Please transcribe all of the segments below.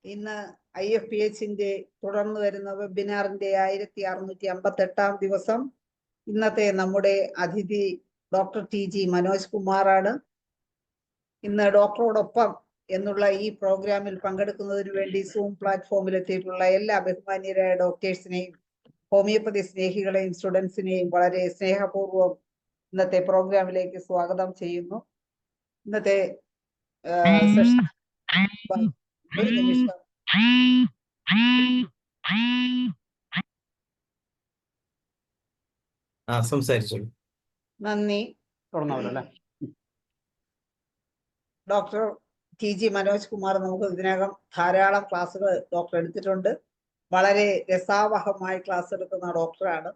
ഇന്ന് IFPHന്റെ തുടർന്ന് വരുന്ന വെബിനാറിന്റെ 1658 ദിവസം. ഇന്നത്തെ നമ്മുടെ അതിഥി ഡോക്ടർ TG മനോജ് കുമാറാണ്. ഇന്ന് ഡോക്ടറോടൊപ്പം എന്നുള്ള ഈ പ്രോഗ്രാമിൽ പങ്കെടുക്കുന്നതിന് വേണ്ടി സൂം പ്ലാറ്റ്ഫോമിൽ എത്തിയിട്ടുള്ള എല്ലാ ബഹുമാന്യരായ ഡോക്ടേഴ്സിനെയും ഹോമിയോപ്പതി സ്നേഹികളെയും സ്റ്റുഡൻസിനെയും വളരെ സ്നേഹപൂർവ്വം ഇന്നത്തെ പ്രോഗ്രാമിലേക്ക് സ്വാഗതം ചെയ്യുന്നു. ഇന്നത്തെ സെഷൻ ഒരു നിമിഷം സംസാരിച്ചോളൂ. നന്ദി. തുറന്നവരല്ലേ? ഡോക്ടർ TG മനോജ് കുമാർ നമുക്ക് ഇതിനകം ധാരാളം ക്ലാസ്സുകൾ ഡോക്ടർ എടുത്തിട്ടുണ്ട്. വളരെ രസാവഹമായി ക്ലാസ് എടുക്കുന്ന ഡോക്ടറാണ്.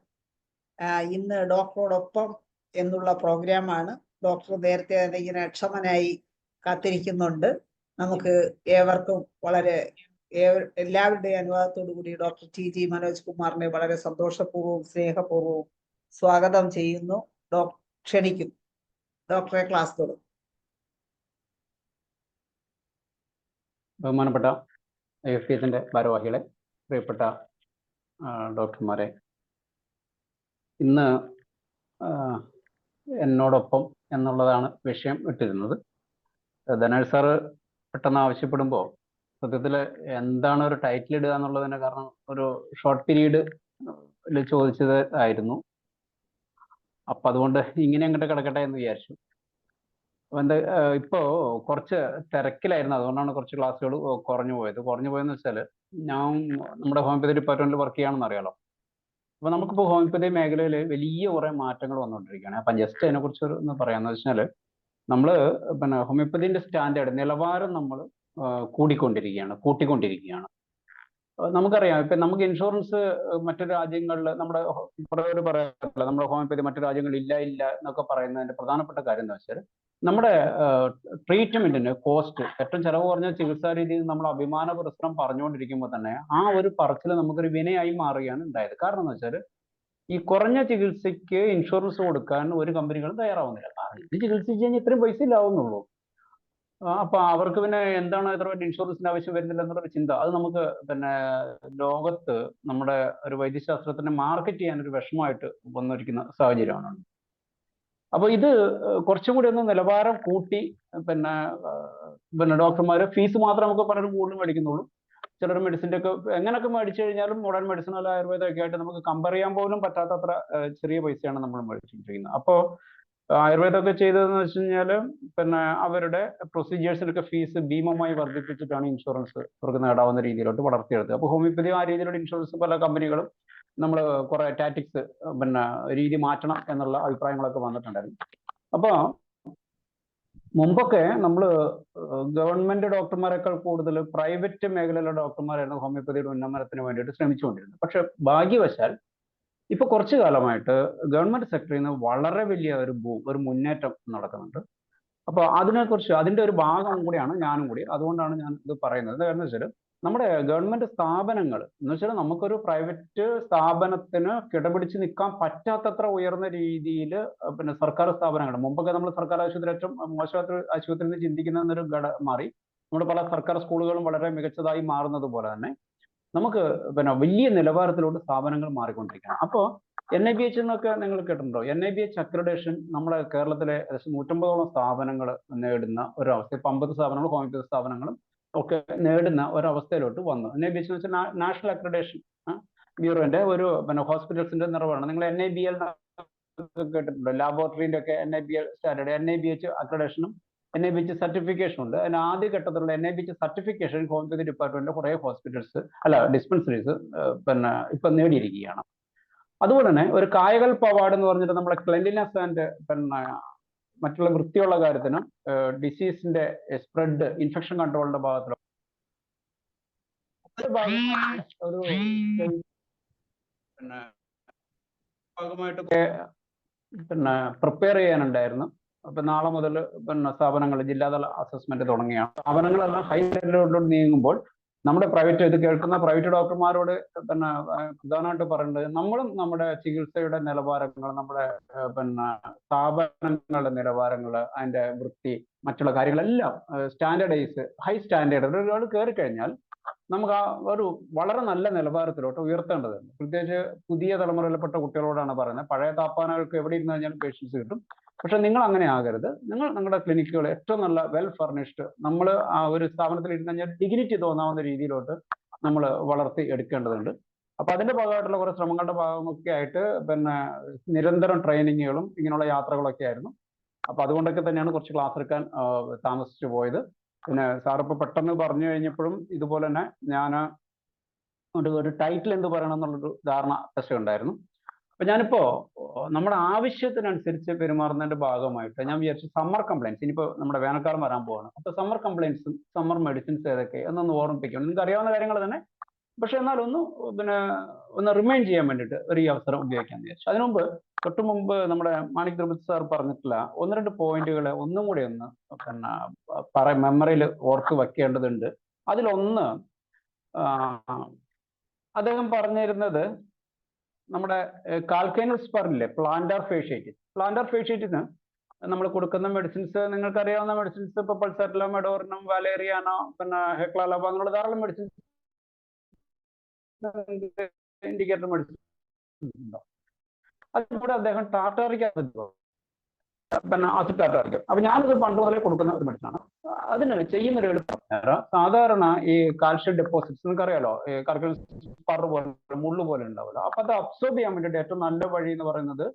ഇന്ന് ഡോക്ടറോടൊപ്പം എന്നുള്ള പ്രോഗ്രാമാണ്. ഡോക്ടർ നേരത്തെ തന്നെ ഇങ്ങനെ ക്ഷമനായി കാത്തിരിക്കുന്നുണ്ട്. നമുക്ക് ഏവർക്കും എല്ലാവരുടെയും അനുവാദത്തോടു കൂടി ഡോക്ടർ TG മനോജ് കുമാറിനെ വളരെ സന്തോഷപൂർവ്വവും സ്നേഹപൂർവ്വവും സ്വാഗതം ചെയ്യുന്നു. ക്ഷണിക്കും. ഡോക്ടറെ ക്ലാസ് തുടങ്ങും. ബഹുമാനപ്പെട്ട IFPHന്റെ ഭാരവാഹികളെ, പ്രിയപ്പെട്ട ഡോക്ടർമാരെ, ഇന്ന് എന്നോടൊപ്പം എന്നുള്ളതാണ് വിഷയം ഇട്ടിരുന്നത്. ധനേഷ് സാറ് പെട്ടെന്ന് ആവശ്യപ്പെടുമ്പോൾ സത്യത്തിൽ എന്താണ് ഒരു ടൈറ്റിൽ ഇടുക എന്നുള്ളതിന് കാരണം ഒരു ഷോർട്ട് പീരീഡ് ചോദിച്ചത് ആയിരുന്നു. അപ്പം അതുകൊണ്ട് ഇങ്ങനെ അങ്ങോട്ട് കിടക്കട്ടെ എന്ന് വിചാരിച്ചു. ഇപ്പോൾ കുറച്ച് തിരക്കിലായിരുന്നു, അതുകൊണ്ടാണ് കുറച്ച് ക്ലാസ്സുകൾ കുറഞ്ഞു പോയെന്ന് വെച്ചാൽ ഞാൻ നമ്മുടെ ഹോമിയോപ്പതി ഡിപ്പാർട്ട്മെന്റിൽ വർക്ക് ചെയ്യാണെന്ന് അറിയാലോ. അപ്പോൾ നമുക്കിപ്പോൾ ഹോമിയോപ്പതി മേഖലയിൽ വലിയ കുറേ മാറ്റങ്ങൾ വന്നുകൊണ്ടിരിക്കുകയാണ്. അപ്പം ജസ്റ്റ് അതിനെക്കുറിച്ച് ഒന്ന് പറയാമെന്ന് വെച്ചാൽ നമ്മൾ ഹോമിയോപ്പതിന്റെ സ്റ്റാൻഡേർഡ് നിലവാരം നമ്മൾ കൂട്ടിക്കൊണ്ടിരിക്കുകയാണ്. നമുക്കറിയാം, ഇപ്പം നമുക്ക് ഇൻഷുറൻസ് മറ്റു രാജ്യങ്ങളിൽ നമ്മുടെ പറയാറില്ല, നമ്മുടെ ഹോമിയോപ്പതി മറ്റു രാജ്യങ്ങളിൽ ഇല്ല എന്നൊക്കെ പറയുന്നതിന്റെ പ്രധാനപ്പെട്ട കാര്യം എന്ന് വെച്ചാൽ നമ്മുടെ ട്രീറ്റ്മെന്റിന് കോസ്റ്റ്, ഏറ്റവും ചെലവ് കുറഞ്ഞ ചികിത്സാ രീതിയിൽ നമ്മൾ അഭിമാന പുരസ്സരം പറഞ്ഞുകൊണ്ടിരിക്കുമ്പോൾ തന്നെ ആ ഒരു പറച്ചിൽ നമുക്കൊരു വിനയായി മാറുകയാണ് ഉണ്ടായത്. കാരണം എന്ന് വെച്ചാൽ ഈ കുറഞ്ഞ ചികിത്സയ്ക്ക് ഇൻഷുറൻസ് കൊടുക്കാൻ ഒരു കമ്പനികളും തയ്യാറാവുന്നില്ല. ഇത് ചികിത്സിച്ച് കഴിഞ്ഞാൽ ഇത്രയും പൈസ ഇല്ലാവുന്നുള്ളൂ. അപ്പൊ അവർക്ക് പിന്നെ എന്താണ് ഇത്ര വലിയ ഇൻഷുറൻസിന്റെ ആവശ്യം വരുന്നില്ല എന്നുള്ളൊരു ചിന്ത, അത് നമുക്ക് ലോകത്ത് നമ്മുടെ ഒരു വൈദ്യശാസ്ത്രത്തിനെ മാർക്കറ്റ് ചെയ്യാൻ ഒരു വിഷമമായിട്ട് വന്നിരിക്കുന്ന സാഹചര്യമാണ്. അപ്പൊ ഇത് കുറച്ചും കൂടി ഒന്ന് നിലവാരം കൂട്ടി ഡോക്ടർമാര് ഫീസ് മാത്രം നമുക്ക് പലരും കൂടുതലും മേടിക്കുന്നുള്ളൂ. ചിലർ മെഡിസിൻ്റെ ഒക്കെ എങ്ങനെയൊക്കെ മേടിച്ചു കഴിഞ്ഞാലും മോഡേൺ മെഡിസിൻ അല്ല ആയുർവേദമൊക്കെ ആയിട്ട് നമുക്ക് കമ്പയർ ചെയ്യാൻ പോലും പറ്റാത്തത്ര ചെറിയ പൈസയാണ് നമ്മൾ മേടിച്ചിരിക്കുന്നത്. അപ്പോൾ ആയുർവേദമൊക്കെ ചെയ്തതെന്ന് വെച്ച് കഴിഞ്ഞാൽ അവരുടെ പ്രൊസീജിയേഴ്സിനൊക്കെ ഫീസ് ഭീമമായി വർദ്ധിപ്പിച്ചിട്ടാണ് ഇൻഷുറൻസ് അവർക്ക് നേടാവുന്ന രീതിയിലോട്ട് വളർത്തിയെടുത്തത്. അപ്പോൾ ഹോമിയോപ്പതി ആ രീതിയിലുള്ള ഇൻഷുറൻസ് പല കമ്പനികളും നമ്മൾ കുറെ ടാറ്റിക്സ് രീതി മാറ്റണം എന്നുള്ള അഭിപ്രായങ്ങളൊക്കെ വന്നിട്ടുണ്ടായിരുന്നു. അപ്പോൾ മുമ്പൊക്കെ നമ്മൾ ഗവൺമെന്റ് ഡോക്ടർമാരെക്കാൾ കൂടുതൽ പ്രൈവറ്റ് മേഖലയിലുള്ള ഡോക്ടർമാരായിരുന്നു ഹോമിയോപ്പതിയുടെ ഉന്നമനത്തിന് വേണ്ടിയിട്ട് ശ്രമിച്ചുകൊണ്ടിരുന്നത്. പക്ഷെ ഭാഗ്യവശാൽ ഇപ്പൊ കുറച്ചു കാലമായിട്ട് ഗവൺമെന്റ് സെക്ടറിൽ നിന്ന് വളരെ വലിയ ഒരു മുന്നേറ്റം നടക്കുന്നുണ്ട്. അപ്പൊ അതിനെക്കുറിച്ച് അതിന്റെ ഒരു ഭാഗം കൂടിയാണ് ഞാനും കൂടി. അതുകൊണ്ടാണ് ഞാൻ ഇത് പറയുന്നത്. കാരണം വെച്ചാൽ നമ്മുടെ ഗവൺമെന്റ് സ്ഥാപനങ്ങൾ എന്ന് വെച്ചാൽ നമുക്കൊരു പ്രൈവറ്റ് സ്ഥാപനത്തിന് കിടപിടിച്ച് നിൽക്കാൻ പറ്റാത്തത്ര ഉയർന്ന രീതിയിൽ സർക്കാർ സ്ഥാപനങ്ങൾ, മുമ്പൊക്കെ നമ്മൾ സർക്കാർ ആശുപത്രി ഏറ്റവും മോശമായിട്ട് ആശുപത്രിയിൽ നിന്ന് ചിന്തിക്കുന്ന ഒരു മാറി നമ്മുടെ പല സർക്കാർ സ്കൂളുകളും വളരെ മികച്ചതായി മാറുന്നത് പോലെ തന്നെ നമുക്ക് വലിയ നിലവാരത്തിലോട്ട് സ്ഥാപനങ്ങൾ മാറിക്കൊണ്ടിരിക്കുകയാണ്. അപ്പോൾ NIBH എന്നൊക്കെ നിങ്ങൾ കേട്ടിട്ടുണ്ടോ? NIBH അക്രഡേഷൻ നമ്മുടെ കേരളത്തിലെ 150ഓളം സ്ഥാപനങ്ങൾ നേടുന്ന ഒരവസ്ഥ, 50 സ്ഥാപനങ്ങൾ ഹോമിയോപ്പതി സ്ഥാപനങ്ങളും ഒക്കെ നേടുന്ന ഒരവസ്ഥയിലോട്ട് വന്നു. NIBH എന്ന് വെച്ചാൽ നാഷണൽ അക്രഡേഷൻ ബ്യൂറോന്റെ ഒരു ഹോസ്പിറ്റൽസിന്റെ നിറവാണ്. നിങ്ങൾ NIBL കേട്ടിട്ടുണ്ടോ? ലാബോറട്ടറിന്റെ ഒക്കെ NIBL standard, NIBH അക്രഡേഷനും NIBH certification ഉണ്ട്. അതിന് ആദ്യ ഘട്ടത്തിലുള്ള NIBH സർട്ടിഫിക്കേഷൻ ഹോമിയോപ്പതി ഡിപ്പാർട്ട്മെന്റിന്റെ കുറെ ഹോസ്പിറ്റൽസ് ഡിസ്പെൻസറീസ് ഇപ്പൊ നേടിയിരിക്കുകയാണ്. അതുപോലെ തന്നെ ഒരു കായകൽപ്പ് അവാർഡ് എന്ന് പറഞ്ഞിട്ട് നമ്മുടെ ക്ലെൻലിനെസ് ആൻഡ് മറ്റുള്ള വൃത്തിയുള്ള കാര്യത്തിനും ഡിസീസിന്റെ സ്പ്രെഡ് ഇൻഫെക്ഷൻ കൺട്രോളിന്റെ ഭാഗത്തിലും ഒരു ഭാഗമായിട്ട് പ്രിപ്പയർ ചെയ്യാനുണ്ടായിരുന്നു. അപ്പൊ നാളെ മുതൽ സ്ഥാപനങ്ങൾ ജില്ലാതല അസസ്മെന്റ് തുടങ്ങിയാണ്. സ്ഥാപനങ്ങളെല്ലാം ഹൈ ലെവലിലോട്ട് നീങ്ങുമ്പോൾ നമ്മുടെ ഇത് കേൾക്കുന്ന പ്രൈവറ്റ് ഡോക്ടർമാരോട് പ്രധാനമായിട്ട് പറയേണ്ടത്, നമ്മളും നമ്മുടെ ചികിത്സയുടെ നിലവാരങ്ങൾ, നമ്മുടെ സ്ഥാപനങ്ങളുടെ നിലവാരങ്ങൾ, അതിന്റെ വൃത്തി, മറ്റുള്ള കാര്യങ്ങളെല്ലാം സ്റ്റാൻഡേർഡൈസ്, ഹൈ സ്റ്റാൻഡേർഡ് ഒരാൾ കയറി കഴിഞ്ഞാൽ നമുക്ക് ആ ഒരു വളരെ നല്ല നിലവാരത്തിലോട്ട് ഉയർത്തേണ്ടതുണ്ട്. പ്രത്യേകിച്ച് പുതിയ തലമുറയിൽപ്പെട്ട കുട്ടികളോടാണ് പറയുന്നത്. പഴയ താപ്പാനകൾക്ക് എവിടെ ഇരുന്ന് കഴിഞ്ഞാലും പേഷ്യൻസ് കിട്ടും. പക്ഷെ നിങ്ങൾ അങ്ങനെ ആകരുത്. നിങ്ങൾ നിങ്ങളുടെ ക്ലിനിക്കുകൾ ഏറ്റവും നല്ല വെൽ ഫർണിഷ്ഡ്, നമ്മൾ ആ ഒരു സ്ഥാപനത്തിൽ ഇരുന്ന് കഴിഞ്ഞാൽ ഡിഗ്നിറ്റി തോന്നാവുന്ന രീതിയിലോട്ട് നമ്മൾ വളർത്തി എടുക്കേണ്ടതുണ്ട്. അപ്പൊ അതിന്റെ ഭാഗമായിട്ടുള്ള കുറെ ശ്രമങ്ങളുടെ ഭാഗമൊക്കെ ആയിട്ട് പിന്നെ നിരന്തരം ട്രെയിനിങ്ങുകളും ഇങ്ങനെയുള്ള യാത്രകളൊക്കെ ആയിരുന്നു. അപ്പൊ അതുകൊണ്ടൊക്കെ തന്നെയാണ് കുറച്ച് ക്ലാസ് എടുക്കാൻ താമസിച്ചു പോയത്. പിന്നെ സാറിപ്പോ പെട്ടെന്ന് പറഞ്ഞു കഴിഞ്ഞപ്പോഴും ഇതുപോലെ തന്നെ ഞാൻ ഒരു ടൈറ്റിൽ എന്ത് പറയണം എന്നുള്ളൊരു ധാരണ ടെസ്റ്റ് ഉണ്ടായിരുന്നു. അപ്പൊ ഞാനിപ്പോ നമ്മുടെ ആവശ്യത്തിനനുസരിച്ച് പെരുമാറുന്നതിന്റെ ഭാഗമായിട്ട് ഞാൻ വിചാരിച്ചു സമ്മർ കംപ്ലൈൻസ്, ഇനിയിപ്പോ നമ്മുടെ വേനൽക്കാലം വരാൻ പോവാണ്. അപ്പൊ സമ്മർ കംപ്ലൈൻസും സമ്മർ മെഡിസിൻസ് ഏതൊക്കെ എന്നൊന്ന് ഓർമ്മിപ്പിക്കണം. നിങ്ങൾക്ക് അറിയാവുന്ന കാര്യങ്ങൾ തന്നെ, പക്ഷെ എന്നാൽ ഒന്ന് റിമൈൻഡ് ചെയ്യാൻ വേണ്ടിയിട്ട് ഒരു ഈ അവസരം ഉപയോഗിക്കാന്ന് വിചാരിച്ചു. അതിനു മുമ്പ് തൊട്ടു മുമ്പ് നമ്മുടെ മാണിക് ദ്രമിത് സാർ പറഞ്ഞിട്ടുള്ള ഒന്ന് രണ്ട് പോയിന്റുകൾ ഒന്നും കൂടി ഒന്ന് മെമ്മറിയിൽ ഓർത്ത് വെക്കേണ്ടതുണ്ട്. അതിലൊന്ന് അദ്ദേഹം പറഞ്ഞിരുന്നത് നമ്മുടെ കാൽക്കൈനൽ സ്പറില്ലേ, പ്ലാന്റാർ ഫേഷ്യേറ്റിന് നമ്മൾ കൊടുക്കുന്ന മെഡിസിൻസ്, നിങ്ങൾക്ക് അറിയാവുന്ന മെഡിസിൻസ് ഇപ്പൊ പൾസാറ്റില, മെഡോറിനം, വാലേറിയാനോ, പിന്നെ ഹെക്ലാലബ, അങ്ങനെയുള്ള ധാരാളം മെഡിസിൻസ്, ഇൻഡിക്കേറ്റർ മെഡിസിൻ ഉണ്ടോ. അതിലൂടെ അദ്ദേഹം ടാർട്ടാറിക്ക, പിന്നെ അസിറ്റാർട്ടാറിക്ക. അപ്പൊ ഞാനിത് പണ്ട് മുതലേ കൊടുക്കുന്ന ഒരു മെഡിസിനാണ്. അതിന് ചെയ്യുന്ന ഒരു എളുപ്പം, സാധാരണ ഈ കാൽഷ്യം ഡെപ്പോസിറ്റ്സ് നിങ്ങൾക്ക് അറിയാലോ, ഈ കാൽഷ്യം സ്പർ പോലെ മുള്ളു പോലെ ഉണ്ടാവില്ല. അപ്പൊ അത് അബ്സോർബ് ചെയ്യാൻ വേണ്ടിയിട്ട് ഏറ്റവും നല്ല വഴി എന്ന് പറയുന്നത്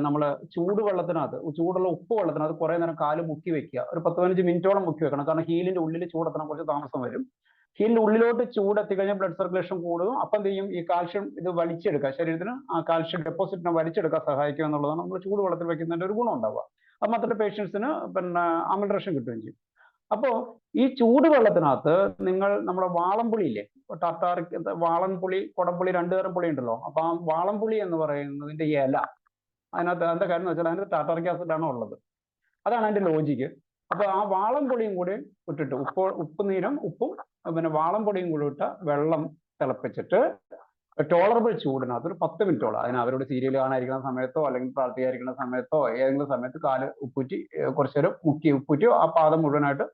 നമ്മൾ ചൂടുവെള്ളത്തിനകത്ത്, ചൂടുള്ള ഉപ്പ് വെള്ളത്തിനകത്ത് കുറെ നേരം കാല് മുക്കി വെക്കുക. ഒരു 10-15 മിനിറ്റോളം മുക്കി വെക്കണം. കാരണം ഹീലിന്റെ ഉള്ളിൽ ചൂടെത്തണം, കുറച്ച് താമസം വരും. ഹീലിന്റെ ഉള്ളിലോട്ട് ചൂട് എത്തിക്കഴിഞ്ഞാൽ ബ്ലഡ് സർക്കുലേഷൻ കൂടും. അപ്പം എന്ത് ചെയ്യും, ഈ കാൽഷ്യം ഇത് വലിച്ചെടുക്കുക, ശരീരത്തിന് ആ കാൽഷ്യം ഡെപ്പോസിറ്റിനെ വലിച്ചെടുക്കാൻ സഹായിക്കുക എന്നുള്ളതാണ് നമ്മൾ ചൂടുവെള്ളത്തിൽ വെക്കുന്നതിന്റെ ഒരു ഗുണം ഉണ്ടാവുക. അത് മാത്രമല്ല പേഷ്യൻസിന് പിന്നെ അമിൽട്രേഷൻ കിട്ടുകയും ചെയ്യും. അപ്പോ ഈ ചൂടുവെള്ളത്തിനകത്ത് നിങ്ങൾ നമ്മുടെ വാളംപുളി ഇല്ലേ, ടാർട്ടാറിക്, വാളൻപുളി, കൊടംപുളി, രണ്ടു തരം പുളി ഉണ്ടല്ലോ. അപ്പൊ ആ വാളംപുളി എന്ന് പറയുന്നതിന്റെ ഇല, അതിനകത്ത് എന്താ കാര്യം എന്ന് വെച്ചാൽ അതിനകത്ത് ടാർട്ടാറിക് ആസിഡാണ് ഉള്ളത്. അതാണ് അതിന്റെ ലോജിക്ക്. അപ്പൊ ആ വാളംപൊടിയും കൂടി ഇട്ടിട്ട് ഉപ്പ് നീരും ഉപ്പും പിന്നെ വാളംപൊടിയും കൂടി ഇട്ട വെള്ളം തിളപ്പിച്ചിട്ട് ടോളറബിൾ ചൂടിനകത്ത് ഒരു 10 മിനിറ്റോളം, അതിന് അവരോട് സീരിയൽ കാണാതിരിക്കുന്ന സമയത്തോ അല്ലെങ്കിൽ പ്രാർത്ഥിക്കാതിരിക്കുന്ന സമയത്തോ ഏതെങ്കിലും സമയത്ത് കാല് ഉപ്പൂറ്റി കുറച്ചേരം ഉപ്പൂറ്റി ആ പാദം മുഴുവനായിട്ട്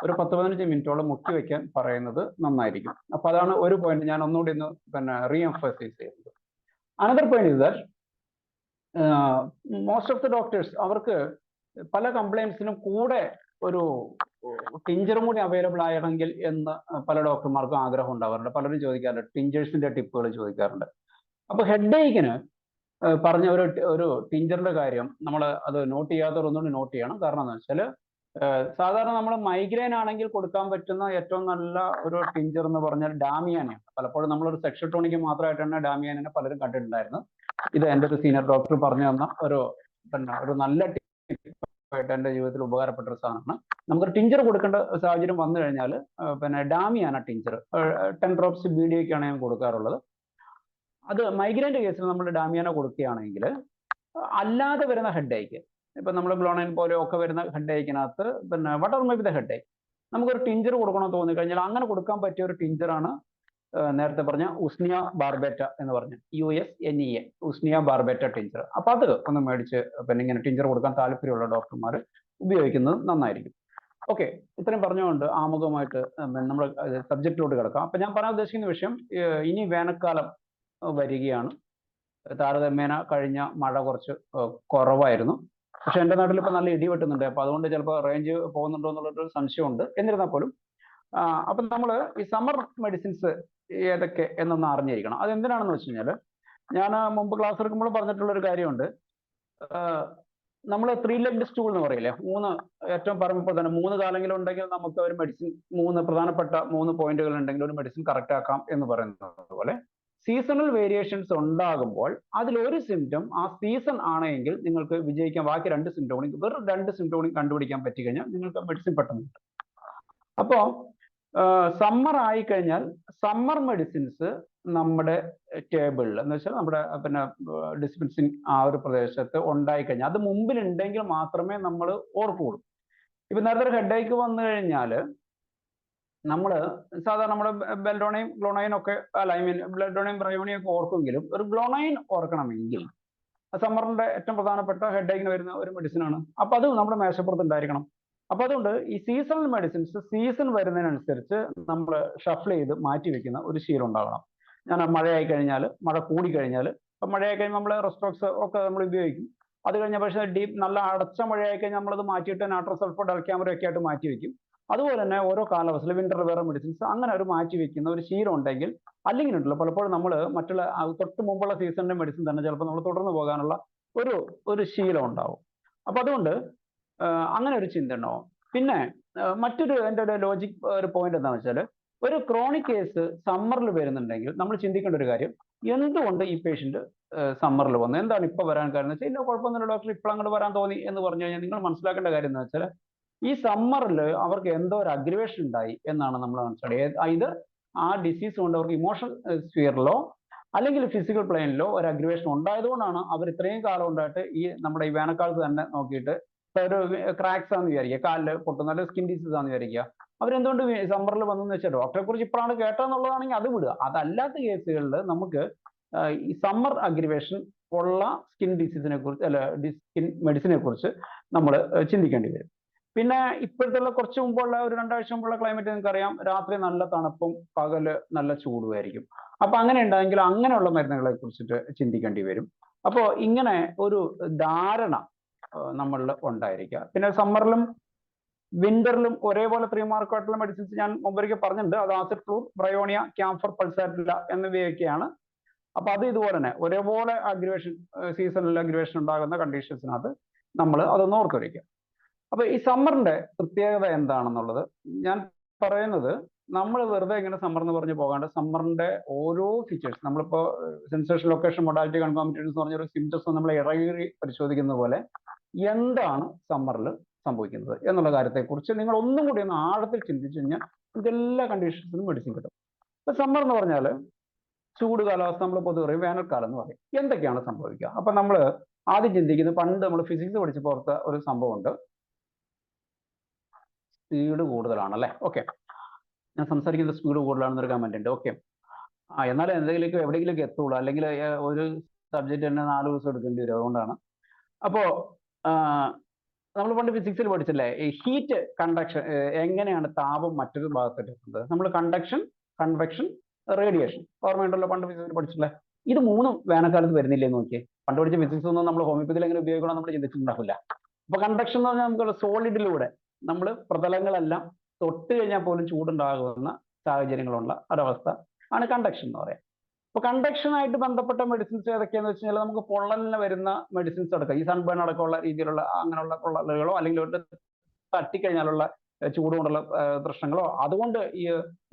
ഒരു 10-15 മിനിറ്റോളം മുക്കി വെക്കാൻ പറയുന്നത് നന്നായിരിക്കും. അപ്പൊ അതാണ് ഒരു പോയിന്റ് ഞാൻ ഒന്നുകൂടി ഒന്ന് പിന്നെ റീഎംഫസൈസ് ചെയ്യുന്നത്. Another point is that most of the doctors അവർക്ക് പല കംപ്ലൈൻസിനും കൂടെ ഒരു ടിഞ്ചറും കൂടി അവൈലബിൾ ആയിരുന്നെങ്കിൽ എന്ന് പല ഡോക്ടർമാർക്കും ആഗ്രഹം ഉണ്ടാവാറുണ്ട്. പലരും ചോദിക്കാറുണ്ട്, ടിഞ്ചേഴ്സിന്റെ ടിപ്പുകൾ ചോദിക്കാറുണ്ട്. അപ്പൊ ഹെഡ് ഏക്കിന് പറഞ്ഞ ഒരു ടിഞ്ചറിന്റെ കാര്യം നമ്മൾ അത് നോട്ട് ചെയ്യാത്തവർ ഒന്നുകൂടി നോട്ട് ചെയ്യണം. കാരണം എന്താ വെച്ചാൽ സാധാരണ നമ്മൾ മൈഗ്രെയിൻ ആണെങ്കിൽ കൊടുക്കാൻ പറ്റുന്ന ഏറ്റവും നല്ല ഒരു ടിഞ്ചർ എന്ന് പറഞ്ഞാൽ ഡാമിയാനയാണ്. പലപ്പോഴും നമ്മളൊരു സെക്ഷൻ ടോണിക്ക് മാത്രമായിട്ടാണ് ഡാമിയാനെ പലരും കണ്ടിട്ടുണ്ടായിരുന്നത്. ഇത് എൻ്റെ ഒരു സീനിയർ ഡോക്ടർ പറഞ്ഞു തന്ന ഒരു നല്ല ായിട്ട് എൻ്റെ ജീവിതത്തിൽ ഉപകാരപ്പെട്ട ഒരു സാധനമാണ്. നമുക്കൊരു ടിഞ്ചർ കൊടുക്കേണ്ട സാഹചര്യം വന്നു കഴിഞ്ഞാൽ പിന്നെ ഡാമിയാന ടിഞ്ചർ 10 ഡ്രോപ്സ് BDയൊക്കെയാണ് ഞാൻ കൊടുക്കാറുള്ളത്. അത് മൈഗ്രെയിൻ്റെ കേസിൽ നമ്മൾ ഡാമിയാന കൊടുക്കുകയാണെങ്കിൽ അല്ലാതെ വരുന്ന ഹെഡ് ഏക്ക്, ഇപ്പം നമ്മൾ ഗ്ലോണൈൻ പോലെ ഒക്കെ വരുന്ന ഹെഡ് ഏക്കിനകത്ത് പിന്നെ വട്ടർ മേ ബി ദ ഹെഡ് ഏക്ക്, നമുക്കൊരു ടിഞ്ചർ കൊടുക്കണമെന്ന് തോന്നിക്കഴിഞ്ഞാൽ അങ്ങനെ കൊടുക്കാൻ പറ്റിയ ഒരു ടിഞ്ചറാണ് നേരത്തെ പറഞ്ഞ ഉസ്നിയ ബാർബേറ്റ എന്ന് പറഞ്ഞ USNEA ഉസ്നിയ ബാർബേറ്റ ടിഞ്ചർ. അപ്പൊ അത് ഒന്ന് മേടിച്ച് പിന്നെ ഇങ്ങനെ ടിഞ്ചർ കൊടുക്കാൻ താല്പര്യമുള്ള ഡോക്ടർമാർ ഉപയോഗിക്കുന്നത് നന്നായിരിക്കും. ഓക്കെ, ഇത്രയും പറഞ്ഞുകൊണ്ട് ആമുഖമായിട്ട് നമ്മൾ സബ്ജക്റ്റിലോട്ട് കിടക്കാം. അപ്പൊ ഞാൻ പറയാൻ ഉദ്ദേശിക്കുന്ന വിഷയം, ഇനി വേനൽക്കാലം വരികയാണ്. താരതമ്യേന കഴിഞ്ഞ മഴ കുറച്ച് കുറവായിരുന്നു. പക്ഷെ എൻ്റെ നാട്ടിൽ ഇപ്പൊ നല്ല ഇടി വെട്ടുന്നുണ്ട്. അപ്പൊ അതുകൊണ്ട് ചിലപ്പോൾ റേഞ്ച് പോകുന്നുണ്ടോ എന്നുള്ളൊരു സംശയമുണ്ട്. എന്നിരുന്നാൽ പോലും അപ്പൊ നമ്മൾ ഈ സമ്മർ മെഡിസിൻസ് ഏതൊക്കെ എന്നൊന്ന് അറിഞ്ഞിരിക്കണം. അതെന്തിനാണെന്ന് വെച്ച് കഴിഞ്ഞാൽ, ഞാൻ മുമ്പ് ക്ലാസ് എടുക്കുമ്പോൾ പറഞ്ഞിട്ടുള്ള ഒരു കാര്യമുണ്ട്. നമ്മൾ 3 ലെഗ്ഡ് സ്റ്റൂൾ എന്ന് പറയില്ലേ, ഏറ്റവും പറയുമ്പോൾ തന്നെ 3 കാലെങ്കിലും ഉണ്ടെങ്കിൽ നമുക്ക് ഒരു മെഡിസിൻ, 3 പ്രധാനപ്പെട്ട 3 പോയിന്റുകൾ ഉണ്ടെങ്കിൽ ഒരു മെഡിസിൻ കറക്റ്റ് ആക്കാം എന്ന് പറയുന്നത് പോലെ സീസണൽ വേരിയേഷൻസ് ഉണ്ടാകുമ്പോൾ അതിലൊരു സിംറ്റം ആ സീസൺ ആണെങ്കിൽ നിങ്ങൾക്ക് വിജയിക്കാൻ, ബാക്കി 2 സിംറ്റോണും വെറും 2 സിംറ്റോണും കണ്ടുപിടിക്കാൻ പറ്റിക്കഴിഞ്ഞാൽ നിങ്ങൾക്ക് മെഡിസിൻ പെട്ടെന്ന് കിട്ടും. അപ്പോൾ സമ്മർ ആയിക്കഴിഞ്ഞാൽ സമ്മർ മെഡിസിൻസ് നമ്മുടെ ടേബിളിൽ എന്ന് വെച്ചാൽ നമ്മുടെ പിന്നെ ഡിസ്പെൻസിങ് ആ ഒരു പ്രദേശത്ത് ഉണ്ടായിക്കഴിഞ്ഞാൽ അത് മുമ്പിൽ ഉണ്ടെങ്കിൽ മാത്രമേ നമ്മൾ ഓർക്കുള്ളൂ. ഇപ്പൊ നേരത്തെ ഒരു ഹെഡേക്ക് വന്നു കഴിഞ്ഞാൽ നമ്മൾ സാധാരണ നമ്മുടെ ബെൽഡോണയും ഗ്ലോണൈനും ഒക്കെ ബെൽഡോണയും ബ്രയോണിയും ഒക്കെ ഓർക്കുമെങ്കിലും ഒരു ഗ്ലോണൈൻ ഓർക്കണമെങ്കിൽ സമ്മറിന്റെ ഏറ്റവും പ്രധാനപ്പെട്ട ഹെഡേക്കിന് വരുന്ന ഒരു മെഡിസിനാണ്. അപ്പൊ അത് നമ്മുടെ മേശപ്പുറത്ത് ഉണ്ടായിരിക്കണം. അപ്പൊ അതുകൊണ്ട് ഈ സീസണൽ മെഡിസിൻസ് സീസൺ വരുന്നതിനനുസരിച്ച് നമ്മൾ ഷഫിൾ ചെയ്ത് മാറ്റി വെക്കുന്ന ഒരു ശീലം ഉണ്ടാകണം. ഞാൻ മഴയായി കഴിഞ്ഞാൽ, മഴ കൂടിക്കഴിഞ്ഞാൽ, ഇപ്പം മഴയായി കഴിഞ്ഞാൽ നമ്മൾ റെസ്റ്റോക്സ് ഒക്കെ നമ്മൾ ഉപയോഗിക്കും. അത് കഴിഞ്ഞ പക്ഷേ നല്ല അടച്ച മഴയായി കഴിഞ്ഞാൽ നമ്മളത് മാറ്റിയിട്ട് നാട്രോ സൾഫോർഡ് അൽക്യാമറ ഒക്കെ ആയിട്ട് മാറ്റി വെക്കും. അതുപോലെ തന്നെ ഓരോ കാലാവസ്ഥയിൽ വിന്റർ വേറെ മെഡിസിൻസ് അങ്ങനെ ഒരു മാറ്റി വെക്കുന്ന ഒരു ശീലം ഉണ്ടെങ്കിൽ, അല്ലെങ്കിൽ ഉണ്ടല്ലോ പലപ്പോഴും നമ്മൾ മറ്റുള്ള തൊട്ട് മുമ്പുള്ള സീസണിന്റെ മെഡിസിൻ തന്നെ ചിലപ്പോൾ നമ്മൾ തുടർന്ന് പോകാനുള്ള ഒരു ശീലം ഉണ്ടാവും. അപ്പൊ അതുകൊണ്ട് അങ്ങനെ ഒരു ചിന്ത ഉണ്ടാവും. പിന്നെ മറ്റൊരു എൻ്റെ ഒരു ലോജിക് ഒരു പോയിന്റ് എന്താണെന്ന് വെച്ചാൽ, ഒരു ക്രോണിക് കേസ് സമ്മറിൽ വരുന്നുണ്ടെങ്കിൽ നമ്മൾ ചിന്തിക്കേണ്ട ഒരു കാര്യം, എന്തുകൊണ്ട് ഈ പേഷ്യന്റ് സമ്മറിൽ വന്നു, എന്താണ് ഇപ്പൊ വരാൻ കാരണം വെച്ചാൽ, ഇല്ല കുഴപ്പമൊന്നുമില്ല ഡോക്ടർ ഇപ്പോൾ അങ്ങോട്ട് വരാൻ തോന്നി എന്ന് പറഞ്ഞു കഴിഞ്ഞാൽ നിങ്ങൾ മനസ്സിലാക്കേണ്ട കാര്യം എന്ന് വെച്ചാൽ, ഈ സമ്മറിൽ അവർക്ക് എന്തോ ഒരു അഗ്രവേഷൻ ഉണ്ടായി എന്നാണ് നമ്മൾ മനസ്സിലാക്കുക. ഇത് ആ ഡിസീസ് കൊണ്ട് അവർക്ക് ഇമോഷണൽ സ്ഫിയറിലോ അല്ലെങ്കിൽ ഫിസിക്കൽ പ്ലെയിനിലോ ഒരു അഗ്രവേഷൻ ഉണ്ടായതുകൊണ്ടാണ് അവർ ഇത്രയും കാലം ഉണ്ടായിട്ട് ഈ നമ്മുടെ ഈ വേനൽക്കാലത്ത് തന്നെ നോക്കിയിട്ട് ഒരു ക്രാക്സ് ആണെന്ന് വിചാരിക്കുക, കാലില് പൊട്ടുന്ന, അല്ലെങ്കിൽ സ്കിൻ ഡിസീസ് ആണെന്ന് വിചാരിക്കുക, അവരെന്തുകൊണ്ട് സമ്മറിൽ വന്നെന്ന് വെച്ചാൽ ഡോക്ടറെ കുറിച്ച് ഇപ്പോഴാണ് കേട്ടതെന്നുള്ളതാണെങ്കിൽ അത് വിടുക. അതല്ലാത്ത കേസുകളിൽ നമുക്ക് ഈ സമ്മർ അഗ്രിവേഷൻ ഉള്ള സ്കിൻ ഡിസീസിനെ കുറിച്ച് സ്കിൻ മെഡിസിനെ കുറിച്ച് നമ്മൾ ചിന്തിക്കേണ്ടി വരും. പിന്നെ ഇപ്പോഴത്തെ കുറച്ച് മുമ്പുള്ള ഒരു 2 ആഴ്ച മുമ്പുള്ള ക്ലൈമറ്റ് നിങ്ങൾക്കറിയാം, രാത്രി നല്ല തണുപ്പും പകല് നല്ല ചൂടുമായിരിക്കും. അപ്പൊ അങ്ങനെ ഉണ്ടെങ്കിൽ അങ്ങനെയുള്ള മരുന്നുകളെ കുറിച്ചിട്ട് ചിന്തിക്കേണ്ടി വരും. അപ്പോൾ ഇങ്ങനെ ഒരു ധാരണ നമ്മളിൽ ഉണ്ടായിരിക്കുക. പിന്നെ സമ്മറിലും വിന്ററിലും ഒരേപോലെ 3 മാർക്കായിട്ടുള്ള മെഡിസിൻസ് ഞാൻ മുമ്പൊരിക്കൽ പറഞ്ഞിട്ടുണ്ട്. അത് ആസിഡ് ഫ്ലൂ, ബ്രയോണിയ, ക്യാംഫർ, പൾസാറ്റില്ല എന്നിവയൊക്കെയാണ്. അപ്പൊ അത് ഇതുപോലെ തന്നെ ഒരേപോലെ അഗ്രിവേഷൻ, സീസണൽ അഗ്രിവേഷൻ ഉണ്ടാകുന്ന കണ്ടീഷൻസിനകത്ത് നമ്മൾ അതൊന്ന് ഓർത്ത് വയ്ക്കുക. അപ്പൊ ഈ സമ്മറിന്റെ പ്രത്യേകത എന്താണെന്നുള്ളത് ഞാൻ പറയുന്നത്, നമ്മൾ വെറുതെ ഇങ്ങനെ സമ്മർ എന്ന് പറഞ്ഞ് പോകാണ്ട് സമ്മറിന്റെ ഓരോ ഫീച്ചേഴ്സ്, നമ്മളിപ്പോ സെൻസേഷൻ, ലൊക്കേഷൻ, മൊഡാലിറ്റി, കൺഫോമിറ്റേഷൻസ് എന്ന് പറഞ്ഞൊരു സിംറ്റംസ് നമ്മൾ ഇറങ്ങി പരിശോധിക്കുന്ന പോലെ എന്താണ് സമ്മറിൽ സംഭവിക്കുന്നത് എന്നുള്ള കാര്യത്തെക്കുറിച്ച് നിങ്ങൾ ഒന്നും കൂടി ഒന്ന് ആഴത്തിൽ ചിന്തിച്ചു കഴിഞ്ഞാൽ ഇതെല്ലാ കണ്ടീഷൻസിനും മെഡിസിൻ കിട്ടും. ഇപ്പൊ സമ്മർ എന്ന് പറഞ്ഞാൽ ചൂട് കാലാവസ്ഥ നമ്മൾ പൊതുവെ പറയും, വേനൽക്കാലം എന്ന് പറയും. എന്തൊക്കെയാണ് സംഭവിക്കുക? അപ്പൊ നമ്മൾ ആദ്യം ചിന്തിക്കുന്നത്, പണ്ട് നമ്മൾ ഫിസിക്സ് പഠിച്ച് പുറത്ത് ഒരു സംഭവമുണ്ട്, സ്പീഡ് കൂടുതലാണല്ലേ. ഓക്കെ, ഞാൻ സംസാരിക്കുന്നത് സ്പീഡ് കൂടുതലാണെന്നൊരു കമന്റ് ഉണ്ട്. ഓക്കെ, എന്നാലും എന്തെങ്കിലും എവിടെയെങ്കിലും എത്തുള്ളൂ, അല്ലെങ്കിൽ ഒരു സബ്ജക്റ്റ് തന്നെ 4 ദിവസം എടുക്കേണ്ടി വരും. അതുകൊണ്ടാണ്. അപ്പോ നമ്മൾ പണ്ട് ഫിസിക്സിൽ പഠിച്ചില്ലേ, ഈ ഹീറ്റ് കണ്ടക്ഷൻ, എങ്ങനെയാണ് താപം മറ്റൊരു ഭാഗത്തേക്ക് എത്തുന്നത്. നമ്മൾ കണ്ടക്ഷൻ, കൺവെക്ഷൻ, റേഡിയേഷൻ ഓർമ്മയുണ്ടല്ലോ, പണ്ട് ഫിസിക്സിൽ പഠിച്ചില്ലേ. ഇത് 3ഉം വേനൽക്കാലത്ത് വരുന്നില്ലേ നോക്കിയേ. പണ്ട് പഠിച്ച ഫിസിക്സ് ഒന്നും നമ്മൾ ഹോമിയോപ്പതിയിൽ എങ്ങനെ ഉപയോഗിക്കണം നമ്മൾ ചിന്തിച്ചിട്ടുണ്ടാവില്ല. അപ്പൊ കണ്ടക്ഷൻ എന്ന് പറഞ്ഞാൽ നമുക്ക് സോളിഡിലൂടെ നമ്മൾ പ്രതലങ്ങളെല്ലാം തൊട്ട് കഴിഞ്ഞാൽ പോലും ചൂടുണ്ടാകുന്ന സാഹചര്യങ്ങളുള്ള ഒരവസ്ഥ ആണ് കണ്ടക്ഷൻ എന്ന് പറയാം. അപ്പൊ കണ്ടക്ഷനായിട്ട് ബന്ധപ്പെട്ട മെഡിസിൻസ് ഏതൊക്കെയാന്ന് വെച്ച് കഴിഞ്ഞാൽ, നമുക്ക് പൊള്ളലിന് വരുന്ന മെഡിസിൻസ് അടക്കം, ഈ സൺബേൺ അടക്കമുള്ള രീതിയിലുള്ള അങ്ങനെയുള്ള പൊള്ളലുകളോ അല്ലെങ്കിൽ തട്ടിക്കഴിഞ്ഞാലുള്ള ചൂട് കൊണ്ടുള്ള പ്രശ്നങ്ങളോ, അതുകൊണ്ട് ഈ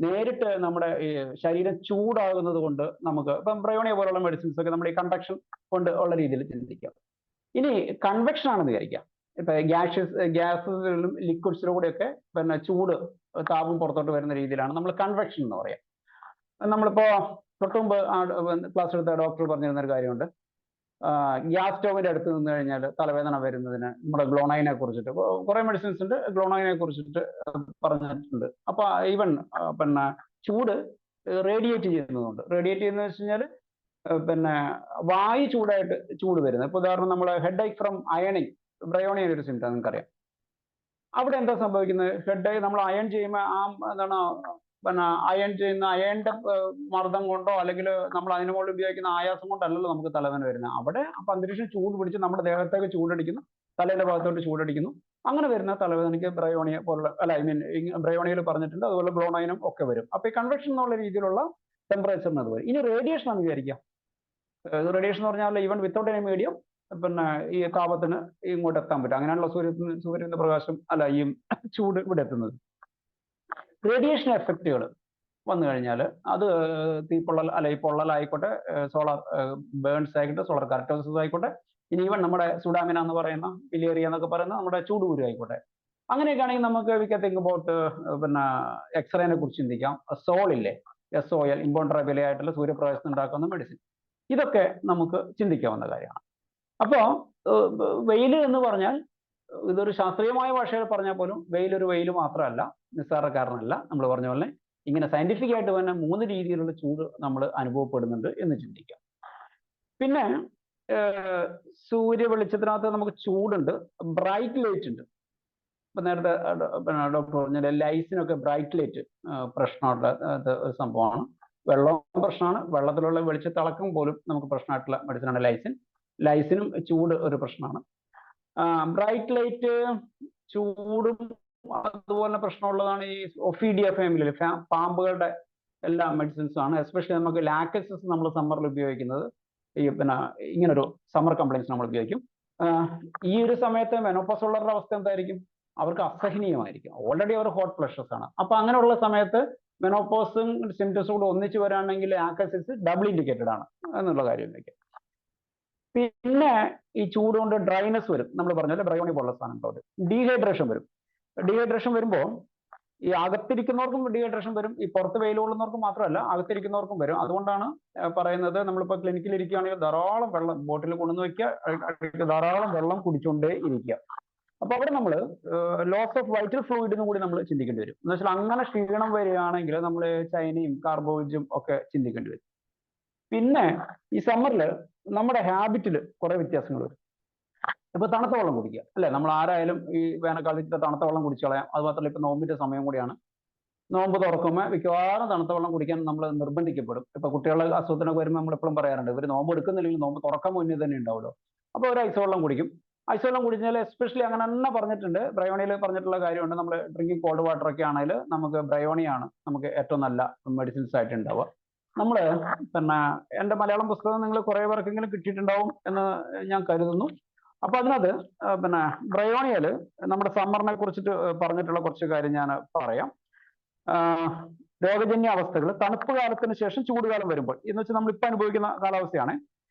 നേരിട്ട് നമ്മുടെ ഈ ശരീരം ചൂടാകുന്നത് കൊണ്ട് നമുക്ക് ഇപ്പം ബ്രയോണിയ പോലുള്ള മെഡിസിൻസ് ഒക്കെ നമ്മുടെ ഈ കണ്ടക്ഷൻ കൊണ്ട് ഉള്ള രീതിയിൽ ചിന്തിക്കാം. ഇനി കൺവെക്ഷൻ ആണെന്ന് വിചാരിക്കാം. ഇപ്പൊ ഗ്യാസിലും ലിക്വിഡ്സിലും കൂടെയൊക്കെ പിന്നെ ചൂട്, താപം പുറത്തോട്ട് വരുന്ന രീതിയിലാണ് നമ്മൾ കൺവെക്ഷൻ എന്ന് പറയാം. നമ്മളിപ്പോ തൊട്ട് മുമ്പ് ക്ലാസ് എടുത്ത ഡോക്ടർ പറഞ്ഞിരുന്ന ഒരു കാര്യമുണ്ട്, ഗ്യാസ് സ്റ്റോവിന്റെ അടുത്ത് നിന്ന് കഴിഞ്ഞാൽ തലവേദന വരുന്നതിന് നമ്മുടെ ഗ്ലോണൈനെ കുറിച്ചിട്ട് കുറെ മെഡിസിൻസ് ഉണ്ട്, ഗ്ലോണൈനെ കുറിച്ചിട്ട് പറഞ്ഞിട്ടുണ്ട്. അപ്പൊ ഈവൻ പിന്നെ ചൂട് റേഡിയേറ്റ് ചെയ്യുന്നതുകൊണ്ട്, റേഡിയേറ്റ് ചെയ്യുന്നത് വെച്ച് കഴിഞ്ഞാൽ പിന്നെ വായു ചൂടായിട്ട് ചൂട് വരുന്നത്. ഇപ്പൊ ഉദാഹരണം നമ്മൾ ഹെഡ് ഏക്ക് ഫ്രം അയണിങ്, ബ്രയോണിയ ഒരു സിംറ്റം നിങ്ങൾക്കറിയാം. അവിടെ എന്താ സംഭവിക്കുന്നത്, ഹെഡ് നമ്മൾ അയൺ ചെയ്യുമ്പോൾ എന്താണ് പിന്നെ അയൺ ചെയ്യുന്ന അയണിന്റെ മർദ്ദം കൊണ്ടോ അല്ലെങ്കിൽ നമ്മൾ അതിന് മുകളിൽ ഉപയോഗിക്കുന്ന ആയാസം കൊണ്ടല്ലല്ലോ നമുക്ക് തലവേദന വരുന്നത്. അവിടെ അപ്പൊ അന്തരീക്ഷം ചൂട് പിടിച്ച് നമ്മുടെ ദേഹത്തേക്ക് ചൂടടിക്കുന്നു, തലേന്റെ ഭാഗത്തോട്ട് ചൂടടിക്കുന്നു. അങ്ങനെ വരുന്ന തലവേദനയ്ക്ക് ബ്രയോണിയ പോലുള്ള ബ്രയോണിയയിൽ പറഞ്ഞിട്ടുണ്ട്, അതുപോലെ ഗ്ലോണൈനും ഒക്കെ വരും. അപ്പൊ ഈ കൺവെക്ഷൻ എന്നുള്ള രീതിയിലുള്ള ടെമ്പറേച്ചറിന് അത് വരും. ഇനി റേഡിയേഷൻ ആണെന്ന് വിചാരിക്കാം. റേഡിയേഷൻ എന്ന് പറഞ്ഞാൽ ഈവൻ വിത്തൗട്ട് എനി മീഡിയം പിന്നെ ഈ താപത്തിന് ഇങ്ങോട്ട് എത്താൻ പറ്റും. അങ്ങനെയാണല്ലോ സൂര്യന്റെ പ്രകാശം ഈ ചൂട് ഇവിടെ എത്തുന്നത്. റേഡിയേഷൻ എഫക്റ്റുകൾ വന്നു കഴിഞ്ഞാൽ അത് തീപ്പൊള്ളൽ ഈ പൊള്ളലായിക്കോട്ടെ, സോളാർ ബേൺസ് ആയിക്കോട്ടെ, സോളാർ കറക്ടോസിസ് ആയിക്കോട്ടെ, ഇനി ഈവൻ നമ്മുടെ സുഡാമിന എന്ന് പറയുന്ന പിലേറിയ എന്നൊക്കെ പറയുന്ന നമ്മുടെ ചൂടുകുരു ആയിക്കോട്ടെ, അങ്ങനെയൊക്കെ ആണെങ്കിൽ നമുക്ക് വി ക്യാൻ തിങ്ക് അബൌട്ട് പിന്നെ എക്സ്റേനെ കുറിച്ച് ചിന്തിക്കാം. സോളില്ലേ, SOL, ഇമ്പോണ്ടറബിലെ ആയിട്ടുള്ള സൂര്യപ്രകാശം ഉണ്ടാക്കുന്ന മെഡിസിൻ, ഇതൊക്കെ നമുക്ക് ചിന്തിക്കാവുന്ന കാര്യമാണ്. അപ്പോ വെയിൽ എന്ന് പറഞ്ഞാൽ, ഇതൊരു ശാസ്ത്രീയമായ ഭാഷയിൽ പറഞ്ഞാൽ പോലും വെയിൽ ഒരു വെയിൽ മാത്രമല്ല, നിസ്സാരക്കാരനല്ല. നമ്മൾ പറഞ്ഞ പോലെ ഇങ്ങനെ സയന്റിഫിക് ആയിട്ട് തന്നെ 3 രീതിയിലുള്ള ചൂട് നമ്മൾ അനുഭവപ്പെടുന്നുണ്ട് എന്ന് ചിന്തിക്കാം. പിന്നെ സൂര്യ വെളിച്ചത്തിനകത്ത് നമുക്ക് ചൂടുണ്ട്, ബ്രൈറ്റ് ലൈറ്റ് ഉണ്ട്. ഇപ്പൊ നേരത്തെ പിന്നെ ഡോക്ടർ പറഞ്ഞ ലൈസിനൊക്കെ ബ്രൈറ്റ് ലൈറ്റ് പ്രശ്നമുള്ള ഒരു സംഭവമാണ്. വെള്ളം പ്രശ്നമാണ്, വെള്ളത്തിലുള്ള വെളിച്ചത്തിളക്കം പോലും നമുക്ക് പ്രശ്നമായിട്ടുള്ള മെഡിസിനാണ് ലൈസിൻ. ലൈസിനും ചൂട് ഒരു പ്രശ്നമാണ്. ബ്രൈറ്റ് ലൈറ്റ് ചൂടും അതുപോലെ പ്രശ്നമുള്ളതാണ് ഈ ഒഫീഡിയ ഫാമിലിയിൽ പാമ്പുകളുടെ എല്ലാ മെഡിസിൻസും ആണ്. എസ്പെഷ്യലി നമുക്ക് ലാക്ടോസിസ് നമ്മൾ സമ്മറിൽ ഉപയോഗിക്കുന്നത് ഈ പിന്നെ ഇങ്ങനൊരു സമ്മർ കംപ്ലൈൻസ് നമ്മൾ ഉപയോഗിക്കും. ഈ ഒരു സമയത്ത് മെനോപോസ് ഉള്ളവരുടെ അവസ്ഥ എന്തായിരിക്കും? അവർക്ക് അസഹനീയമായിരിക്കും. ഓൾറെഡി അവർ ഹോട്ട് ഫ്ലഷസ് ആണ്. അപ്പൊ അങ്ങനെയുള്ള സമയത്ത് മെനോപോസും സിംറ്റംസും കൂടെ ഒന്നിച്ച് വരാണെങ്കിൽ ലാക്ടോസിസ് ഡബിൾ ഇൻഡിക്കേറ്റഡ് ആണ് എന്നുള്ള കാര്യത്തിലേക്ക്. പിന്നെ ഈ ചൂട് കൊണ്ട് ഡ്രൈനെസ് വരും. നമ്മൾ പറഞ്ഞാൽ ബ്രയോണി പോലുള്ള സാധനങ്ങളോട് ഡീഹൈഡ്രേഷൻ വരും. ഡീഹൈഡ്രേഷൻ വരുമ്പോൾ ഈ അകത്തിരിക്കുന്നവർക്കും ഡീഹൈഡ്രേഷൻ വരും. ഈ പുറത്ത് വെയിൽ കൊള്ളുന്നവർക്കും മാത്രമല്ല അകത്തിരിക്കുന്നവർക്കും വരും. അതുകൊണ്ടാണ് പറയുന്നത് നമ്മളിപ്പോൾ ക്ലിനിക്കിൽ ഇരിക്കുകയാണെങ്കിൽ ധാരാളം വെള്ളം ബോട്ടിൽ കൊണ്ടുവന്ന് വെക്കുക, ധാരാളം വെള്ളം കുടിച്ചുകൊണ്ടേ ഇരിക്കുക. അപ്പൊ അവിടെ നമ്മൾ ലോസ് ഓഫ് വൈറ്റൽ ഫ്ലൂയിഡിനും കൂടി നമ്മൾ ചിന്തിക്കേണ്ടി വരും. എന്ന് വെച്ചാൽ അങ്ങനെ ക്ഷീണം വരികയാണെങ്കിൽ നമ്മൾ ചൈനയും കാർബോജും ഒക്കെ ചിന്തിക്കേണ്ടി വരും. പിന്നെ ഈ സമ്മറിൽ നമ്മുടെ ഹാബിറ്റിൽ കുറെ വ്യത്യാസങ്ങൾ വരും. ഇപ്പൊ തണുത്ത വെള്ളം കുടിക്കുക അല്ലെ, നമ്മൾ ആരായാലും ഈ വേനൽക്കാലത്ത് തണുത്ത വെള്ളം കുടിച്ചു കളയാം. അത് മാത്രമല്ല ഇപ്പൊ നോമ്പിന്റെ സമയം കൂടിയാണ്. നോമ്പ് തുറക്കുമ്പോൾ മിക്കവാറും തണുത്ത വെള്ളം കുടിക്കാൻ നമ്മൾ നിർബന്ധിക്കപ്പെടും. ഇപ്പൊ കുട്ടികളുടെ അസുഖത്തിനൊക്കെ വരുമ്പോൾ നമ്മൾ എപ്പോഴും പറയാറുണ്ട്, ഇവർ നോമ്പ് എടുക്കുന്നില്ലെങ്കിൽ നോമ്പ് തുറക്കാൻ മുന്നേ തന്നെ ഉണ്ടാവുമല്ലോ. അപ്പോൾ ഒരു ഐസ് വെള്ളം കുടിക്കും. ഐസ് വെള്ളം കുടിച്ചാൽ എസ്പെഷ്യലി അങ്ങനെ തന്നെ പറഞ്ഞിട്ടുണ്ട്, ബ്രയോണിയിൽ പറഞ്ഞിട്ടുള്ള കാര്യമുണ്ട്. നമ്മൾ ഡ്രിങ്കിങ് കോൾഡ് വാട്ടർ ഒക്കെ ആണെങ്കിൽ നമുക്ക് ബ്രയോണിയാണ് നമുക്ക് ഏറ്റവും നല്ല മെഡിസിൻസ് ആയിട്ട് ഉണ്ടാവുക. നമ്മൾ പിന്നെ എൻ്റെ മലയാളം പുസ്തകം നിങ്ങൾ കുറെ പേർക്കെങ്കിലും കിട്ടിയിട്ടുണ്ടാവും എന്ന് ഞാൻ കരുതുന്നു. അപ്പൊ അതിനകത്ത് പിന്നെ ബ്രയോണിയല് നമ്മുടെ സമ്മറിനെ കുറിച്ചിട്ട് പറഞ്ഞിട്ടുള്ള കുറച്ച് കാര്യം ഞാൻ പറയാം. രോഗജന്യ അവസ്ഥകൾ തണുപ്പ് കാലത്തിന് ശേഷം ചൂടുകാലം വരുമ്പോൾ എന്ന് വെച്ചാൽ നമ്മൾ ഇപ്പൊ അനുഭവിക്കുന്ന കാലാവസ്ഥയാണ്.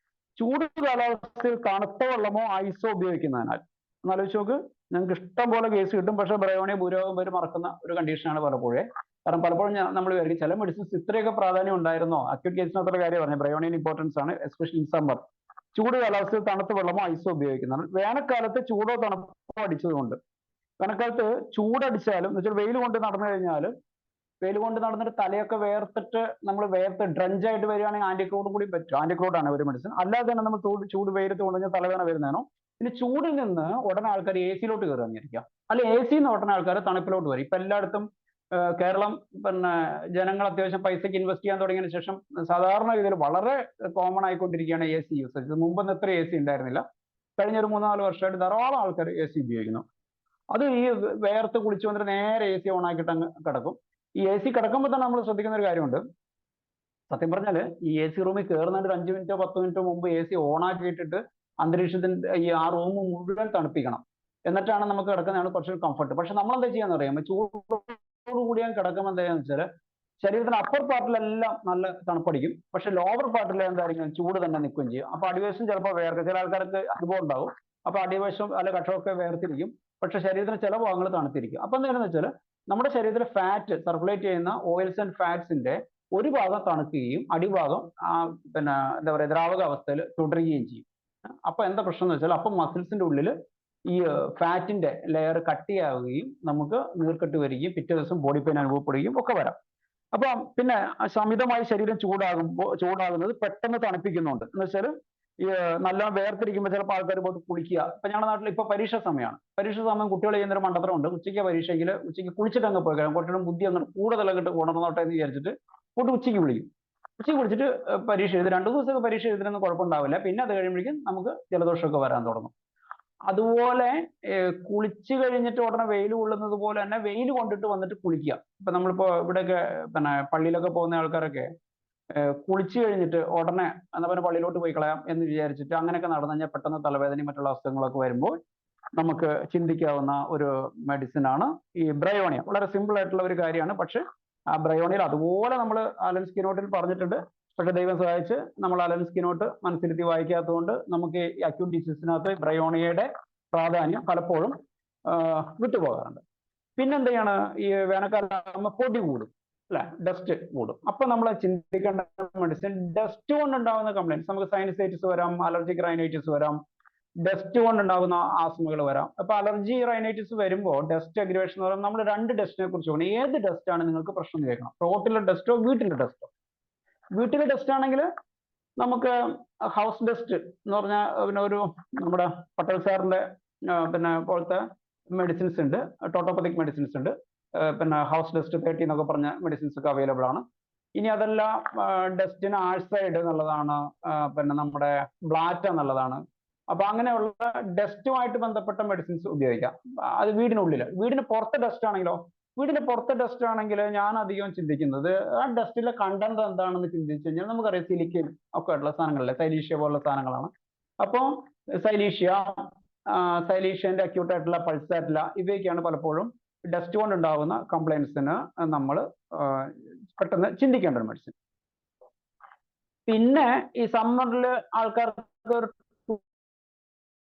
ചൂട് കാലാവസ്ഥയിൽ തണുത്ത വെള്ളമോ ഐസോ ഉപയോഗിക്കുന്നതിനാൽ എന്നാലോചിച്ച് നോക്ക്, ഞങ്ങൾക്ക് ഇഷ്ടം പോലെ കേസ് കിട്ടും. പക്ഷെ ബ്രയോണിയ ഭൂരിഭാഗം പേര് മറക്കുന്ന ഒരു കണ്ടീഷനാണ് പലപ്പോഴേ. കാരണം പലപ്പോഴും നമ്മൾ വിചാരിക്കും ചില മെഡിസിൻസ് ഇത്രയൊക്കെ പ്രാധാന്യം ഉണ്ടായിരുന്നോ. അക്യൂട്ട് കേസിനകത്തുള്ള കാര്യം പറഞ്ഞു, ബ്രയോണിയൻ ഇമ്പോർട്ടൻസ് ആണ് എസ്പെഷ്യലി ഇൻ സമ്മർ. ചൂട് കാലാവസ്ഥയിൽ തണുത്ത വെള്ളമോ ഐസോ ഉപയോഗിക്കുന്നതാണ്. വേനൽക്കാലത്ത് ചൂടോ തണുപ്പോ അടിച്ചതുകൊണ്ട്, വേനൽക്കാലത്ത് ചൂടടിച്ചാലും എന്ന് വെച്ചാൽ വെയിൽ കൊണ്ട് നടന്നു കഴിഞ്ഞാൽ, വെയിൽ കൊണ്ട് നടന്നിട്ട് തലയൊക്കെ വേർത്തിട്ട് നമ്മൾ വേർത്ത് ഡ്രഞ്ചായിട്ട് വരികയാണെങ്കിൽ ആന്റിക്രൂഡും കൂടി പറ്റും. ആന്റിക്രൂഡാണ് ഒരു മെഡിസിൻ. അല്ലാതെ തന്നെ നമ്മൾ ചൂട് വെയിലത്ത് കൊണ്ടുകഴിഞ്ഞാൽ തലവേദന വരുന്നതാണോ. പിന്നെ ചൂടിൽ നിന്ന് ഉടനെ ആൾക്കാർ എ സിയിലോട്ട് കയറാന്നിരിക്കുക, അല്ലെ എ സിന്ന് ഉടനെ ആൾക്കാർ തണുപ്പിലോട്ട് വരും. ഇപ്പൊ എല്ലായിടത്തും കേരളം പിന്നെ ജനങ്ങൾ അത്യാവശ്യം പൈസയ്ക്ക് ഇൻവെസ്റ്റ് ചെയ്യാൻ തുടങ്ങിയതിനു ശേഷം സാധാരണ രീതിയിൽ വളരെ കോമൺ ആയിക്കൊണ്ടിരിക്കുകയാണ് എ സി യൂസേജ്. മുമ്പൊന്നും എത്ര എ സി ഉണ്ടായിരുന്നില്ല. കഴിഞ്ഞ ഒരു 3-4 വർഷമായിട്ട് ധാരാളം ആൾക്കാർ എ സി ഉപയോഗിക്കുന്നു. അത് ഈ വേർത്ത് കുളിച്ചു വന്നിട്ട് നേരെ എ സി ഓൺ ആക്കിയിട്ട് അങ്ങ് കിടക്കും. ഈ എ സി കിടക്കുമ്പോൾ തന്നെ നമ്മൾ ശ്രദ്ധിക്കുന്ന ഒരു കാര്യമുണ്ട്. സത്യം പറഞ്ഞാൽ ഈ എ സി റൂമിൽ കയറുന്നതിന് 5 മിനിറ്റോ 10 മിനിറ്റോ മുമ്പ് എ സി ഓൺ ആക്കിയിട്ടിട്ട് അന്തരീക്ഷത്തിന്റെ ഈ ആ റൂം മുഴുവൻ തണുപ്പിക്കണം. എന്നിട്ടാണ് നമുക്ക് കിടക്കുന്നതാണ് കുറച്ചുകൂടി കംഫർട്ട്. പക്ഷെ നമ്മൾ എന്താ ചെയ്യാന്ന് അറിയാം, ചൂടോട് കൂടി ഞാൻ കിടക്കുമ്പോൾ എന്താണെന്ന് വെച്ചാൽ ശരീരത്തിന്റെ അപ്പർ പാർട്ടിലെല്ലാം നല്ല തണുപ്പടിക്കും. പക്ഷെ ലോവർ പാർട്ടിൽ എന്തായിരിക്കും ചൂട് തന്നെ നിൽക്കുകയും ചെയ്യും. അപ്പൊ അടിവശം ചിലപ്പോൾ വേർക്കും. ചില ആൾക്കാർക്ക് അനുഭവം ഉണ്ടാവും. അപ്പൊ അടിവശം അല്ലെ കക്ഷമൊക്കെ വേർതിരിക്കും. പക്ഷെ ശരീരത്തിന് ചില ഭാഗങ്ങൾ തണുത്തിരിക്കും. അപ്പൊ എന്താണെന്ന് വെച്ചാൽ നമ്മുടെ ശരീരത്തിലെ ഫാറ്റ് സർക്കുലേറ്റ് ചെയ്യുന്ന ഓയിൽസ് ആൻഡ് ഫാറ്റ്സിന്റെ ഒരു ഭാഗം തണുക്കുകയും അടിഭാഗം പിന്നെ എന്താ പറയുക ദ്രാവക അവസ്ഥയിൽ തുടരുകയും ചെയ്യും. അപ്പൊ എന്താ പ്രശ്നം എന്ന് വെച്ചാൽ അപ്പൊ മസിൽസിന്റെ ഉള്ളിൽ ഈ ഫാറ്റിന്റെ ലെയർ കട്ടിയാവുകയും നമുക്ക് നീർക്കെട്ട് വരികയും പിറ്റേ ദിവസം ബോഡി പെയിൻ അനുഭവപ്പെടുകയും ഒക്കെ വരാം. അപ്പൊ പിന്നെ അമിതമായി ശരീരം ചൂടാകുന്നത് പെട്ടെന്ന് തണുപ്പിക്കുന്നുണ്ട്. എന്ന് വെച്ചാൽ ഈ നല്ല വേർതിരിക്കുമ്പോൾ ചിലപ്പോൾ ആൾക്കാർ പോയിട്ട് കുളിക്കുക. ഇപ്പൊ ഞങ്ങളുടെ നാട്ടിൽ ഇപ്പൊ പരീക്ഷ സമയമാണ്. പരീക്ഷ സമയം കുട്ടികൾ ചെയ്യുന്നൊരു മണ്ടത്തരമുണ്ട്. ഉച്ചയ്ക്ക് പരീക്ഷയെങ്കിൽ ഉച്ചയ്ക്ക് കുളിച്ചിട്ട് അങ്ങ് പോയി കഴിയും. കുട്ടികളും ബുദ്ധി അങ്ങ് കൂടുതൽ അങ്ങോട്ട് ഉണർന്നോട്ടെ എന്ന് വിചാരിച്ചിട്ട് കൂട്ട് ഉച്ചയ്ക്ക് വിളിക്കും. ഉച്ചയ്ക്ക് കുളിച്ചിട്ട് പരീക്ഷ എഴുതി 2 ദിവസമൊക്കെ പരീക്ഷ എഴുതുന്നൊന്നും കുഴപ്പമുണ്ടാവില്ല. പിന്നെ അത് കഴിയുമ്പോഴേക്കും നമുക്ക് ജലദോഷമൊക്കെ വരാൻ തുടങ്ങും. അതുപോലെ കുളിച്ചു കഴിഞ്ഞിട്ട് ഉടനെ വെയിൽ കൊള്ളുന്നത് പോലെ തന്നെ വെയിൽ കൊണ്ടിട്ട് വന്നിട്ട് കുളിക്കുക. ഇപ്പൊ നമ്മളിപ്പോ ഇവിടെയൊക്കെ പിന്നെ പള്ളിയിലൊക്കെ പോകുന്ന ആൾക്കാരൊക്കെ കുളിച്ചു കഴിഞ്ഞിട്ട് ഉടനെ എന്നാ പിന്നെ പള്ളിയിലോട്ട് പോയി കളയാം എന്ന് വിചാരിച്ചിട്ട് അങ്ങനെയൊക്കെ നടന്നു കഴിഞ്ഞാൽ പെട്ടെന്ന് തലവേദനയും മറ്റുള്ള അസുഖങ്ങളൊക്കെ വരുമ്പോൾ നമുക്ക് ചിന്തിക്കാവുന്ന ഒരു മെഡിസിൻ ആണ് ഈ ബ്രയോണിയ. വളരെ സിമ്പിൾ ആയിട്ടുള്ള ഒരു കാര്യമാണ്. പക്ഷെ ആ ബ്രയോണിയൽ അതുപോലെ നമ്മൾ അലൻ സ്കിനോട്ടിൽ പറഞ്ഞിട്ടുണ്ട്. പക്ഷെ ദൈവം സഹായിച്ച് നമ്മൾ അലൻ സ്കിനോട്ട് മനസ്സിരുത്തി വായിക്കാത്തതുകൊണ്ട് നമുക്ക് ഈ അക്യൂട്ട് ഡിസീസിനകത്ത് ബ്രയോണിയയുടെ പ്രാധാന്യം പലപ്പോഴും വിട്ടുപോകാറുണ്ട്. പിന്നെന്താണ് ഈ വേനൽക്കാലം പൊടി കൂടും അല്ലെ, ഡസ്റ്റ് കൂടും. അപ്പൊ നമ്മൾ ചിന്തിക്കേണ്ട മെഡിസിൻ ഡസ്റ്റ് കൊണ്ടുണ്ടാകുന്ന കംപ്ലൈൻറ്റ്സ്. നമുക്ക് സൈനസൈറ്റിസ് വരാം, അലർജിക് റൈനൈറ്റിസ് വരാം, ഡസ്റ്റ് കൊണ്ടുണ്ടാകുന്ന ആസ്മകൾ വരാം. അപ്പൊ അലർജി റൈനൈറ്റിസ് വരുമ്പോൾ ഡസ്റ്റ് അഗ്രിവേഷൻ എന്ന് പറയുമ്പോൾ നമ്മൾ 2 ഡസ്റ്റിനെ കുറിച്ച് പോകണം. ഏത് ഡസ്റ്റ് ആണ് നിങ്ങൾക്ക് പ്രശ്നം കേൾക്കണം, റോട്ടിലെ ഡസ്റ്റോ വീട്ടിലെ ഡസ്റ്റോ? വീട്ടിലെ ഡസ്റ്റ് ആണെങ്കിൽ നമുക്ക് ഹൗസ് ഡസ്റ്റ് എന്ന് പറഞ്ഞാൽ പിന്നെ ഒരു നമ്മുടെ പട്ടേൽ സാറിന്റെ പിന്നെ പോലത്തെ മെഡിസിൻസ് ഉണ്ട്, ടോട്ടോപ്പത്തിക് മെഡിസിൻസ് ഉണ്ട്, പിന്നെ ഹൗസ് ഡസ്റ്റ് 30 എന്നൊക്കെ പറഞ്ഞ മെഡിസിൻസ് ഒക്കെ അവൈലബിൾ ആണ്. ഇനി അതല്ല ഡസ്റ്റിന് ആഴ്സൈഡ് എന്നുള്ളതാണ്, പിന്നെ നമ്മുടെ ബ്ലാറ്റ എന്നുള്ളതാണ്. അപ്പൊ അങ്ങനെയുള്ള ഡസ്റ്റുമായിട്ട് ബന്ധപ്പെട്ട മെഡിസിൻസ് ഉപയോഗിക്കാം. അത് വീടിന് പുറത്തെ ഡസ്റ്റ് ആണെങ്കിലോ, വീടിന് പുറത്തെ ഡസ്റ്റ് ആണെങ്കിൽ ഞാൻ അധികം ചിന്തിക്കുന്നത് ആ ഡസ്റ്റിലെ കണ്ടന്റ് എന്താണെന്ന് ചിന്തിച്ചു കഴിഞ്ഞാൽ നമുക്കറിയാം സിലിക്കൻ ഒക്കെ ഉള്ള സാധനങ്ങളല്ലേ, സൈലീഷ്യ പോലുള്ള സാധനങ്ങളാണ്. അപ്പോൾ സൈലീഷ്യന്റെ അക്യൂട്ട് ആയിട്ടുള്ള പൾസാറ്റില ഇവയൊക്കെയാണ് പലപ്പോഴും ഡസ്റ്റ് കൊണ്ട് ഉണ്ടാകുന്ന കംപ്ലൈൻസിന് നമ്മൾ പെട്ടെന്ന് ചിന്തിക്കേണ്ട ഒരു മെഡിസിൻ. പിന്നെ ഈ സമ്മറിൽ ആൾക്കാർക്ക് ഒരു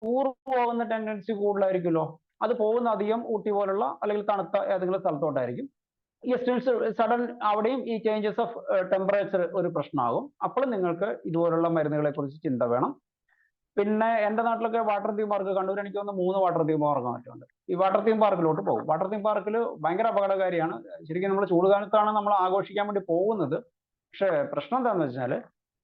ടൂർ പോകുന്ന ടെൻഡൻസി കൂടുതലായിരിക്കുമല്ലോ. അത് പോകുന്ന അധികം ഊട്ടി പോലുള്ള അല്ലെങ്കിൽ തണുത്ത ഏതെങ്കിലും സ്ഥലത്തോട്ടായിരിക്കും. സഡൻ അവിടെയും ഈ ചേഞ്ചസ് ഓഫ് ടെമ്പറേച്ചർ ഒരു പ്രശ്നമാകും. അപ്പോൾ നിങ്ങൾക്ക് ഇതുപോലുള്ള മരുന്നുകളെ കുറിച്ച് ചിന്ത വേണം. പിന്നെ എൻ്റെ നാട്ടിലൊക്കെ വാട്ടർ തീം പാർക്ക്, കണ്ണൂർ എനിക്ക് തോന്നുന്നു 3 വാട്ടർ തീം പാർക്ക് മറ്റുണ്ട്. ഈ വാട്ടർ തീം പാർക്കിലോട്ട് പോകും. വാട്ടർ തീം പാർക്കിൽ ഭയങ്കര അപകടകാരിയാണ്. ശരിക്കും നമ്മൾ ചൂടുകാലത്താണ് നമ്മൾ ആഘോഷിക്കാൻ വേണ്ടി പോകുന്നത്. പക്ഷെ പ്രശ്നം എന്താണെന്ന് വെച്ചാൽ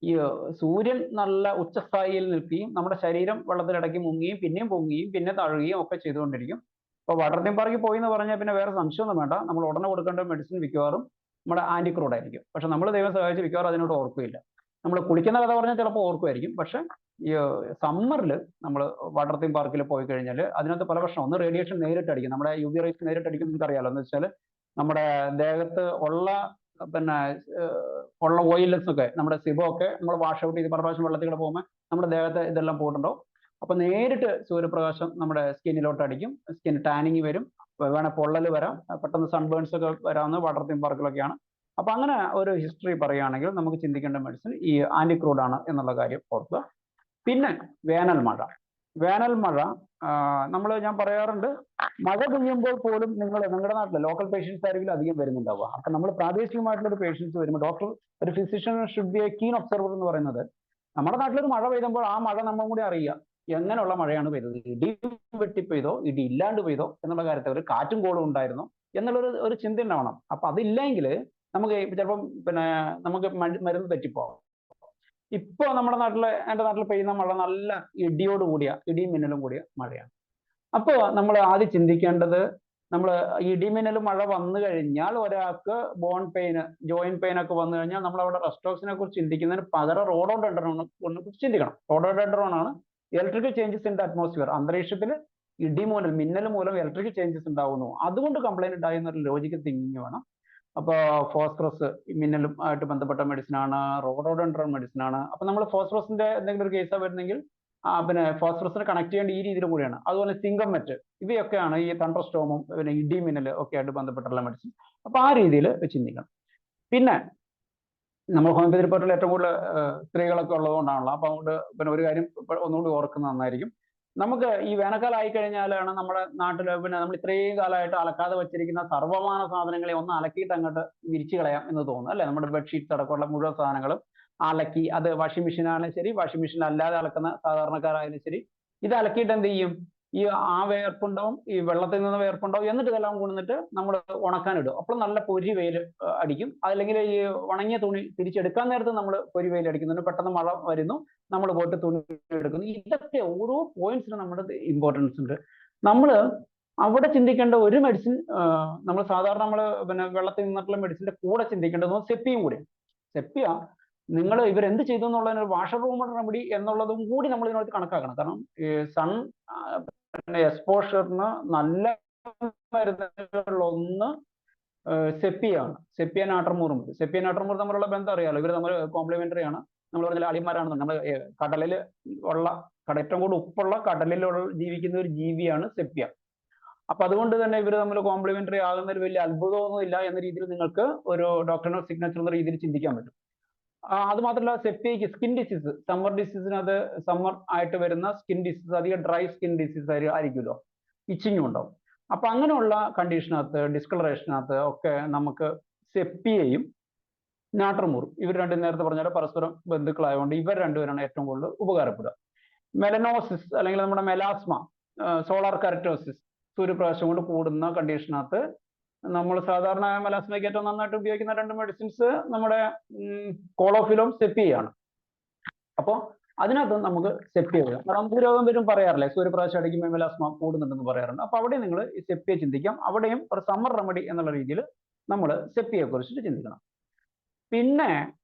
ഈ സൂര്യൻ നല്ല ഉച്ചസ്ഥായിയിൽ നിൽക്കുകയും നമ്മുടെ ശരീരം വെള്ളത്തിലിടയ്ക്ക് മുങ്ങുകയും പിന്നെയും പൊങ്ങുകയും പിന്നെ താഴുകയും ഒക്കെ ചെയ്തുകൊണ്ടിരിക്കും. അപ്പോൾ വാട്ടർ തീം പാർക്കിൽ പോയി എന്ന് പറഞ്ഞാൽ പിന്നെ വേറെ സംശയമൊന്നും വേണ്ട, നമ്മൾ ഉടനെ കൊടുക്കേണ്ട മെഡിസിൻ മിക്കവാറും നമ്മുടെ ആന്റിക്രൂഡ് ആയിരിക്കും. പക്ഷെ നമ്മൾ ദൈവം സഹായിച്ച് മിക്കവാറും അതിനോട് ഓർക്കുകയില്ല. നമ്മൾ കുളിക്കുന്ന കഥ പറഞ്ഞാൽ ചിലപ്പോൾ ഓർക്കുമായിരിക്കും. പക്ഷെ ഈ സമ്മറിൽ നമ്മൾ വാട്ടർ തീം പാർക്കിൽ പോയി കഴിഞ്ഞാൽ അതിനകത്ത് പല പ്രശ്നം. ഒന്ന് റേഡിയേഷൻ നേരിട്ട് അടിക്കും, നമ്മുടെ UV റേസ് നേരിട്ട് അടിക്കും. നിങ്ങൾക്ക് അറിയാലോ, എന്ന് വെച്ചാൽ നമ്മുടെ ദേഹത്ത് ഉള്ള ഓയിൽസ് ഒക്കെ, നമ്മുടെ സിബോ ഒക്കെ നമ്മൾ വാഷ് ഔട്ട് ചെയ്ത് പല പ്രാവശ്യം വെള്ളത്തിൽ പോകുമ്പോൾ നമ്മുടെ ദേഹത്ത് ഇതെല്ലാം പോയിട്ടുണ്ടാവും. അപ്പൊ നേരിട്ട് സൂര്യപ്രകാശം നമ്മുടെ സ്കിന്നിലോട്ട് അടിക്കും, സ്കിൻ ടാനിങ് വരും, വേണേൽ പൊള്ളൽ വരാം, പെട്ടെന്ന് സൺബേൺസ് ഒക്കെ വരാവുന്ന വാട്ടർ തീം പാർക്കിലൊക്കെയാണ്. അപ്പൊ അങ്ങനെ ഒരു ഹിസ്റ്ററി പറയുകയാണെങ്കിൽ നമുക്ക് ചിന്തിക്കേണ്ട മെഡിസിൻ ഈ ആന്റിക്രൂഡ് ആണ് എന്നുള്ള കാര്യം ഓർക്കുക. പിന്നെ വേനൽ മഴ ഞാൻ പറയാറുണ്ട്, മഴ പെയ്യുമ്പോൾ പോലും നിങ്ങളുടെ നാട്ടിലെ ലോക്കൽ പേഷ്യൻസ് ആയിരിക്കും അധികം വരുന്നുണ്ടാവുക. അപ്പൊ നമ്മൾ പ്രാദേശികമായിട്ടുള്ള ഒരു പേഷ്യൻസ് വരുമ്പോൾ ഒരു physician should be a keen observer എന്ന് പറയുന്നത്, നമ്മുടെ നാട്ടിലൊരു മഴ പെയ്യുമ്പോൾ ആ മഴ നമ്മൾ കൂടി അറിയുക എങ്ങനെയുള്ള മഴയാണ് പെയ്തത്, ഇടി വെട്ടി പെയ്തോ ഇടി ഇല്ലാണ്ട് പെയ്തോ എന്നുള്ള കാര്യത്തിൽ ഒരു കാറ്റും കോളും ഉണ്ടായിരുന്നോ എന്നുള്ളൊരു ചിന്ത ഉണ്ടാവണം. അപ്പൊ അതില്ലെങ്കിൽ നമുക്ക് ചിലപ്പം നമുക്ക് മരുന്ന് തെറ്റിപ്പോവാം. ഇപ്പൊ എൻ്റെ നാട്ടിൽ പെയ്യുന്ന മഴ നല്ല ഇടിയും മിന്നലും കൂടിയ മഴയാണ്. അപ്പോൾ നമ്മൾ ആദ്യം ചിന്തിക്കേണ്ടത്, നമ്മൾ ഇടിമിന്നലും മഴ വന്നു കഴിഞ്ഞാൽ ഒരാൾക്ക് ബോൺ പെയിൻ, ജോയിന്റ് പെയിൻ ഒക്കെ വന്നു കഴിഞ്ഞാൽ നമ്മൾ അവിടെ റെസ്റ്റോക്സിനെ കുറിച്ച് ചിന്തിക്കുന്നതിന് പകരം റോഡോഡെൻഡ്രോണിനെ കുറിച്ച് ചിന്തിക്കണം. റോഡോഡെൻഡ്രോൺ ആണ് electrical changes in the atmosphere, അന്തരീക്ഷത്തിൽ മിന്നൽ മൂലം ഇലക്ട്രിക്കൽ ചേഞ്ചസ് ഉണ്ടാവുന്നു, അതുകൊണ്ട് കംപ്ലൈന്റ് ഉണ്ടായി എന്നൊരു ലോജിക്കൽ തിങ്കിങ് വേണം. അപ്പോൾ ഫോസ്ഫറസ് മിന്നലും ആയിട്ട് ബന്ധപ്പെട്ട മെഡിസിൻ ആണ്, റോഡോഡെൻഡ്രോൺ മെഡിസിൻ ആണ്. അപ്പൊ നമ്മൾ ഫോസ്ഫറസിന്റെ എന്തെങ്കിലും ഒരു കേസാണ് വരുന്നെങ്കിൽ ഫോസ്ഫറസിനെ കണക്ട് ചെയ്യേണ്ട ഈ രീതിയിൽ കൂടിയാണ്. അതുപോലെ സിംഗമെറ്റ്, ഇവയൊക്കെയാണ് ഈ തണ്ടർ സ്റ്റോമും ഇടി മിന്നൽ ഒക്കെ ആയിട്ട് ബന്ധപ്പെട്ടുള്ള മെഡിസിൻ. അപ്പൊ ആ രീതിയിൽ ചിന്തിക്കണം. പിന്നെ നമ്മൾ ഹോമിയോപ്പതി റിപ്പോർട്ടിൽ ഏറ്റവും കൂടുതൽ സ്ത്രീകളൊക്കെ ഉള്ളതുകൊണ്ടാണല്ലോ. അപ്പൊ അതുകൊണ്ട് ഒരു കാര്യം ഒന്നുകൂടി ഓർക്കുന്നത് നന്നായിരിക്കും. നമുക്ക് ഈ വേനൽക്കാലം ആയിക്കഴിഞ്ഞാലാണ് നമ്മുടെ നാട്ടിൽ നമ്മൾ ഇത്രയും കാലമായിട്ട് അലക്കാതെ വെച്ചിരിക്കുന്ന സർവ്വമാന സാധനങ്ങളെ ഒന്ന് അലക്കിയിട്ട് അങ്ങോട്ട് വിരിച്ചു കളയാം എന്ന് തോന്നുന്നു, അല്ലെ? നമ്മുടെ ബെഡ്ഷീറ്റ്സ് അടക്കമുള്ള മുഴുവൻ സാധനങ്ങളും അലക്കി, അത് വാഷിംഗ് മെഷീൻ ആണെങ്കിലും ശരി, വാഷിംഗ് മെഷീൻ അല്ലാതെ അലക്കുന്ന സാധാരണക്കാരായാലും ശരി, ഇത് അലക്കിയിട്ട് എന്ത് ചെയ്യും? ഈ വേർപ്പുണ്ടാവും, ഈ വെള്ളത്തിൽ നിന്ന് വേർപ്പുണ്ടാവും, എന്നിട്ട് ഇതെല്ലാം കൊണ്ടുവന്നിട്ട് നമ്മൾ ഉണക്കാനിടും. അപ്പോൾ നല്ല പൊരി വെയിൽ അടിക്കും. അല്ലെങ്കിൽ ഈ ഉണങ്ങിയ തുണി തിരിച്ചെടുക്കാൻ നേരത്ത് നമ്മൾ പൊരി വെയിൽ അടിക്കുന്നുണ്ട്, പെട്ടെന്ന് മഴ വരുന്നു, നമ്മൾ പോയിട്ട് തുണി എടുക്കുന്നു. ഇതൊക്കെ ഓരോ പോയിന്റ്സിനും നമ്മുടെ ഇമ്പോർട്ടൻസ് ഉണ്ട്. നമ്മൾ അവിടെ ചിന്തിക്കേണ്ട ഒരു മെഡിസിൻ, നമ്മൾ സാധാരണ വെള്ളത്തിൽ നിന്നിട്ടുള്ള മെഡിസിന്റെ കൂടെ ചിന്തിക്കേണ്ടത് സെപ്പിയും കൂടി. സെപ്പിയ നിങ്ങൾ ഇവരെന്ത് ചെയ്തു എന്നുള്ളതിന് വാഷർ റൂം റെമഡി എന്നുള്ളതും കൂടി നമ്മൾ ഇതിനകത്ത് കണക്കാക്കണം. കാരണം സൺ എക്സ്പോഷറിന് നല്ല മരുന്നുകളിലൊന്ന് സെപ്പിയാണ്. സെപ്പിയ നാട്ടർമൂറും തമ്മിലുള്ള ബന്ധം അറിയാലോ. ഇവർ തമ്മിൽ കോംപ്ലിമെന്ററി ആണ്. നമ്മൾ പറഞ്ഞാൽ അളിമാരാണെന്ന്. നമ്മൾ കടലിൽ ഉള്ള ഏറ്റവും കൂടുതൽ ഉപ്പുള്ള കടലിലുള്ള ജീവിക്കുന്ന ഒരു ജീവിയാണ് സെപ്പിയ. അപ്പൊ അതുകൊണ്ട് തന്നെ ഇവർ തമ്മിൽ കോംപ്ലിമെന്ററി ആകുന്ന ഒരു വലിയ അത്ഭുതമൊന്നും ഇല്ല എന്ന രീതിയിൽ നിങ്ങൾക്ക് ഒരു ഡോക്ടറിന്റെ സിഗ്നേച്ചർ എന്ന രീതിയിൽ ചിന്തിക്കാൻ പറ്റും. അത് മാത്രമല്ല, സെപ്പിയക്ക് സ്കിൻ ഡിസീസ്, സമ്മർ ഡിസീസിനകത്ത് സമ്മർ ആയിട്ട് വരുന്ന സ്കിൻ ഡിസീസ് അധികം ഡ്രൈ സ്കിൻ ഡിസീസ് ആയിരിക്കുമല്ലോ, ഇച്ചിങ്ങും ഉണ്ടാവും. അപ്പൊ അങ്ങനെയുള്ള കണ്ടീഷനകത്ത്, ഡിസ്കളറേഷനകത്ത് ഒക്കെ നമുക്ക് സെപ്പിയയും നാട്ടർമൂറും, ഇവർ രണ്ടും നേരത്തെ പറഞ്ഞാൽ പരസ്പരം ബന്ധുക്കളായതുകൊണ്ട് ഇവർ രണ്ടുപേരാണ് ഏറ്റവും കൂടുതൽ ഉപകാരപ്പെടുക. മെലനോസിസ് അല്ലെങ്കിൽ നമ്മുടെ മെലാസ്മ, സോളാർ കരറ്റോസിസ്, സൂര്യപ്രകാശം കൊണ്ട് കൂടുന്ന കണ്ടീഷനകത്ത് നമ്മൾ സാധാരണ മെലാസ്മയ്ക്ക് ഏറ്റവും നന്നായിട്ട് ഉപയോഗിക്കുന്ന രണ്ട് മെഡിസിൻസ് നമ്മുടെ കോളോഫിലും സെപ്പിയയാണ്. അപ്പോൾ അതിനകത്ത് നമുക്ക് സെപ്റ്റിയ വരാം. നമുക്ക് രോഗം വരും പറയാറില്ലേ, സൂര്യപ്രകാശം അടിക്കുമ്പോൾ മെലാസ്മ കൂടുന്നുണ്ടെന്ന് പറയാറുണ്ട്. അപ്പൊ അവിടെ നിങ്ങൾ ഈ സെപ്റ്റിയെ ചിന്തിക്കാം. അവിടെയും ഒരു സമ്മർ റെമഡി എന്നുള്ള രീതിയിൽ നമ്മൾ സെപ്റ്റിയെ കുറിച്ചിട്ട് ചിന്തിക്കണം. പിന്നെ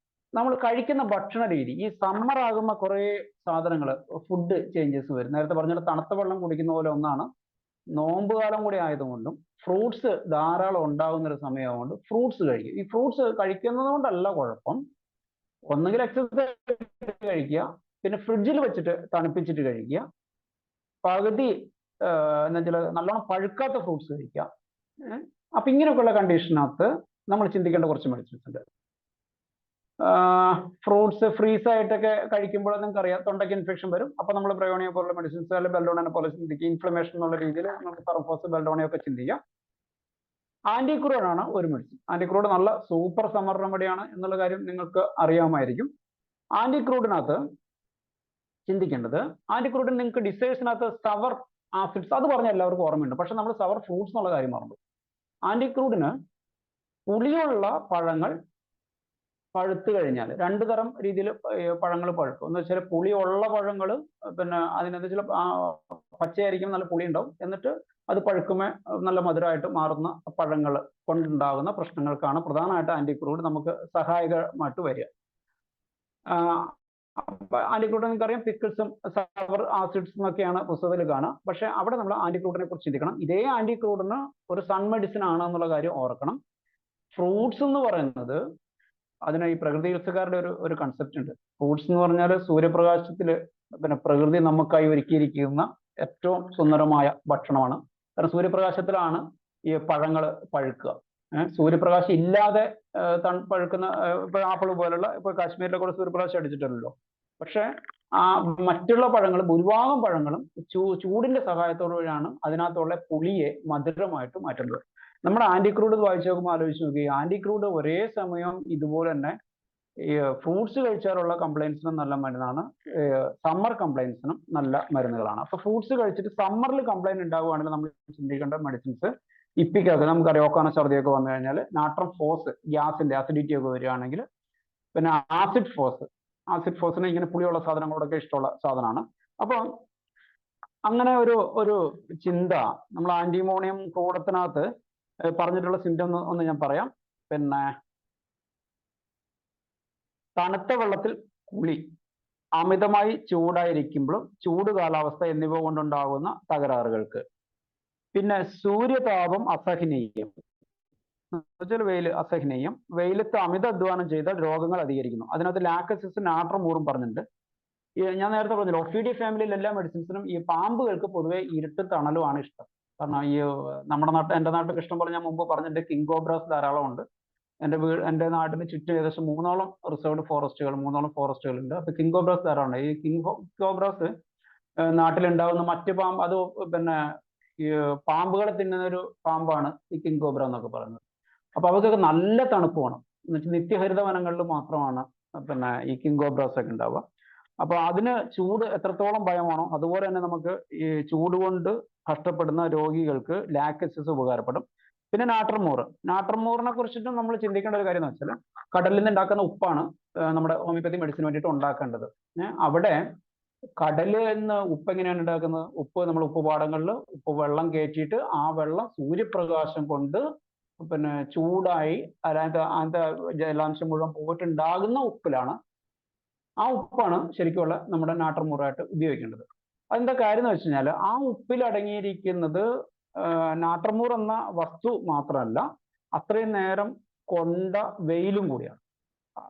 നമ്മൾ കഴിക്കുന്ന ഭക്ഷണ രീതി, ഈ സമ്മർ ആകുമ്പോൾ കുറേ സാധനങ്ങൾ ഫുഡ് ചേഞ്ചസ് വരും. നേരത്തെ പറഞ്ഞാൽ തണുത്ത വെള്ളം കുടിക്കുന്ന പോലെ ഒന്നാണ്. നോമ്പ് കാലം കൂടി ആയതുകൊണ്ടും ഫ്രൂട്ട്സ് ധാരാളം ഉണ്ടാകുന്ന ഒരു സമയമായതുകൊണ്ട് ഫ്രൂട്ട്സ് കഴിക്കും. ഈ ഫ്രൂട്ട്സ് കഴിക്കുന്നത് കൊണ്ടല്ല കുഴപ്പം, ഒന്നുകിൽ എക്സസൈസ് കഴിക്കുക, പിന്നെ ഫ്രിഡ്ജിൽ വെച്ചിട്ട് തണുപ്പിച്ചിട്ട് കഴിക്കുക, പകുതി എന്താ വെച്ചാൽ നല്ലോണം പഴുക്കാത്ത ഫ്രൂട്ട്സ് കഴിക്കുക. അപ്പൊ ഇങ്ങനെയൊക്കെയുള്ള കണ്ടീഷനകത്ത് നമ്മൾ ചിന്തിക്കേണ്ട കുറച്ച് മെഡിസിൻസ് ഉണ്ട്. ഫ്രൂട്ട്സ് ഫ്രീസ് ആയിട്ടൊക്കെ കഴിക്കുമ്പോൾ നിങ്ങൾക്ക് അറിയാം തൊണ്ടയ്ക്ക് ഇൻഫെക്ഷൻ വരും. അപ്പൊ നമ്മൾ ബ്രയോണിയ പോലുള്ള മെഡിസിൻസ് അല്ലെങ്കിൽ ബെൽഡോണിനെ പോലെ ചിന്തിക്കുക. ഇൻഫ്ലമേഷൻ എന്നുള്ള രീതിയിൽ നമുക്ക് സർഫോസ് ബെൽഡോണിയ ഒക്കെ ചിന്തിക്കാം. ആന്റിക്രൂഡ് ആണ് ഒരു മെഡിസിൻ. ആന്റിക്രൂഡ് നല്ല സൂപ്പർ സമ്മർ റെമഡിയാണ് എന്നുള്ള കാര്യം നിങ്ങൾക്ക് അറിയാമായിരിക്കും. ആന്റിക്രൂഡിനകത്ത് ചിന്തിക്കേണ്ടത്, ആന്റിക്രൂഡിന് നിങ്ങൾക്ക് ഡിസേഴ്സിനകത്ത് സവർ ആസിഡ്സ് അത് പറഞ്ഞ എല്ലാവർക്കും ഓർമ്മയുണ്ട്. പക്ഷെ നമ്മൾ സവർ ഫ്രൂട്ട്സ് എന്നുള്ള കാര്യം മറന്നു. ആന്റിക്രൂഡിന് പുളിയുള്ള പഴങ്ങൾ പഴുത്തു കഴിഞ്ഞാൽ, രണ്ടു തരം രീതിയിൽ പഴങ്ങൾ പഴുക്കും. എന്ന് വെച്ചാൽ പുളിയുള്ള പഴങ്ങൾ, പിന്നെ അതിനകത്ത് ചില പച്ചയായിരിക്കും, നല്ല പുളി ഉണ്ടാവും. എന്നിട്ട് അത് പഴുക്കുമേ നല്ല മധുരമായിട്ട് മാറുന്ന പഴങ്ങൾ കൊണ്ടുണ്ടാകുന്ന പ്രശ്നങ്ങൾക്കാണ് പ്രധാനമായിട്ട് ആന്റിക്രൂഡ് നമുക്ക് സഹായകമായിട്ട് വരിക. ആന്റിക്രൂഡ് നിങ്ങൾക്കറിയാം പിക്കിൾസും സവർ ആസിഡ്സും ഒക്കെയാണ് പുസ്തകത്തിൽ കാണുക. പക്ഷെ അവിടെ നമ്മൾ ആന്റിക്രൂഡിനെ കുറിച്ച് ചിന്തിക്കണം. ഇതേ ആന്റിക്രൂഡിന് ഒരു സൺ മെഡിസിൻ ആണ് എന്നുള്ള കാര്യം ഓർക്കണം. ഫ്രൂട്ട്സ് എന്ന് പറയുന്നത്, അതിന് ഈ പ്രകൃതി ചികിത്സക്കാരുടെ ഒരു കൺസെപ്റ്റ് ഉണ്ട്. ഫ്രൂട്ട്സ് എന്ന് പറഞ്ഞാൽ സൂര്യപ്രകാശത്തിൽ പിന്നെ പ്രകൃതി നമുക്കായി ഒരുക്കിയിരിക്കുന്ന ഏറ്റവും സുന്ദരമായ ഭക്ഷണമാണ്. കാരണം സൂര്യപ്രകാശത്തിലാണ് ഈ പഴങ്ങൾ പഴുക്കുക. സൂര്യപ്രകാശം ഇല്ലാതെ പഴുക്കുന്ന ഇപ്പൊ ആപ്പിൾ പോലുള്ള, ഇപ്പൊ കാശ്മീരിലെ കൂടെ സൂര്യപ്രകാശം അടിച്ചിട്ടല്ലോ. പക്ഷെ ആ മറ്റുള്ള പഴങ്ങൾ, ഭൂരിഭാഗം പഴങ്ങളും ചൂടിന്റെ സഹായത്തോടെയാണ് അതിനകത്തുള്ള പുളിയെ മധുരമായിട്ട് മാറ്റുന്നത്. നമ്മുടെ ആന്റിക്രൂഡ് വായിച്ചു നോക്കുമ്പോൾ ആലോചിച്ച് നോക്കി, ആന്റിക്രൂഡ് ഒരേ സമയം ഇതുപോലെ തന്നെ ഈ ഫ്രൂട്ട്സ് കഴിച്ചാലുള്ള കംപ്ലൈൻസിനും നല്ല മരുന്നാണ്, സമ്മർ കംപ്ലൈൻസിനും നല്ല മരുന്നുകളാണ്. അപ്പൊ ഫ്രൂട്ട്സ് കഴിച്ചിട്ട് സമ്മറിൽ കംപ്ലൈന്റ് ഉണ്ടാവുകയാണെങ്കിൽ നമ്മൾ ചിന്തിക്കേണ്ട മെഡിസിൻസ് ഇപ്പിക്കൊക്കെ നമുക്കറിയാം. ഓക്കാന ഛർദിയൊക്കെ വന്നു കഴിഞ്ഞാൽ നാട്രം ഫോസ്, ഗ്യാസിന്റെ അസിഡിറ്റി ഒക്കെ വരികയാണെങ്കിൽ, പിന്നെ ആസിഡ് ഫോസിന് ഇങ്ങനെ പുളിയുള്ള സാധനങ്ങളോടൊക്കെ ഇഷ്ടമുള്ള സാധനമാണ്. അപ്പൊ അങ്ങനെ ഒരു ചിന്ത നമ്മൾ ആന്റിമോണിയം കൂടത്തിനകത്ത് പറഞ്ഞിട്ടുള്ള സിംറ്റം ഒന്ന് ഞാൻ പറയാം. പിന്നെ തണുത്ത വെള്ളത്തിൽ കുളി, അമിതമായി ചൂടായിരിക്കുമ്പോഴും ചൂട് കാലാവസ്ഥ എന്നിവ കൊണ്ടുണ്ടാകുന്ന തകരാറുകൾക്ക്, പിന്നെ സൂര്യതാപം അസഹനീയം, വെയിൽ അസഹനീയം, വെയിലത്ത് അമിത അധ്വാനം ചെയ്താൽ രോഗങ്ങൾ അധികരിക്കുന്നു. അതിനകത്ത് ലാക്ടസിസ് നാട്രമൂറും പറഞ്ഞിട്ടുണ്ട്. ഞാൻ നേരത്തെ പറഞ്ഞില്ല, ഒഫീഡി ഫാമിലിയിൽ എല്ലാ മെഡിസിൻസിനും ഈ പാമ്പുകൾക്ക് പൊതുവെ ഇരുട്ട് തണലുമാണ് ഇഷ്ടം. കാരണം ഈ എൻ്റെ നാട്ടിൽ ഇഷ്ടം പോലെ ഞാൻ മുമ്പ് പറഞ്ഞിട്ടുണ്ട്, കിങ് കോബ്രാസ് ധാരാളം ഉണ്ട്. എൻ്റെ നാട്ടിന് ചുറ്റും ഏകദേശം 3ഓളം റിസർവ്ഡ് ഫോറസ്റ്റുകൾ, 3ഓളം ഫോറസ്റ്റുകൾ ഉണ്ട്. അപ്പൊ കിങ് കോബ്രാസ് ധാരാളം ഉണ്ട്. ഈ കിങ് കോബ്രാസ് നാട്ടിലുണ്ടാകുന്ന മറ്റ് പാമ്പ്, അത് പിന്നെ ഈ പാമ്പുകളെ തിന്നുന്ന ഒരു പാമ്പാണ് ഈ കിങ് കോബ്ര എന്നൊക്കെ പറയുന്നത്. അപ്പൊ അവർക്കൊക്കെ നല്ല തണുപ്പ് വേണം. എന്നുവെച്ചാൽ നിത്യഹരിത വനങ്ങളിൽ മാത്രമാണ് പിന്നെ ഈ കിങ് കോബ്രാസ് ഒക്കെ ഉണ്ടാവുക. അപ്പൊ അതിന് ചൂട് എത്രത്തോളം ഭയമാണോ അതുപോലെ തന്നെ നമുക്ക് ഈ ചൂട് കൊണ്ട് കഷ്ടപ്പെടുന്ന രോഗികൾക്ക് ലാക്ടസിസ് ഉപകാരപ്പെടും. പിന്നെ നാട്രമൂറിനെ കുറിച്ചിട്ട് നമ്മൾ ചിന്തിക്കേണ്ട ഒരു കാര്യം എന്ന് വെച്ചാൽ, കടലിൽ നിന്ന് ഉണ്ടാക്കുന്ന ഉപ്പാണ് നമ്മുടെ ഹോമിയോപ്പതി മെഡിസിന് വേണ്ടിയിട്ട് ഉണ്ടാക്കേണ്ടത്. അവിടെ കടലിൽ നിന്ന് ഉപ്പ് എങ്ങനെയാണ് ഉണ്ടാക്കുന്നത്? ഉപ്പ് നമ്മൾ ഉപ്പുപാടങ്ങളിൽ ഉപ്പ് വെള്ളം കയറ്റിയിട്ട് ആ വെള്ളം സൂര്യപ്രകാശം കൊണ്ട് പിന്നെ ചൂടായി അതിനകത്തെ ജലാംശം മുഴുവൻ പോയിട്ടുണ്ടാകുന്ന ഉപ്പിലാണ്, ആ ഉപ്പാണ് ശരിക്കുമുള്ള നമ്മുടെ നാട്രമൂറായിട്ട് ഉപയോഗിക്കേണ്ടത്. അതെന്താ കാര്യം എന്ന് വെച്ച് കഴിഞ്ഞാൽ, ആ ഉപ്പിൽ അടങ്ങിയിരിക്കുന്നത് നാട്രമൂർ എന്ന വസ്തു മാത്രമല്ല, അത്രയും നേരം കൊണ്ട വെയിലും കൂടിയാണ്.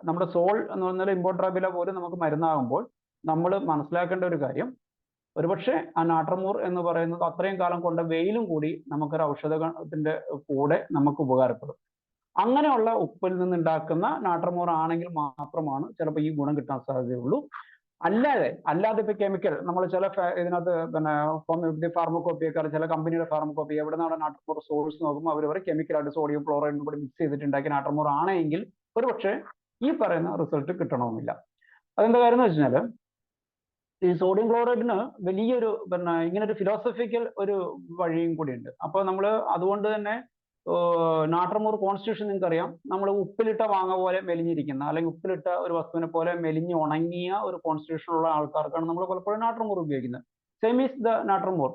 നമ്മുടെ സോൾ എന്ന് പറഞ്ഞാൽ ഇമ്പോട്രാബില പോലും നമുക്ക് മരുന്നാകുമ്പോൾ നമ്മൾ മനസ്സിലാക്കേണ്ട ഒരു കാര്യം, ഒരുപക്ഷെ ആ നാട്രമൂർ എന്ന് പറയുന്നത് അത്രയും കാലം കൊണ്ട വെയിലും കൂടി നമുക്കൊരു ഔഷധത്തിന്റെ കൂടെ നമുക്ക് ഉപകാരപ്പെടും. അങ്ങനെയുള്ള ഉപ്പിൽ നിന്നുണ്ടാക്കുന്ന നാട്രമൂർ ആണെങ്കിൽ മാത്രമാണ് ചിലപ്പോൾ ഈ ഗുണം കിട്ടാൻ സാധ്യതയുള്ളൂ. അല്ലാതെ ഇപ്പൊ കെമിക്കൽ നമ്മൾ ചില ഇതിനകത്ത് പിന്നെ ഫാർമക്കോപ്പിയൊക്കെ, ചില കമ്പനിയുടെ ഫാർമക്കോപ്പി എവിടെ നിന്നാണ് നാട്രമൂർ സോഴ്സ് നോക്കുമ്പോൾ അവർ കെമിക്കലായിട്ട് സോഡിയം ക്ലോറൈഡും കൂടി മിക്സ് ചെയ്തിട്ടുണ്ടാക്കിയ നാട്രമൂർ ആണെങ്കിൽ ഒരുപക്ഷെ ഈ പറയുന്ന റിസൾട്ട് കിട്ടണമെന്നില്ല. അതെന്താ കാര്യം എന്ന് വെച്ചാൽ, ഈ സോഡിയം ക്ലോറൈഡിന് വലിയൊരു പിന്നെ ഇങ്ങനെ ഒരു ഫിലോസഫിക്കൽ ഒരു വഴിയും കൂടി ഉണ്ട്. അപ്പോൾ നമ്മൾ അതുകൊണ്ട് തന്നെ നാട്ടർമൂർ കോൺസ്റ്റിറ്റ്യൂഷൻ നിങ്ങൾക്ക് അറിയാം, നമ്മൾ ഉപ്പിലിട്ട മാങ്ങ പോലെ മെലിഞ്ഞിരിക്കുന്ന അല്ലെങ്കിൽ ഉപ്പിലിട്ട ഒരു വസ്തുവിനെ പോലെ മെലിഞ്ഞ് ഉണങ്ങിയ ഒരു കോൺസ്റ്റിറ്റ്യൂഷൻ ഉള്ള ആൾക്കാർക്കാണ് നമ്മൾ പലപ്പോഴും നാട്ടർമൂർ ഉപയോഗിക്കുന്നത്. സെയിം ഈസ് ദ നാട്ടർമൂർ.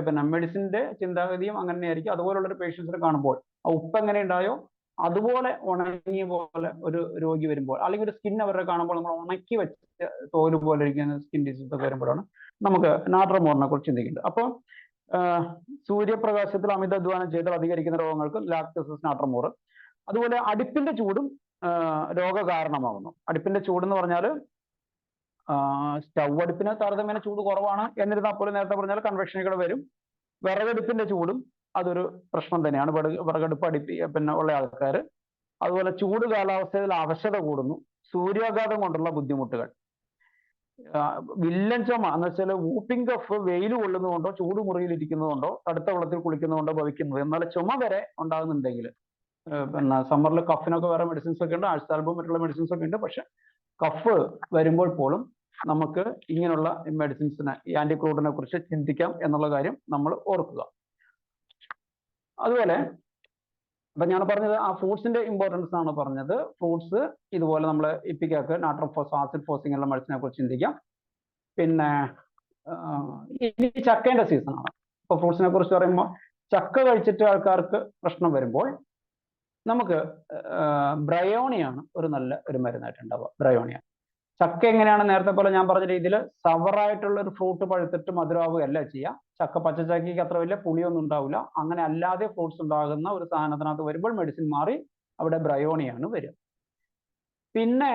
പിന്നെ മെഡിസിന്റെ ചിന്താഗതിയും അങ്ങനെ ആയിരിക്കും. അതുപോലുള്ള ഒരു പേഷ്യൻസിനെ കാണുമ്പോൾ ആ ഉപ്പ് എങ്ങനെ ഉണ്ടായോ അതുപോലെ ഉണങ്ങിയ പോലെ ഒരു രോഗി വരുമ്പോൾ, അല്ലെങ്കിൽ ഒരു സ്കിൻ അവരെ കാണുമ്പോൾ നമ്മൾ ഉണക്കി വെച്ച തോല് പോലെ ഇരിക്കുന്ന സ്കിൻ ഡിസീസ് ഒക്കെ വരുമ്പോഴാണ് നമുക്ക് നാട്ടർമൂറിനെ കുറിച്ച് ചിന്തിക്കേണ്ടത്. അപ്പോൾ സൂര്യപ്രകാശത്തിൽ അമിതാധ്വാനം ചെയ്താൽ അധികരിക്കുന്ന രോഗങ്ങൾക്ക് ലാക്ടോസിസ് നാട്ടർമൂർ. അതുപോലെ അടുപ്പിന്റെ ചൂടും രോഗകാരണമാകുന്നു. അടുപ്പിന്റെ ചൂട് എന്ന് പറഞ്ഞാൽ സ്റ്റൗ അടുപ്പിന് താരതമ്യേന ചൂട് കുറവാണ്, എന്നിരുന്നാൽ പോലും നേരത്തെ പറഞ്ഞാൽ കൺവെക്ഷനുകൾ വരും. വിറകടുപ്പിന്റെ ചൂടും അതൊരു പ്രശ്നം തന്നെയാണ്. വിറകടുപ്പ് പിന്നെ ഉള്ള ആൾക്കാർ. അതുപോലെ ചൂട് കാലാവസ്ഥയിൽ അവശത കൂടുന്നു. സൂര്യാഘാതം കൊണ്ടുള്ള ബുദ്ധിമുട്ടുകൾ, വില്ലൻ ചുമ എന്ന് വെച്ചാൽ വൂപ്പിംഗ് കഫ് വെയിൽ കൊള്ളുന്നതുകൊണ്ടോ ചൂട് മുറിയിൽ ഇരിക്കുന്നതുകൊണ്ടോ തടുത്ത വെള്ളത്തിൽ കുളിക്കുന്നതുകൊണ്ടോ ഭവിക്കുന്നത്. എന്നാൽ ചുമ വരെ ഉണ്ടാകുന്നുണ്ടെങ്കിൽ, പിന്നെ സമ്മറിൽ കഫിനൊക്കെ വേറെ മെഡിസിൻസ് ഒക്കെ ഉണ്ട്, ആഴ്സാൽബും മറ്റുള്ള മെഡിസിൻസ് ഒക്കെ ഉണ്ട്. പക്ഷെ കഫ് വരുമ്പോൾ പോലും നമുക്ക് ഇങ്ങനെയുള്ള മെഡിസിൻസിനെ, ഈ ആന്റിക്രൂഡിനെ കുറിച്ച് ചിന്തിക്കാം എന്നുള്ള കാര്യം നമ്മൾ ഓർക്കുക. അതുപോലെ അപ്പൊ ഞാൻ പറഞ്ഞത് ആ ഫ്രൂട്ട്സിന്റെ ഇമ്പോർട്ടൻസ് ആണ് പറഞ്ഞത്. ഫ്രൂട്ട്സ് ഇതുപോലെ നമ്മൾ ഇപ്പിക്കാക്ക് നാട്രോഫോസ്, ആസിഡ് ഫോസ് ഇങ്ങനെയുള്ള മെഡിസിനെ കുറിച്ച് ചിന്തിക്കാം. പിന്നെ ഇനി ചക്കേന്റെ സീസണാണ്. ഇപ്പൊ ഫ്രൂട്ട്സിനെ കുറിച്ച് പറയുമ്പോൾ ചക്ക കഴിച്ചിട്ട് ആൾക്കാർക്ക് പ്രശ്നം വരുമ്പോൾ നമുക്ക് ബ്രയോണിയാണ് ഒരു നല്ല ഒരു മരുന്നായിട്ട് ഉണ്ടാവുക. ബ്രയോണിയ ചക്ക എങ്ങനെയാണ് നേരത്തെ പോലെ ഞാൻ പറഞ്ഞ രീതിയിൽ സവറായിട്ടുള്ള ഒരു ഫ്രൂട്ട് പഴുത്തിട്ട് മധുരമാവുകയല്ല ചെയ്യുക. ചക്ക പച്ചച്ചക്കയ്ക്ക് അത്ര വലിയ പുളിയൊന്നും ഉണ്ടാവില്ല. അങ്ങനെ അല്ലാതെ ഫ്രൂട്ട്സ് ഉണ്ടാകുന്ന ഒരു സാധനത്തിനകത്ത് വരുമ്പോൾ മെഡിസിൻ മാറി അവിടെ ബ്രയോണിയാണ് വരിക. പിന്നെ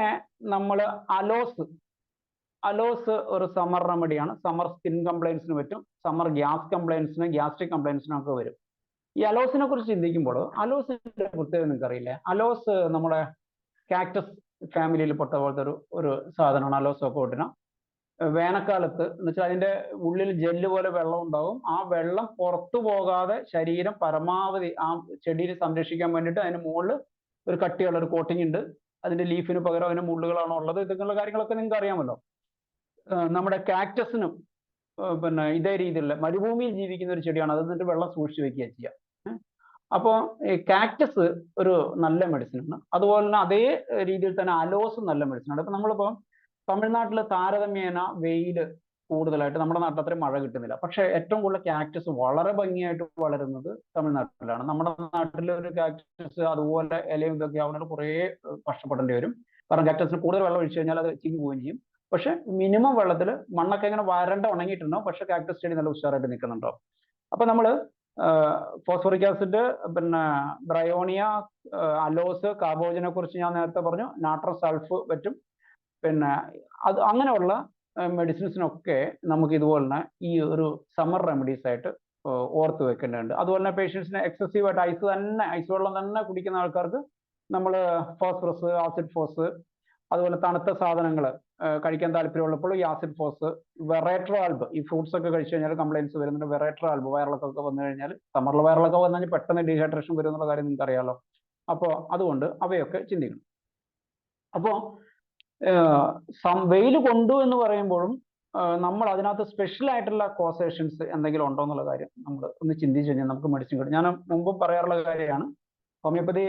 നമ്മൾ അലോസ് ഒരു സമ്മർ റെമഡിയാണ്. സമ്മർ സ്കിൻ കംപ്ലൈൻസിന് പറ്റും, സമ്മർ ഗ്യാസ് കംപ്ലൈൻസിന്, ഗ്യാസ്ട്രിക് കംപ്ലൈൻസിനൊക്കെ വരും. ഈ അലോസിനെ കുറിച്ച് ചിന്തിക്കുമ്പോൾ അലോസിന്റെ പ്രത്യേകത നിങ്ങൾക്ക് അറിയില്ലേ? അലോസ് നമ്മുടെ കാക്ടസ് ഫാമിലിയിൽ പെട്ട പോലത്തെ ഒരു സാധനമാണ് അലോസോക്കോട്ടിന. വേനൽക്കാലത്ത് എന്ന് വെച്ചാൽ അതിന്റെ ഉള്ളിൽ ജെല്ല് പോലെ വെള്ളം ഉണ്ടാവും. ആ വെള്ളം പുറത്തു പോകാതെ ശരീരം പരമാവധി ആ ചെടിയെ സംരക്ഷിക്കാൻ വേണ്ടിയിട്ട് അതിന് മുകളിൽ ഒരു കട്ടിയുള്ള ഒരു കോട്ടിങ് ഉണ്ട്. അതിന്റെ ലീഫിന് പകരം അതിന് മുള്ളുകളാണോ ഉള്ളത്, ഇതൊക്കെയുള്ള കാര്യങ്ങളൊക്കെ നിങ്ങൾക്ക് അറിയാമല്ലോ. നമ്മുടെ കാക്ടസിനും പിന്നെ ഇതേ രീതിയിലുള്ള മരുഭൂമിയിൽ ജീവിക്കുന്ന ഒരു ചെടിയാണ്. അത് എന്നിട്ട് വെള്ളം സൂക്ഷിച്ചു വെക്കുക ചെയ്യുക. അപ്പോൾ ഈ കാക്ടസ് ഒരു നല്ല മെഡിസിനാണ്. അതുപോലെ തന്നെ അതേ രീതിയിൽ തന്നെ അലോസ് നല്ല മെഡിസിനാണ്. ഇപ്പൊ നമ്മളിപ്പോൾ തമിഴ്നാട്ടിൽ താരതമ്യേന വെയില് കൂടുതലായിട്ട്, നമ്മുടെ നാട്ടിൽ അത്രയും മഴ കിട്ടുന്നില്ല. പക്ഷെ ഏറ്റവും കൂടുതൽ കാക്ടസ് വളരെ ഭംഗിയായിട്ട് വളരുന്നത് തമിഴ്നാട്ടിലാണ്. നമ്മുടെ നാട്ടിൽ ഒരു കാക്ടസ് അതുപോലെ ഇലയും ഇതൊക്കെ ആവുന്നത് കുറേ കഷ്ടപ്പെടേണ്ടി വരും. കാരണം കാക്ടസിന് കൂടുതൽ വെള്ളം ഒഴിച്ചു കഴിഞ്ഞാൽ അത് ചീഞ്ഞു പോവുകയും ചെയ്യും. പക്ഷെ മിനിമം വെള്ളത്തിൽ മണ്ണൊക്കെ ഇങ്ങനെ വരണ്ട ഉണങ്ങിയിട്ടുണ്ടാവും, പക്ഷെ കാക്ടസ് ചെടി നല്ല ഉഷാറായിട്ട് നിൽക്കുന്നുണ്ടാവും. അപ്പൊ നമ്മള് ഫോസ്ഫറിക് ആസിഡ്, പിന്നെ ബ്രയോണിയ, അലോസ്, കാർബോജനെ കുറിച്ച് ഞാൻ നേരത്തെ പറഞ്ഞു. നാട്രസ് സൾഫ് പറ്റും. പിന്നെ അത് അങ്ങനെയുള്ള മെഡിസിൻസിനൊക്കെ നമുക്ക് ഇതുപോലെ തന്നെ ഈ ഒരു സമ്മർ റെമഡീസ് ആയിട്ട് ഓർത്ത് വെക്കേണ്ടതുണ്ട്. അതുപോലെ തന്നെ പേഷ്യൻസിന് എക്സസീവ് ആയിട്ട് ഐസ് വെള്ളം തന്നെ കുടിക്കുന്ന ആൾക്കാർക്ക് നമ്മൾ ഫോസ്ഫറസ്, ആസിഡ് ഫോസ്, അതുപോലെ തണുത്ത സാധനങ്ങൾ കഴിക്കാൻ താല്പര്യമുള്ളപ്പോൾ ഈ ആസിഡ് ഫോസ്, വെറേട്രാൽബ്, ഈ ഫ്രൂട്ട്സ് ഒക്കെ കഴിച്ചു കഴിഞ്ഞാൽ കംപ്ലൈൻസ് വരുന്നുണ്ട്. വെറേട്രാൽബ് വയറിളക്കൊക്കെ വന്നു കഴിഞ്ഞാൽ, സമ്മറിൽ വയറിളക്കം വന്നു കഴിഞ്ഞാൽ പെട്ടെന്ന് ഡീഹൈഡ്രേഷൻ വരും എന്നുള്ള കാര്യം നിങ്ങൾക്ക് അറിയാലോ. അപ്പോൾ അതുകൊണ്ട് അവയൊക്കെ ചിന്തിക്കണം. അപ്പോൾ വെയിൽ കൊണ്ടു എന്ന് പറയുമ്പോഴും നമ്മൾ അതിനകത്ത് സ്പെഷ്യൽ ആയിട്ടുള്ള കോസേഷൻസ് എന്തെങ്കിലും ഉണ്ടോ എന്നുള്ള കാര്യം നമ്മൾ ഒന്ന് ചിന്തിച്ചു കഴിഞ്ഞാൽ നമുക്ക് മെഡിസിൻ കിട്ടും. ഞാൻ മുമ്പും പറയാറുള്ള കാര്യമാണ്, ഹോമിയോപ്പതി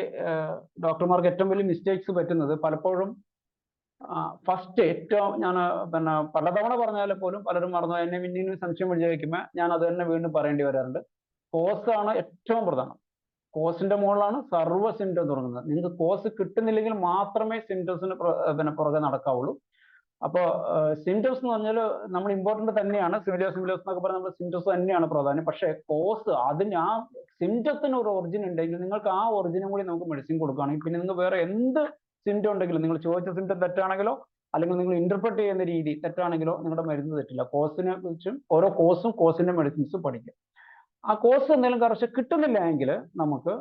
ഡോക്ടർമാർക്ക് ഏറ്റവും വലിയ മിസ്റ്റേക്സ് പറ്റുന്നത് പലപ്പോഴും ഫസ്റ്റ് ഏറ്റവും ഞാൻ പിന്നെ പലതവണ പറഞ്ഞാൽ പോലും പലരും മറന്നു. എന്നെ പിന്നീട് സംശയം പിടിച്ചു വയ്ക്കുമ്പോൾ ഞാൻ അത് തന്നെ വീണ്ടും പറയേണ്ടി വരാറുണ്ട്. കോസ് ആണ് ഏറ്റവും പ്രധാനം. കോസിന്റെ മുകളിലാണ് സർവ്വ സിംറ്റം തുടങ്ങുന്നത്. നിങ്ങൾക്ക് കോസ് കിട്ടുന്നില്ലെങ്കിൽ മാത്രമേ സിംറ്റംസിന് പിന്നെ പുറകെ നടക്കാവുള്ളൂ. അപ്പോൾ സിംറ്റംസ് എന്ന് പറഞ്ഞാൽ നമ്മൾ ഇമ്പോർട്ടന്റ് തന്നെയാണ്. സിമിലേഴ്സ് എന്നൊക്കെ പറഞ്ഞാൽ നമ്മൾ സിംറ്റംസ് തന്നെയാണ് പ്രാധാന്യം. പക്ഷേ കോസ്, അതിന് ആ സിംറ്റത്തിന് ഒരു ഒറിജിൻ ഉണ്ടെങ്കിൽ നിങ്ങൾക്ക് ആ ഒറിജിനും കൂടി നമുക്ക് മെഡിസിൻ കൊടുക്കുകയാണെങ്കിൽ പിന്നെ നിങ്ങൾ വേറെ എന്ത് സിംറ്റം ഉണ്ടെങ്കിലും, നിങ്ങൾ ചോദിച്ച സിംറ്റം തെറ്റാണെങ്കിലോ അല്ലെങ്കിൽ നിങ്ങൾ ഇന്റർപ്രറ്റ് ചെയ്യുന്ന രീതി തെറ്റാണെങ്കിലോ നിങ്ങളുടെ മരുന്ന് തെറ്റില്ല. കോസിനെ കുറിച്ചും ഓരോ കോസും കോസിന്റെ മെഡിസിൻസും പഠിക്കുക. ആ കോസ് എന്തെങ്കിലും കറക്റ്റ് കിട്ടുന്നില്ല എങ്കിൽ നമുക്ക്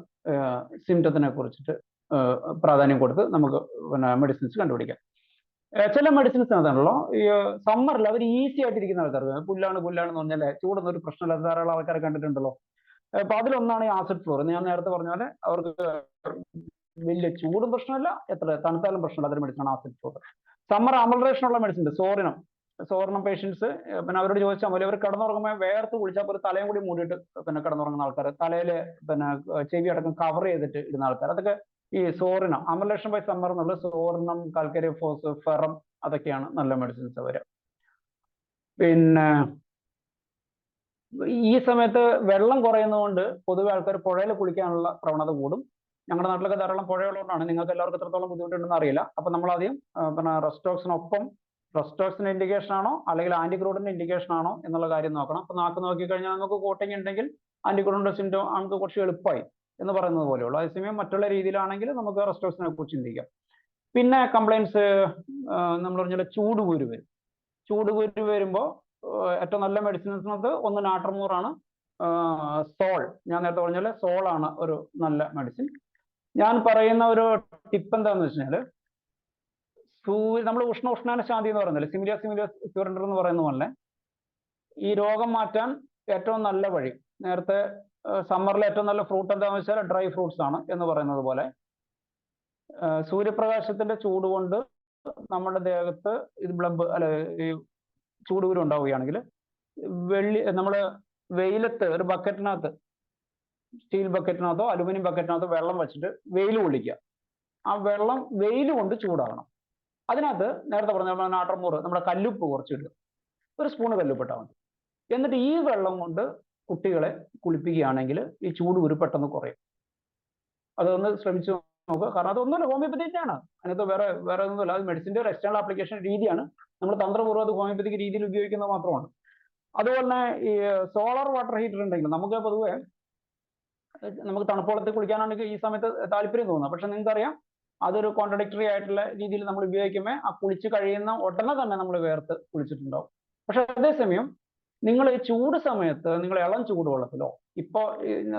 സിംറ്റത്തിനെ കുറിച്ചിട്ട് പ്രാധാന്യം കൊടുത്ത് നമുക്ക് പിന്നെ മെഡിസിൻസ് കണ്ടുപിടിക്കാം. ചില മെഡിസിൻസ് അതാണല്ലോ ഈ സമ്മറിൽ അവർ ഈസി ആയിട്ടിരിക്കുന്ന ആൾക്കാർക്ക് പുല്ലാണെന്ന് പറഞ്ഞാൽ ചൂടൊന്നും ഒരു പ്രശ്നമില്ലാത്ത ധാരാളം ആൾക്കാരെ കണ്ടിട്ടുണ്ടല്ലോ. അപ്പൊ അതിലൊന്നാണ് ഈ ആസിഡ് ഫ്ലോർ. ഞാൻ നേരത്തെ പറഞ്ഞ പോലെ അവർക്ക് വലിയ ചൂടും പ്രശ്നമില്ല, എത്ര തണുത്താലും പ്രശ്നമില്ല, അതൊരു മെഡിസിനാണ് ആസിഡ് ഫ്ലോർ. സമ്മർ അമൽറേഷൻ ഉള്ള മെഡിസിൻ, സോറിനം, സോർണം പേഷ്യൻസ് പിന്നെ അവരോട് ചോദിച്ചാൽ മതി, അവർ കിടന്നുറങ്ങുമ്പോൾ വേർത്ത് കുളിച്ചാൽ ഒരു തലയും കൂടി മൂടിയിട്ട് പിന്നെ കിടന്നുറങ്ങുന്ന ആൾക്കാർ, തലയിൽ പിന്നെ ചെവി അടക്കം കവർ ചെയ്തിട്ട് ഇടുന്ന ആൾക്കാർ, അതൊക്കെ ഈ സോറിനം അമലേഷൻ ബൈ സമ്മർ എന്നുള്ള സോറിനം, കാൽക്കരി ഫോസ്, ഫെറം, അതൊക്കെയാണ് നല്ല മെഡിസിൻസ് വരിക. പിന്നെ ഈ സമയത്ത് വെള്ളം കുറയുന്നതുകൊണ്ട് പൊതുവെ ആൾക്കാർ പുഴയിൽ കുളിക്കാനുള്ള പ്രവണത കൂടും. ഞങ്ങളുടെ നാട്ടിലൊക്കെ ധാരാളം പുഴയുള്ളതുകൊണ്ടാണ്, നിങ്ങൾക്ക് എല്ലാവർക്കും എത്രത്തോളം ബുദ്ധിമുട്ടുണ്ടെന്ന് അറിയില്ല. അപ്പൊ നമ്മൾ ആദ്യം പിന്നെ റെസ്റ്റോക്സിനൊപ്പം റെസ്റ്റോക്സിന്റെ ഇൻഡിക്കേഷൻ ആണോ അല്ലെങ്കിൽ ആന്റിക്രൂഡിന്റെ ഇൻഡിക്കേഷൻ ആണോ എന്നുള്ള കാര്യം നോക്കണം. അപ്പൊ നാക്ക് നോക്കിക്കഴിഞ്ഞാൽ നമുക്ക് കോട്ടിങ് ഉണ്ടെങ്കിൽ ആന്റിക്രൂഡിന്റെ സിംറ്റം നമുക്ക് കുറച്ച് എളുപ്പമായി എന്ന് പറയുന്നത് പോലെയുള്ളൂ. അതേസമയം മറ്റുള്ള രീതിയിലാണെങ്കിൽ നമുക്ക് റെസ്റ്റോക്സിനെ കുറിച്ച് ചിന്തിക്കാം. പിന്നെ കംപ്ലൈൻസ് നമ്മൾ പറഞ്ഞാൽ ചൂടുകൂര് വരും. ചൂടുകൂര് വരുമ്പോൾ ഏറ്റവും നല്ല മെഡിസിൻസിനകത്ത് ഒന്ന് നാട്രമൂറാണ്, സോൾ, ഞാൻ നേരത്തെ പറഞ്ഞ പോലെ സോളാണ് ഒരു നല്ല മെഡിസിൻ. ഞാൻ പറയുന്ന ഒരു ടിപ്പ് എന്താണെന്ന് വെച്ചാൽ, നമ്മൾ ഉഷ്ണാന ശാന്തി എന്ന് പറയുന്നില്ല, സിമിലിയ ക്യൂറൻഡർ എന്ന് പറയുന്ന പോലെ ഈ രോഗം മാറ്റാൻ ഏറ്റവും നല്ല വഴി, നേരത്തെ സമ്മറിലെ ഏറ്റവും നല്ല ഫ്രൂട്ട് എന്താണെന്ന് വെച്ചാൽ ഡ്രൈ ഫ്രൂട്ട്സ് ആണ് എന്ന് പറയുന്നത് പോലെ, സൂര്യപ്രകാശത്തിന്റെ ചൂട് കൊണ്ട് നമ്മുടെ ദേഹത്ത് ഇത് ബ്ലബ് അല്ലെ ഈ ചൂടുകുരു ഉണ്ടാവുകയാണെങ്കിൽ നമ്മൾ വെയിലത്ത് ഒരു ബക്കറ്റിനകത്ത്, സ്റ്റീൽ ബക്കറ്റിനകത്തോ അലുമിനിയം ബക്കറ്റിനകത്തോ വെള്ളം വെച്ചിട്ട് വെയിൽ കൊള്ളിക്കുക. ആ വെള്ളം വെയിൽ കൊണ്ട് ചൂടാകണം. അതിനകത്ത് നേരത്തെ പറഞ്ഞ നാട്രമൂറ്, നമ്മുടെ കല്ലുപ്പ് കുറച്ചിടുക, ഒരു സ്പൂണ് കല്ലുപ്പിട്ടാൽ മതി. എന്നിട്ട് ഈ വെള്ളം കൊണ്ട് കുട്ടികളെ കുളിപ്പിക്കുകയാണെങ്കിൽ ഈ ചൂടുകുരു പെട്ടെന്ന് കുറയും. അതൊന്ന് ശ്രമിച്ചു നോക്കുക. കാരണം അതൊന്നുമല്ല, ഹോമിയോപ്പതിക്കാണ്, അതിനകത്ത് വേറെ ഒന്നുമില്ല. അത് മെഡിസിന്റെ ഒരു എക്സ്റ്റേണൽ ആപ്ലിക്കേഷൻ രീതിയാണ്. നമ്മൾ തന്ത്രപൂർവ്വം അത് ഹോമിയോപ്പതിക്ക് രീതിയിൽ ഉപയോഗിക്കുന്നത് മാത്രമാണ്. അതുപോലെ തന്നെ ഈ സോളാർ വാട്ടർ ഹീറ്റർ ഉണ്ടെങ്കിൽ നമുക്ക് പൊതുവെ നമുക്ക് തണുപ്പുവെള്ളത്തിൽ കുളിക്കാനാണെങ്കിൽ ഈ സമയത്ത് താല്പര്യം തോന്നുക. പക്ഷെ നിങ്ങൾക്കറിയാം അതൊരു കോൺട്രഡിക്ടറി ആയിട്ടുള്ള രീതിയിൽ നമ്മൾ ഉപയോഗിക്കുമ്പോൾ ആ കുളിച്ച് കഴിയുന്ന ഉടനെ തന്നെ നമ്മൾ വേർത്ത് കുളിച്ചിട്ടുണ്ടാവും. പക്ഷെ അതേസമയം നിങ്ങൾ ഈ ചൂട് സമയത്ത് നിങ്ങൾ ഇളം ചൂടുവെള്ളത്തിലോ, ഇപ്പോൾ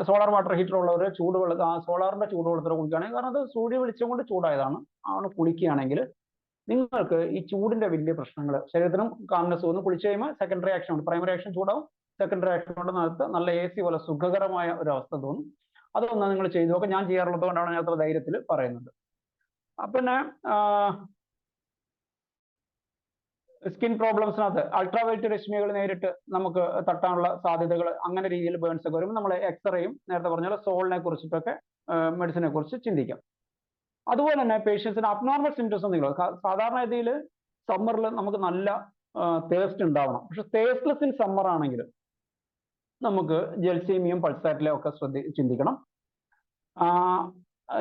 സോളാർ വാട്ടർ ഹീറ്റർ ഉള്ളവർ ചൂടുവെള്ളത്തിൽ, ആ സോളാറിന്റെ ചൂടുവെള്ളത്തിലോ കുളിക്കുകയാണെങ്കിൽ, കാരണം അത് സൂര്യ വെളിച്ചം കൊണ്ട് ചൂടായതാണ്, ആണ് കുളിക്കുകയാണെങ്കിൽ നിങ്ങൾക്ക് ഈ ചൂടിന്റെ വലിയ പ്രശ്നങ്ങൾ, ശരീരത്തിനും കാംനെസ് തോന്നും. കുളിച്ച് കഴിയുമ്പോൾ സെക്കൻഡറി ആക്ഷൻ ഉണ്ട്, പ്രൈമറി ആക്ഷൻ ചൂടാവും, സെക്കൻഡറി ആക്ഷൻ കൊണ്ട് നമുക്ക് നല്ല AC പോലെ സുഖകരമായ ഒരു അവസ്ഥ തോന്നും. അതൊന്ന് നിങ്ങൾ ചെയ്തു നോക്കുക. ഞാൻ ചെയ്യാറുള്ളത് കൊണ്ടാണ് ഞാൻ അത്ര ധൈര്യത്തിൽ പറയുന്നത്. പിന്നെ സ്കിൻ പ്രോബ്ലംസിനകത്ത് അൾട്രാവയലറ്റ് രശ്മികൾ നേരിട്ട് നമുക്ക് തട്ടാനുള്ള സാധ്യതകൾ, അങ്ങനെ രീതിയിൽ ബേൺസ് ഒക്കെ വരുമ്പോൾ നമ്മൾ എക്സ്റേയും നേരത്തെ പറഞ്ഞ സോളിനെ കുറിച്ചിട്ടൊക്കെ മെഡിസിനെ കുറിച്ച് ചിന്തിക്കാം. അതുപോലെ തന്നെ പേഷ്യൻസിന് അബ്നോർമൽ സിംറ്റംസ് എന്തെങ്കിലും, സാധാരണ രീതിയിൽ സമ്മറിൽ നമുക്ക് നല്ല തേസ്റ്റ് ഉണ്ടാവണം. പക്ഷെ തേസ്റ്റ്ലെസ് ഇൻ സമ്മർ ആണെങ്കിൽ നമുക്ക് ജൽസീമിയം, പൾസാറ്റിലെ ഒക്കെ ചിന്തിക്കണം.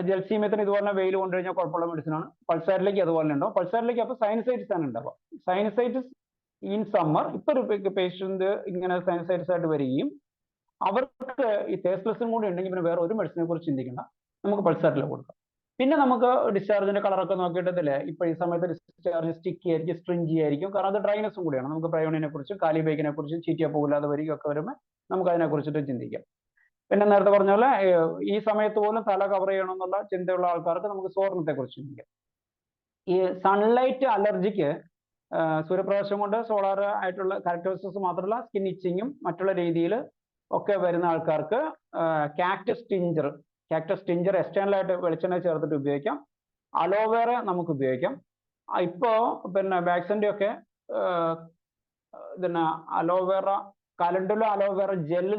ജൽസീമിയത്തിന് ഇതുപോലെ വെയിൽ കൊണ്ടു കഴിഞ്ഞാൽ കുഴപ്പമുള്ള മെഡിസിനാണ്. പൾസാറ്റിലേക്ക് അതുപോലെ ഉണ്ടാവും. പൾസാറ്റിലേക്ക് അപ്പോൾ സൈനസൈറ്റിസ് ആണ് ഉണ്ടാവുക. സൈനസൈറ്റിസ് ഇൻ സമ്മർ, ഇപ്പൊ ഒരു പേഷ്യന്റ് ഇങ്ങനെ സൈനസൈറ്റിസ് ആയിട്ട് വരികയും അവർക്ക് ഈ തേസ്റ്റ്ലെസ്സും കൂടി ഉണ്ടെങ്കിൽ പിന്നെ വേറെ ഒരു മെഡിസിനെ കുറിച്ച് ചിന്തിക്കേണ്ട, നമുക്ക് പൾസാറ്റിൽ കൊടുക്കാം. പിന്നെ നമുക്ക് ഡിസ്ചാർജിന്റെ കളറൊക്കെ നോക്കിയിട്ടല്ലേ, ഇപ്പൊ ഈ സമയത്ത് ഡിസ്ചാർജ് സ്റ്റിക്കി ആയിരിക്കും, സ്ട്രിഞ്ചി ആയിരിക്കും, കാരണം അത് ഡ്രൈനെസ്സും കൂടിയാണ്. നമുക്ക് പ്രയോണിനെ കുറിച്ചും കാലിബേക്കിനെ കുറിച്ചും ചീറ്റിയ പോകില്ലാതെ വരികയൊക്കെ വരുമ്പോൾ നമുക്ക് അതിനെ കുറിച്ചിട്ട് ചിന്തിക്കാം. പിന്നെ നേരത്തെ പറഞ്ഞ പോലെ ഈ സമയത്ത് പോലും തല കവർ ചെയ്യണം എന്നുള്ള ചിന്തയുള്ള ആൾക്കാർക്ക് നമുക്ക് സോർണത്തെ കുറിച്ച് ചിന്തിക്കാം. ഈ സൺലൈറ്റ് അലർജിക്ക് സൂര്യപ്രകാശം കൊണ്ട് സോളാർ ആയിട്ടുള്ള ക്യാരക്ടറിസ്റ്റിക്സ് മാത്രമല്ല, സ്കിൻ ഇച്ചിങ്ങും മറ്റുള്ള രീതിയിൽ ഒക്കെ വരുന്ന ആൾക്കാർക്ക് കാക്ടസ് ടിഞ്ചർ എക്സ്റ്റേണൽ ആയിട്ട് വെളിച്ചെണ്ണ ചേർത്തിട്ട് ഉപയോഗിക്കാം. അലോവേറ നമുക്ക് ഉപയോഗിക്കാം. ഇപ്പോ പിന്നെ വാക്സിൻ്റെ ഒക്കെ പിന്നെ അലോവേറ, കലണ്ടുല അലോവേറ ജെല്ല്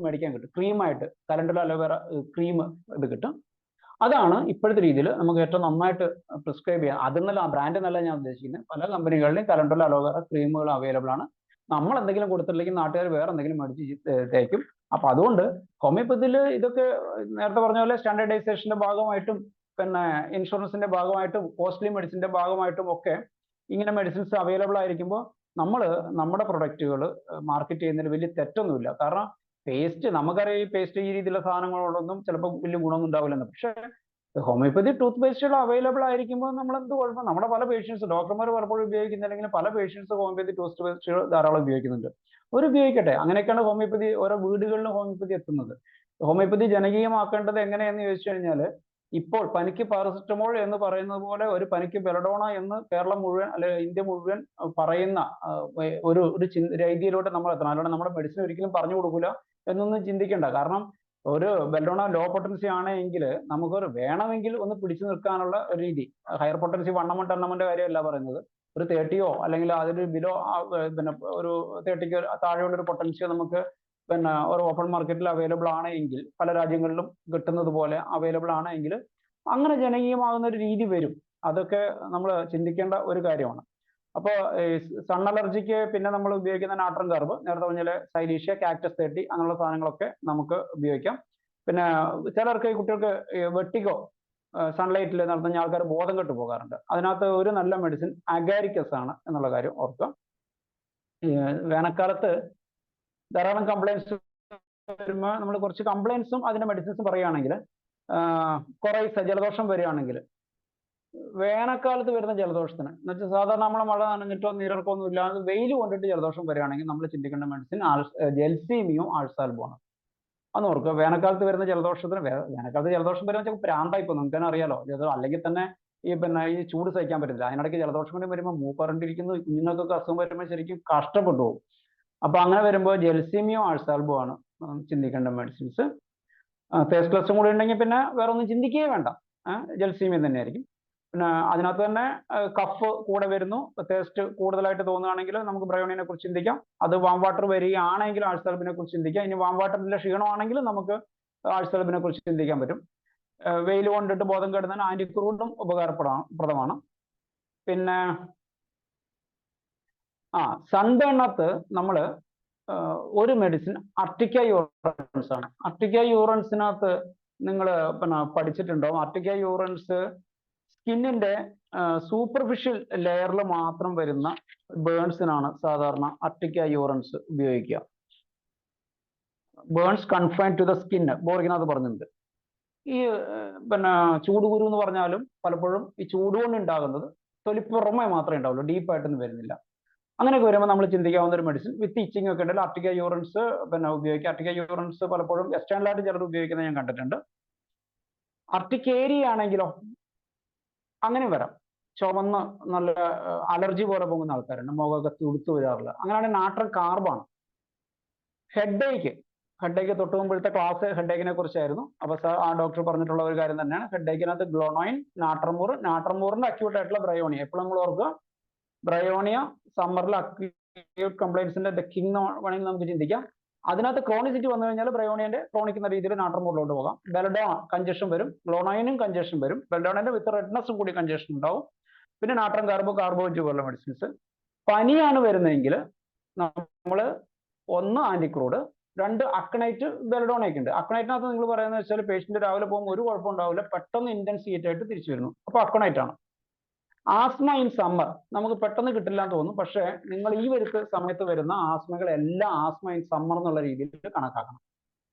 മേടിക്കാൻ കിട്ടും, ക്രീമായിട്ട് കലണ്ടുല അലോവേറ ക്രീം ഇത് കിട്ടും. അതാണ് ഇപ്പോഴത്തെ രീതിയിൽ നമുക്ക് ഏറ്റവും നന്നായിട്ട് പ്രിസ്ക്രൈബ് ചെയ്യാം. അതെന്നല്ല, ആ ബ്രാൻഡ് എന്നല്ല ഞാൻ ഉദ്ദേശിക്കുന്നത്, പല കമ്പനികളിലും കലണ്ടുല അലോവേറ ക്രീമുകൾ അവൈലബിൾ ആണ്. നമ്മൾ എന്തെങ്കിലും കൊടുത്തില്ലെങ്കിൽ നാട്ടുകാർ വേറെ എന്തെങ്കിലും മേടിച്ച് തേക്കും. അപ്പൊ അതുകൊണ്ട് ഹോമിയോപ്പതിയിൽ ഇതൊക്കെ നേരത്തെ പറഞ്ഞ പോലെ സ്റ്റാൻഡേർഡൈസേഷന്റെ ഭാഗമായിട്ടും പിന്നെ ഇൻഷുറൻസിന്റെ ഭാഗമായിട്ടും കോസ്റ്റ്ലി മെഡിസിന്റെ ഭാഗമായിട്ടും ഒക്കെ ഇങ്ങനെ മെഡിസിൻസ് അവൈലബിൾ ആയിരിക്കുമ്പോൾ നമ്മൾ നമ്മുടെ പ്രൊഡക്റ്റുകൾ മാർക്കറ്റ് ചെയ്യുന്നതിൽ വലിയ തെറ്റൊന്നുമില്ല. കാരണം പേസ്റ്റ്, നമുക്കറിയാം ഈ പേസ്റ്റ് ഈ രീതിയിലുള്ള സാധനങ്ങളോടൊന്നും ചിലപ്പോൾ വലിയ ഗുണമൊന്നും ഉണ്ടാവില്ലെന്ന്. പക്ഷേ ഹോമിയോപ്പതി ടൂത്ത് പേസ്റ്റുകൾ അവൈലബിൾ ആയിരിക്കുമ്പോൾ നമ്മൾ എന്ത് കുഴപ്പം, നമ്മുടെ പല പേഷ്യൻസ്, ഡോക്ടർമാർ പലപ്പോഴും ഉപയോഗിക്കുന്നില്ലെങ്കിൽ പല പേഷ്യൻസ് ഹോമിയോപ്പതി ടൂത്ത് പേസ്റ്റുകൾ ധാരാളം ഉപയോഗിക്കുന്നുണ്ട്. അവർ ഉപയോഗിക്കട്ടെ. അങ്ങനെയൊക്കെയാണ് ഹോമിയോപ്പതി ഓരോ വീടുകളിലും ഹോമിയോപ്പതി എത്തുന്നത്. ഹോമിയോപ്പതി ജനകീയമാക്കേണ്ടത് എങ്ങനെയെന്ന് ചോദിച്ചു കഴിഞ്ഞാൽ, ഇപ്പോൾ പനിക്ക് പാരസെറ്റമോൾ എന്ന് പറയുന്നത് പോലെ ഒരു പനിക്ക് ബെലഡോണ എന്ന് കേരളം മുഴുവൻ അല്ലെ ഇന്ത്യ മുഴുവൻ പറയുന്ന ഒരു രീതിയിലോട്ട് നമ്മൾ എത്തണം. അല്ലാതെ നമ്മുടെ മെഡിസിൻ ഒരിക്കലും പറഞ്ഞു കൊടുക്കില്ല എന്നൊന്നും ചിന്തിക്കേണ്ട. കാരണം ഒരു ബെൽഡോണ ലോ പൊട്ടൻസി ആണെങ്കിൽ നമുക്കൊരു വേണമെങ്കിൽ ഒന്ന് പിടിച്ചു നിൽക്കാനുള്ള ഒരു രീതി, ഹയർ പൊട്ടൻസി 1 ടർണമെന്റ് കാര്യമല്ല പറയുന്നത്, ഒരു 30യോ അല്ലെങ്കിൽ അതിന് ബിലോ പിന്നെ ഒരു 30ക്ക് താഴെയുള്ള ഒരു പൊട്ടൻഷ്യൽ നമുക്ക് പിന്നെ ഒരു ഓപ്പൺ മാർക്കറ്റിൽ അവൈലബിൾ ആണ് എങ്കിൽ, പല രാജ്യങ്ങളിലും കിട്ടുന്നത് പോലെ അവൈലബിൾ ആണ് എങ്കിൽ അങ്ങനെ ജനകീയമാകുന്ന ഒരു രീതി വരും. അതൊക്കെ നമ്മൾ ചിന്തിക്കേണ്ട ഒരു കാര്യമാണ്. അപ്പോൾ സൺ അലർജിക്ക് പിന്നെ നമ്മൾ ഉപയോഗിക്കുന്ന നാട്രം കാർബ്, നേരത്തെ പറഞ്ഞ സൈലീഷ്യ, കാക്ടസ് 30 അങ്ങനെയുള്ള സാധനങ്ങളൊക്കെ നമുക്ക് ഉപയോഗിക്കാം. പിന്നെ ചിലർക്ക് കുട്ടികൾക്ക് വെട്ടിക്കോ സൺലൈറ്റിൽ നടത്തുന്ന ആൾക്കാർ ബോധം കെട്ട് പോകാറുണ്ട്. അതിനകത്ത് ഒരു നല്ല മെഡിസിൻ അഗാരിക്കസ് ആണ് എന്നുള്ള കാര്യം ഓർക്കുക. വേനൽക്കാലത്ത് ധാരാളം കംപ്ലൈൻസ് വരുമ്പോൾ നമ്മൾ കുറച്ച് കംപ്ലൈൻസും അതിന്റെ മെഡിസിൻസും പറയുകയാണെങ്കിൽ, കുറെ ജലദോഷം വരികയാണെങ്കിൽ, വേനൽക്കാലത്ത് വരുന്ന ജലദോഷത്തിന് എന്നുവെച്ചാൽ സാധാരണ നമ്മളെ മഴ നനഞ്ഞിട്ടോ നീരിറക്കമൊന്നും ഇല്ലാതെ വെയിൽ കൊണ്ടിട്ട് ജലദോഷം വരികയാണെങ്കിൽ നമ്മൾ ചിന്തിക്കേണ്ട മെഡിസിൻ ജെൽസീമിയോ ആഴ്സാൽബോ ആണ്. അന്ന് ഓർക്കുക, വേനൽക്കാലത്ത് വരുന്ന ജലദോഷത്തിന്, വേനൽക്കാലത്ത് ജലദോഷം വരുന്ന വെച്ചാൽ പ്രാന്തായിപ്പോ നിങ്ങൾക്ക് തന്നെ അറിയാലോ. അല്ലെങ്കിൽ തന്നെ ഈ ചൂട് സഹിക്കാൻ പറ്റില്ല, അതിനിടയ്ക്ക് ജലദോഷം കൂടി വരുമ്പോൾ മൂപ്പറണ്ടിരിക്കുന്നു, കുഞ്ഞുങ്ങൾക്കൊക്കെ അസുഖം വരുമ്പോൾ ശരിക്കും കഷ്ടപ്പെട്ടു പോകും. അപ്പൊ അങ്ങനെ വരുമ്പോൾ ജെൽസീമിയോ ആഴ്സാൽബോ ആണ് ചിന്തിക്കേണ്ട മെഡിസിൻസ്. ഫേസ് ക്ലസും കൂടി ഉണ്ടെങ്കിൽ പിന്നെ വേറെ ഒന്നും ചിന്തിക്കുകയേ വേണ്ട, ജെൽസീമിയം തന്നെയായിരിക്കും. പിന്നെ അതിനകത്ത് തന്നെ കഫ് കൂടെ വരുന്നു, ടേസ്റ്റ് കൂടുതലായിട്ട് തോന്നുകയാണെങ്കിൽ നമുക്ക് ബ്രയോണിനെ കുറിച്ച് ചിന്തിക്കാം. അത് വാം വാട്ടർ വരികയാണെങ്കിൽ ആഴ്സാൽബിനെ കുറിച്ച് ചിന്തിക്കാം. ഇനി വാം വാട്ടറിന്റെ ക്ഷീണമാണെങ്കിൽ നമുക്ക് ആഴ്സാൽബിനെ കുറിച്ച് ചിന്തിക്കാൻ പറ്റും. വെയിൽ കൊണ്ടിട്ട് ബോധം കെടുന്നതിന് ആന്റിക്രൂഡും ഉപകാരപ്രദമാണ്. പിന്നെ സൺബേണിനകത്ത് നമ്മൾ ഒരു മെഡിസിൻ അർട്ടിക്ക യൂറൻസ് ആണ്. അർട്ടിക്ക യൂറൻസിനകത്ത് നിങ്ങൾ പിന്നെ പഠിച്ചിട്ടുണ്ടോ? അർട്ടിക്ക യൂറൻസ് സ്കിന്നിന്റെ സൂപ്പർഫിഷ്യൽ ലെയറിൽ മാത്രം വരുന്ന ബേൺസിനാണ് സാധാരണ അർട്ടിക്ക യൂറൻസ് ഉപയോഗിക്കുക. Burns confined to the skin, ബോറിനകത്ത് പറഞ്ഞിട്ടുണ്ട്. ഈ പിന്നെ ചൂടുകുരു എന്ന് പറഞ്ഞാലും പലപ്പോഴും ഈ ചൂട് കൊണ്ട് ഉണ്ടാകുന്നത് തൊലിപ്പുറമേ മാത്രമേ ഉണ്ടാവുള്ളൂ, ഡീപ്പായിട്ടൊന്നും വരുന്നില്ല. അങ്ങനെയൊക്കെ വരുമ്പോൾ നമ്മൾ ചിന്തിക്കാവുന്ന ഒരു മെഡിസിൻ വിത്ത് ഇച്ചിങ് ഒക്കെ ഉണ്ടെങ്കിൽ അർട്ടിക്ക യൂറൻസ് പിന്നെ ഉപയോഗിക്കുക. അർട്ടിക്ക യൂറൻസ് പലപ്പോഴും വെസ്റ്റേണിലായിട്ട് ചിലർ ഉപയോഗിക്കുന്നത് ഞാൻ കണ്ടിട്ടുണ്ട്. അർട്ടിക്കേരിയ ആണെങ്കിലോ അങ്ങനെ വരാം, ചുവന്ന് നല്ല അലർജി പോലെ പോകുന്ന ആൾക്കാരുണ്ട്, മുഖമൊക്കെ തുടുത്തു വരാറില്ല. അങ്ങനെയാണെങ്കിൽ നാട്രം കാർബാണ്. ഹെഡേക്ക് തൊട്ട് മുമ്പത്തെ ക്ലാസ് ഹെഡേക്കിനെ കുറിച്ചായിരുന്നു. അപ്പൊ ആ ഡോക്ടർ പറഞ്ഞിട്ടുള്ള ഒരു കാര്യം തന്നെയാണ്. ഹെഡേക്കിനകത്ത് ഗ്ലോണോയിൻ, നാട്രമൂറിന്റെ അക്യൂട്ട് ആയിട്ടുള്ള ബ്രയോണിയ. എപ്പോഴും നമ്മൾ ഓർക്കുക, ബ്രയോണിയ സമ്മറിൽ അക്യൂട്ട് കംപ്ലൈൻസിന്റെ ദ കിങ് വേണമെങ്കിൽ നമുക്ക് ചിന്തിക്കാം. അതിനകത്ത് ക്രോണിസിറ്റി വന്നു കഴിഞ്ഞാൽ ബ്രയോണിയന്റെ ക്രോണിക്കുന്ന രീതിയിൽ നാട്രമൂറിലോട്ട് പോകാം. ബെൽഡോണ കഞ്ചഷൻ വരും, ഗ്ലോണോയിനും കഞ്ചഷൻ വരും. ബെൽഡോണന്റെ വിത്ത് റെഡ്നസും കൂടി കഞ്ചഷൻ ഉണ്ടാവും. പിന്നെ നാട്രം കാർബോജ് പോലുള്ള മെഡിസിൻസ്. പനിയാണ് വരുന്നതെങ്കിൽ നമ്മൾ 1 ആന്റിക്രൂഡ്, 2 അക്കണൈറ്റ്, ബെൽഡോണയൊക്കെ ഉണ്ട്. അക്കണൈറ്റിനകത്ത് നിങ്ങൾ പറയുന്നത് വെച്ചാൽ പേഷ്യന്റ് രാവിലെ പോകുമ്പോൾ ഒരു കുഴപ്പം ഉണ്ടാവില്ല, പെട്ടെന്ന് ഇന്റൻസ് ഹീറ്റ് ആയിട്ട് തിരിച്ചു വരുന്നു. അപ്പൊ അക്കണൈറ്റ് ആണ്. ആസ്മ ഇൻ സമ്മർ നമുക്ക് പെട്ടെന്ന് കിട്ടില്ല എന്ന് തോന്നും, പക്ഷേ നിങ്ങൾ ഈ സമയത്ത് വരുന്ന ആസ്മകളെല്ലാം ആസ്മ ഇൻ സമ്മർ എന്നുള്ള രീതിയിൽ കണക്കാക്കണം.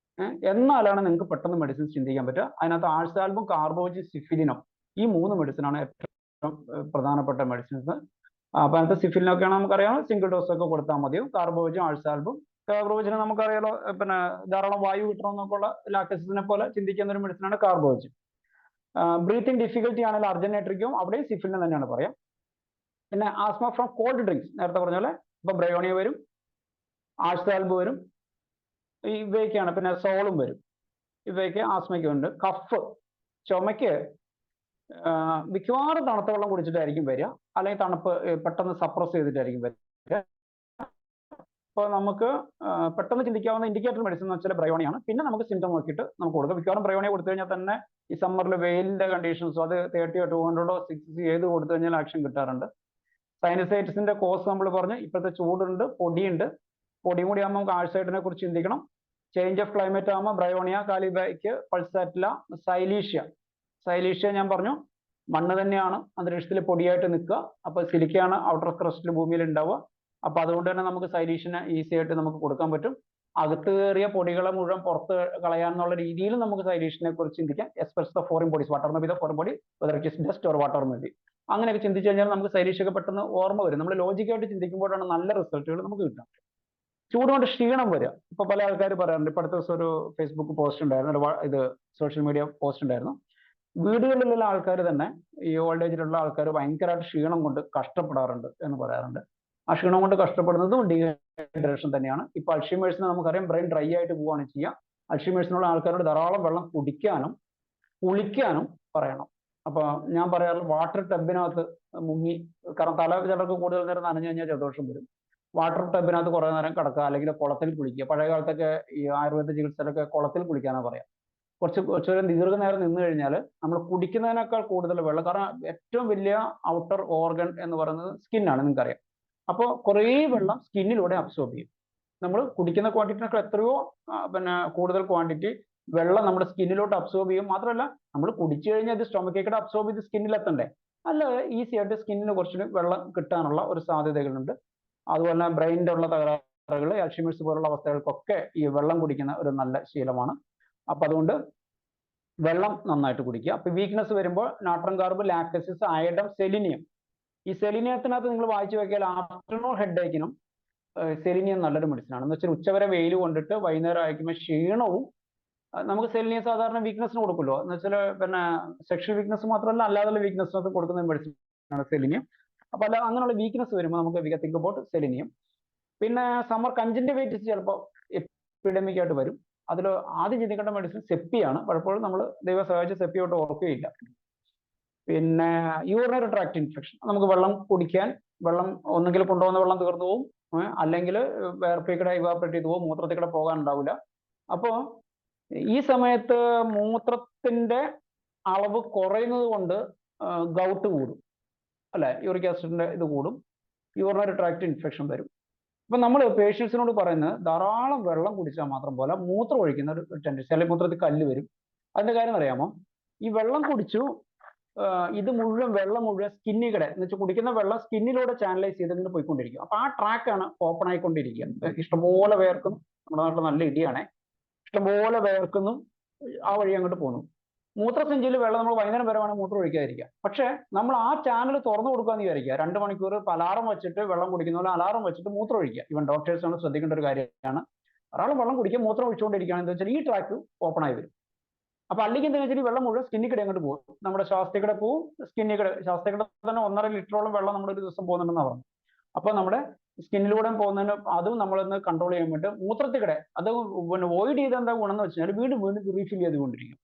എന്നാലാണ് നിങ്ങൾക്ക് പെട്ടെന്ന് മെഡിസിൻസ് ചിന്തിക്കാൻ പറ്റുക. അതിനകത്ത് ആഴ്സാൽബും, കാർബോജി, സിഫിലിനും, ഈ 3 മെഡിസിനാണ് ഏറ്റവും പ്രധാനപ്പെട്ട മെഡിസിൻസ്. അപ്പൊ അതിനകത്ത് സിഫിലിനൊക്കെയാണ് നമുക്കറിയാം സിംഗിൾ ഡോസ് ഒക്കെ കൊടുത്താൽ മതിയോ. കാർബോജും ആഴ്സാൽബും, കാർബോജിനെ നമുക്കറിയാലോ പിന്നെ ധാരാളം വായു കിട്ടണമെന്നൊക്കെ ഉള്ള ലാക്ടസിനെ പോലെ ചിന്തിക്കുന്ന ഒരു മെഡിസിനാണ് കാർബോജ്. ബ്രീത്തിങ് ഡിഫിക്കൽറ്റി ആണെങ്കിൽ അർജനേട്രിക്കും അവിടെയും സിഫിലിനെ തന്നെയാണ് പറയാം. പിന്നെ ആസ്മ ഫ്രം കോൾഡ് ഡ്രിങ്ക്സ്, നേരത്തെ പറഞ്ഞ പോലെ ഇപ്പൊ ബ്രയോണിയ വരും, ആഴ്സാൽബ് വരും, ഇവയൊക്കെയാണ്. പിന്നെ സോളും വരും. ഇവയൊക്കെ ആസ്മയ്ക്ക് ഉണ്ട്. കഫ്, ചുമയ്ക്ക് മിക്കവാറും തണുത്ത വെള്ളം കുടിച്ചിട്ടായിരിക്കും വരിക, അല്ലെങ്കിൽ തണുപ്പ് പെട്ടെന്ന് സപ്രസ് ചെയ്തിട്ടായിരിക്കും വരിക. അപ്പോൾ നമുക്ക് പെട്ടെന്ന് ചിന്തിക്കാവുന്ന ഇൻഡിക്കേറ്റർ മെഡിസിൻ എന്ന് വെച്ചാൽ ബ്രയോണിയാണ്. പിന്നെ നമുക്ക് സിംറ്റം നോക്കിയിട്ട് നമുക്ക് കൊടുക്കാം. മിക്കവാറും ബ്രയോണിയ കൊടുത്തു കഴിഞ്ഞാൽ തന്നെ ഈ സമ്മറിൽ വെയിലിന്റെ കണ്ടീഷൻസും അത് 30 200 60 ഏത് കൊടുത്തു കഴിഞ്ഞാൽ ആക്ഷൻ കിട്ടാറുണ്ട്. സൈനസൈറ്റിസിന്റെ കോസ് നമ്മൾ പറഞ്ഞു. ഇപ്പോഴത്തെ ചൂടുണ്ട്, പൊടിയുണ്ട്. പൊടിയും കൂടി ആകുമ്പോൾ നമുക്ക് ആഴ്സൈറ്റിനെ കുറിച്ച് ചിന്തിക്കണം. ചേഞ്ച് ഓഫ് ക്ലൈമറ്റ് ആകുമ്പോൾ ബ്രയോണിയ, കാലിബായ്ക്ക്, പൾസാറ്റില, സൈലീഷ്യ ഞാൻ പറഞ്ഞു മണ്ണ് തന്നെയാണ്, അന്തരീക്ഷത്തിൽ പൊടിയായിട്ട് നിൽക്കുക. അപ്പൊ സിലിക്കയാണ് ഔട്ടർ ക്രസ്റ്റിൽ ഭൂമിയിൽ ഉണ്ടാവുക. അപ്പൊ അതുകൊണ്ട് തന്നെ നമുക്ക് സൈലീഷ്യനെ ഈസി ആയിട്ട് നമുക്ക് കൊടുക്കാൻ പറ്റും. അകത്ത് കയറിയ പൊടികളെ മുഴുവൻ പുറത്ത് കളയാന്നുള്ള രീതിയിൽ നമുക്ക് സൈലീഷ്യനെ കുറിച്ച് ചിന്തിക്കാം. Especially the foreign bodies, water may be the foreign body, whether it is dust or water may be. അങ്ങനെയൊക്കെ ചിന്തിച്ചു കഴിഞ്ഞാൽ നമുക്ക് സൈലീഷ്യൊക്കെ പെട്ടെന്ന് ഓർമ്മ വരും. നമ്മൾ ലോജിക്കായിട്ട് ചിന്തിക്കുമ്പോഴാണ് നല്ല റിസൾട്ടുകൾ നമുക്ക് കിട്ടുക. ചൂട് കൊണ്ട് ക്ഷീണം വരിക. ഇപ്പൊ പല ആൾക്കാർ പറയാറുണ്ട്. ഇപ്പൊ അടുത്ത ദിവസം ഒരു ഫേസ്ബുക്ക് പോസ്റ്റ് ഉണ്ടായിരുന്നു, ഇത് സോഷ്യൽ മീഡിയ പോസ്റ്റ് ഉണ്ടായിരുന്നു. വീടുകളിലുള്ള ആൾക്കാർ തന്നെ, ഈ ഓൾഡ് ഏജിലുള്ള ആൾക്കാർ ഭയങ്കരമായിട്ട് ക്ഷീണം കൊണ്ട് കഷ്ടപ്പെടാറുണ്ട് എന്ന് പറയാറുണ്ട്. ആ ക്ഷീണം കൊണ്ട് കഷ്ടപ്പെടുന്നതും ഡീഹൈഡ്രേഷൻ തന്നെയാണ്. ഇപ്പൊ അൾഷിമേഴ്സിന് നമുക്കറിയാം ബ്രെയിൻ ഡ്രൈ ആയിട്ട് പോവുകയാണ് ചെയ്യുക. അൾഷിമേഴ്സിനുള്ള ആൾക്കാരോട് ധാരാളം വെള്ളം കുടിക്കാനും കുളിക്കാനും പറയണം. അപ്പൊ ഞാൻ പറയാറുള്ള വാട്ടർ ടബിനകത്ത് മുങ്ങി, കാരണം തല ചിലർക്ക് കൂടുതൽ നേരം നനഞ്ഞു കഴിഞ്ഞാൽ ജലദോഷം വരും. വാട്ടർ ടബിനകത്ത് കുറെ നേരം കിടക്കുക, അല്ലെങ്കിൽ കുളത്തിൽ കുളിക്കുക. പഴയ കാലത്തൊക്കെ ഈ ആയുർവേദ ചികിത്സയിലൊക്കെ കുളത്തിൽ കുളിക്കാനാ പറയാം. കുറച്ച് ദീർഘനേരം നിന്ന് കഴിഞ്ഞാൽ നമ്മൾ കുടിക്കുന്നതിനേക്കാൾ കൂടുതൽ വെള്ളം, കാരണം ഏറ്റവും വലിയ ഔട്ടർ ഓർഗൻ എന്ന് പറയുന്നത് സ്കിന്നാണ്, നിങ്ങൾക്കറിയാം. അപ്പോൾ കുറേ വെള്ളം സ്കിന്നിലൂടെ അബ്സോർബ് ചെയ്യും. നമ്മൾ കുടിക്കുന്ന ക്വാണ്ടിറ്റിനൊക്കെ എത്രയോ കൂടുതൽ ക്വാണ്ടിറ്റി വെള്ളം നമ്മുടെ സ്കിന്നിലോട്ട് അബ്സോർബ് ചെയ്യും. മാത്രമല്ല, നമ്മൾ കുടിച്ചു കഴിഞ്ഞാൽ അത് സ്റ്റൊമക്കേക്കൂടെ അബ്സോർബ് ചെയ്ത് സ്കിന്നിൽ എത്തണ്ടേ? അല്ലാതെ ഈസി ആയിട്ട് സ്കിന്നിന് കുറച്ചുകൂടി വെള്ളം കിട്ടാനുള്ള ഒരു സാധ്യതകളുണ്ട്. അതുപോലെ തന്നെ ബ്രെയിനിന്റെ ഉള്ള തകരാറുകൾ, അൽഷിമേഴ്സ് പോലുള്ള അവസ്ഥകൾക്കൊക്കെ ഈ വെള്ളം കുടിക്കുന്ന ഒരു നല്ല ശീലമാണ്. അപ്പൊ അതുകൊണ്ട് വെള്ളം നന്നായിട്ട് കുടിക്കുക. അപ്പൊ വീക്ക്നെസ് വരുമ്പോൾ നാട്രം കാർബ്, ലാക്ടസിസ്, അയഡം, സെലിനിയം. ഈ സെലിനിയത്തിനകത്ത് നിങ്ങൾ വായിച്ചു വെക്കിയാൽ ആഫ്റ്റർനൂൺ ഹെഡ് ഏക്കിനും സെലിനിയം നല്ലൊരു മെഡിസിൻ ആണ്. എന്ന് വെച്ചാൽ ഉച്ചവരെ വെയിൽ കൊണ്ടിട്ട് വൈകുന്നേരം അയക്കുമ്പോൾ ക്ഷീണവും, നമുക്ക് സെലിനിയം സാധാരണ വീക്ക്നെസ്സിന് കൊടുക്കുമല്ലോ. എന്ന് വെച്ചാൽ സെക്ഷൽ വീക്ക്നെസ് മാത്രമല്ല, അല്ലാതെയുള്ള വീക്ക്നെസ്സിനൊക്കെ കൊടുക്കുന്ന മെഡിസിൻ ആണ് സെലിനിയം. അപ്പൊ അങ്ങനെയുള്ള വീക്ക്നെസ് വരുമ്പോൾ നമുക്ക് വി തിങ്ക് അബൌട്ട് സെലിനിയം. പിന്നെ സമ്മർ കൺജന്റിവൈറ്റിസ് ചിലപ്പോൾ എപ്പിഡമിക് ആയിട്ട് വരും. അതിൽ ആദ്യം ചിന്തിക്കേണ്ട മെഡിസിൻ സെപ്പിയാണ്. പലപ്പോഴും നമ്മൾ ദൈവം സഹായിച്ച് സെപ്പിയോട്ട് ഓർക്കുകയില്ല. പിന്നെ യൂറിനറി ട്രാക്ട് ഇൻഫെക്ഷൻ, നമുക്ക് വെള്ളം കുടിക്കാൻ വെള്ളം ഒന്നുകിൽ കൊണ്ടുപോകുന്ന വെള്ളം തീർന്നു പോകും, അല്ലെങ്കിൽ വേർപ്പിക്കടെ ഇവാപറേറ്റ് ചെയ്തു പോകും, മൂത്രത്തിക്കടെ പോകാൻ ഉണ്ടാവില്ല. അപ്പോൾ ഈ സമയത്ത് മൂത്രത്തിന്റെ അളവ് കുറയുന്നത് കൊണ്ട് ഗൗട്ട് കൂടും, അല്ലെ? യൂറിക് ആസിഡിന്റെ ഇത് കൂടും, യൂറിനറി ട്രാക്ട് ഇൻഫെക്ഷൻ വരും. അപ്പൊ നമ്മൾ പേഷ്യൻസിനോട് പറയുന്നത് ധാരാളം വെള്ളം കുടിച്ചാൽ മാത്രം പോലെ മൂത്രം ഒഴിക്കുന്ന ഒരു ടെൻഡൻസി, അല്ലെങ്കിൽ മൂത്രത്തിൽ കല്ല് വരും. അതിന്റെ കാര്യം അറിയാമോ? ഈ വെള്ളം കുടിച്ചു, ഇത് വെള്ളം മുഴുവൻ സ്കിന്നിക്കടെ എന്ന് വെച്ചാൽ കുടിക്കുന്ന വെള്ളം സ്കിന്നിലൂടെ ചാനലൈസ് ചെയ്ത് ഇങ്ങനെ പോയിക്കൊണ്ടിരിക്കും. അപ്പൊ ആ ട്രാക്കാണ് ഓപ്പൺ ആയിക്കൊണ്ടിരിക്കുക. ഇഷ്ടംപോലെ വേർക്കും, നമ്മുടെ നാട്ടിൽ നല്ല ഇടിയാണേ, ഇഷ്ടംപോലെ വേർക്കുന്നു, ആ വഴി അങ്ങോട്ട് പോകുന്നു. മൂത്രസഞ്ചിയിൽ വെള്ളം നമ്മൾ വൈകുന്നേരം വരെ വേണം മൂത്രം ഒഴിക്കാതിരിക്കുക. പക്ഷെ നമ്മൾ ആ ചാനൽ തുറന്നു കൊടുക്കാന്ന് വിചാരിക്കുക. 2 മണിക്കൂർ അലാറം വെച്ചിട്ട് വെള്ളം കുടിക്കുന്ന പോലെ അലാറം വെച്ചിട്ട് മൂത്രം ഒഴിക്കുക. ഇവൻ ഡോക്ടേഴ്സ് ആണ് ശ്രദ്ധിക്കേണ്ട ഒരു കാര്യമാണ്. ഒരാൾ വെള്ളം കുടിക്കുക, മൂത്രം ഒഴിച്ചുകൊണ്ടിരിക്കുകയാണെന്ന് വെച്ചാൽ ഈ ട്രാക്ക് ഓപ്പൺ ആയി വരും. അപ്പൊ അല്ലെങ്കിൽ എന്താ വെച്ചാൽ ഈ വെള്ളം മുഴുവൻ സ്കിന്നിക്കടെ അങ്ങോട്ട് പോകും. നമ്മുടെ ശ്വാസത്തിക്കടെ പോവും, സ്കിന്നിക്കടെ, ശ്വാസത്തിക്കടെ തന്നെ 1.5 ലിറ്ററോളം വെള്ളം നമ്മൾ ഒരു ദിവസം പോകുന്നുണ്ടെന്ന് പറഞ്ഞു. അപ്പൊ നമ്മുടെ സ്കിന്നിലൂടെ പോകുന്നതിന് അതും നമ്മളൊന്ന് കൺട്രോൾ ചെയ്യാൻ വേണ്ടി മൂത്രത്തിക്കടെ അത് വോയിഡ് ചെയ്ത് എന്താ ഗുണം എന്ന് വെച്ചാൽ വീണ്ടും റീഫിൽ ചെയ്തുകൊണ്ടിരിക്കും.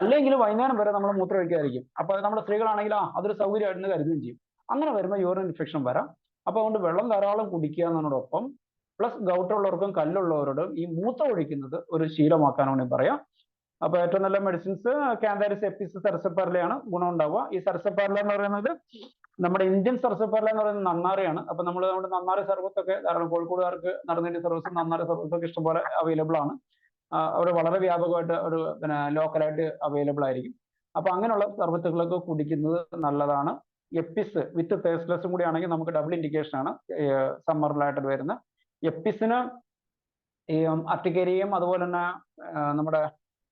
അല്ലെങ്കിൽ വൈകുന്നേരം വരെ നമ്മൾ മൂത്രം ഒഴിക്കാതിരിക്കും. അപ്പൊ നമ്മുടെ സ്ത്രീകളാണെങ്കിൽ അതൊരു സൗകര്യമായിട്ട് കരുതുകയും ചെയ്യും. അങ്ങനെ വരുമ്പോൾ യൂറിൻ ഇൻഫെക്ഷൻ വരാം. അപ്പൊ അതുകൊണ്ട് വെള്ളം ധാരാളം കുടിക്കുക എന്നതിനോടൊപ്പം പ്ലസ് ഗൗട്ടുള്ളവർക്കും കല്ലുള്ളവരോടും ഈ മൂത്രം ഒഴിക്കുന്നത് ഒരു ശീലമാക്കാനാണ് പറയാം. അപ്പൊ ഏറ്റവും നല്ല മെഡിസിൻസ് കാന്താരിസ്, എപ്പിസ്, സരസപ്പാരലയാണ് ഗുണം ഉണ്ടാവുക. ഈ സരസപ്പാരല എന്ന് പറയുന്നത് നമ്മുടെ ഇന്ത്യൻ സരസപ്പാരല എന്ന് പറയുന്നത് നന്നാറിയാണ്. അപ്പൊ നമ്മുടെ നന്നാറി സർവത്തൊക്കെ ധാരാളം കോഴിക്കോടുകാർക്ക് നടന്നതിന്റെ സർവീസും നന്നാറി സർവീസൊക്കെ ഇഷ്ടംപോലെ അവൈലബിൾ ആണ്. അവിടെ വളരെ വ്യാപകമായിട്ട് ഒരു ലോക്കലായിട്ട് അവൈലബിൾ ആയിരിക്കും. അപ്പൊ അങ്ങനെയുള്ള സർവത്തുകളൊക്കെ കുടിക്കുന്നത് നല്ലതാണ്. എപ്പിസ് വിത്ത് തേസ്റ്റ്ലെസ്സും കൂടി ആണെങ്കിൽ നമുക്ക് ഡബിൾ ഇൻഡിക്കേഷൻ ആണ് സമ്മറിലായിട്ട് വരുന്ന. എപ്പിസിന് ഈ അർട്ടിക്കേരിയയും അതുപോലെ തന്നെ നമ്മുടെ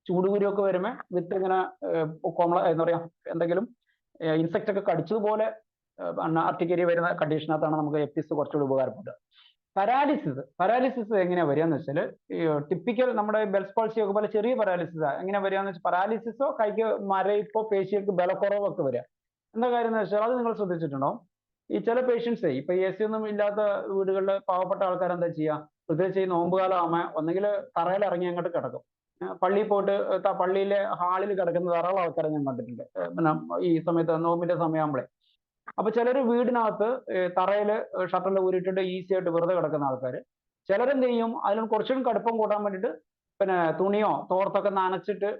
ചൂടുകുരുവൊക്കെ വരുമ്പോൾ വിത്ത് ഇങ്ങനെ എന്താ പറയാ, എന്തെങ്കിലും ഇൻസെക്റ്റ് ഒക്കെ കടിച്ചതുപോലെ അർട്ടിക്കേരിയ വരുന്ന കണ്ടീഷനകത്താണ് നമുക്ക് എപ്പിസ് കുറച്ചുകൂടി ഉപകാരപ്പെടുക. പരാലിസിസ് എങ്ങനെയാ വരിക എന്ന് വെച്ചാൽ ടിപ്പിക്കൽ നമ്മുടെ ബെൽസ് പാൾസി ഒക്കെ പോലെ ചെറിയ പരാലിസിസ് എങ്ങനെയാ വരിക എന്ന് വെച്ചാൽ പരാലിസിസോ കൈക്ക് മരയിപ്പോ പേശികൾക്ക് ബലക്കുറവൊക്കെ വരിക. എന്താ കാര്യം എന്ന് വെച്ചാൽ അത് നിങ്ങൾ ശ്രദ്ധിച്ചിട്ടുണ്ടോ? ഈ ചില പേഷ്യൻസേ ഇപ്പൊ AC ഒന്നും ഇല്ലാത്ത വീടുകളിൽ പാവപ്പെട്ട ആൾക്കാർ എന്താ ചെയ്യുക? പ്രത്യേകിച്ച് ഈ നോമ്പുകാലം ആകുമ്പോൾ ഒന്നെങ്കിൽ തറയിൽ ഇറങ്ങി അങ്ങോട്ട് കിടക്കും. പള്ളിയിൽ പോയിട്ട് പള്ളിയിലെ ഹാളിൽ കിടക്കുന്ന ധാരാളം ആൾക്കാരെ ഞാൻ കണ്ടിട്ടുണ്ട്. ഈ സമയത്ത് നോമ്പിന്റെ സമയമാകുമ്പോഴേ. അപ്പൊ ചിലർ വീടിനകത്ത് തറയിൽ ഷട്ടറിൽ ഊരിയിട്ടിട്ട് ഈസി ആയിട്ട് വെറുതെ കിടക്കുന്ന ആൾക്കാർ. ചിലരെന്ത് ചെയ്യും, അതിന് കുറച്ചും കടുപ്പം കൂട്ടാൻ വേണ്ടിയിട്ട് തുണിയോ തോർത്തൊക്കെ നനച്ചിട്ട്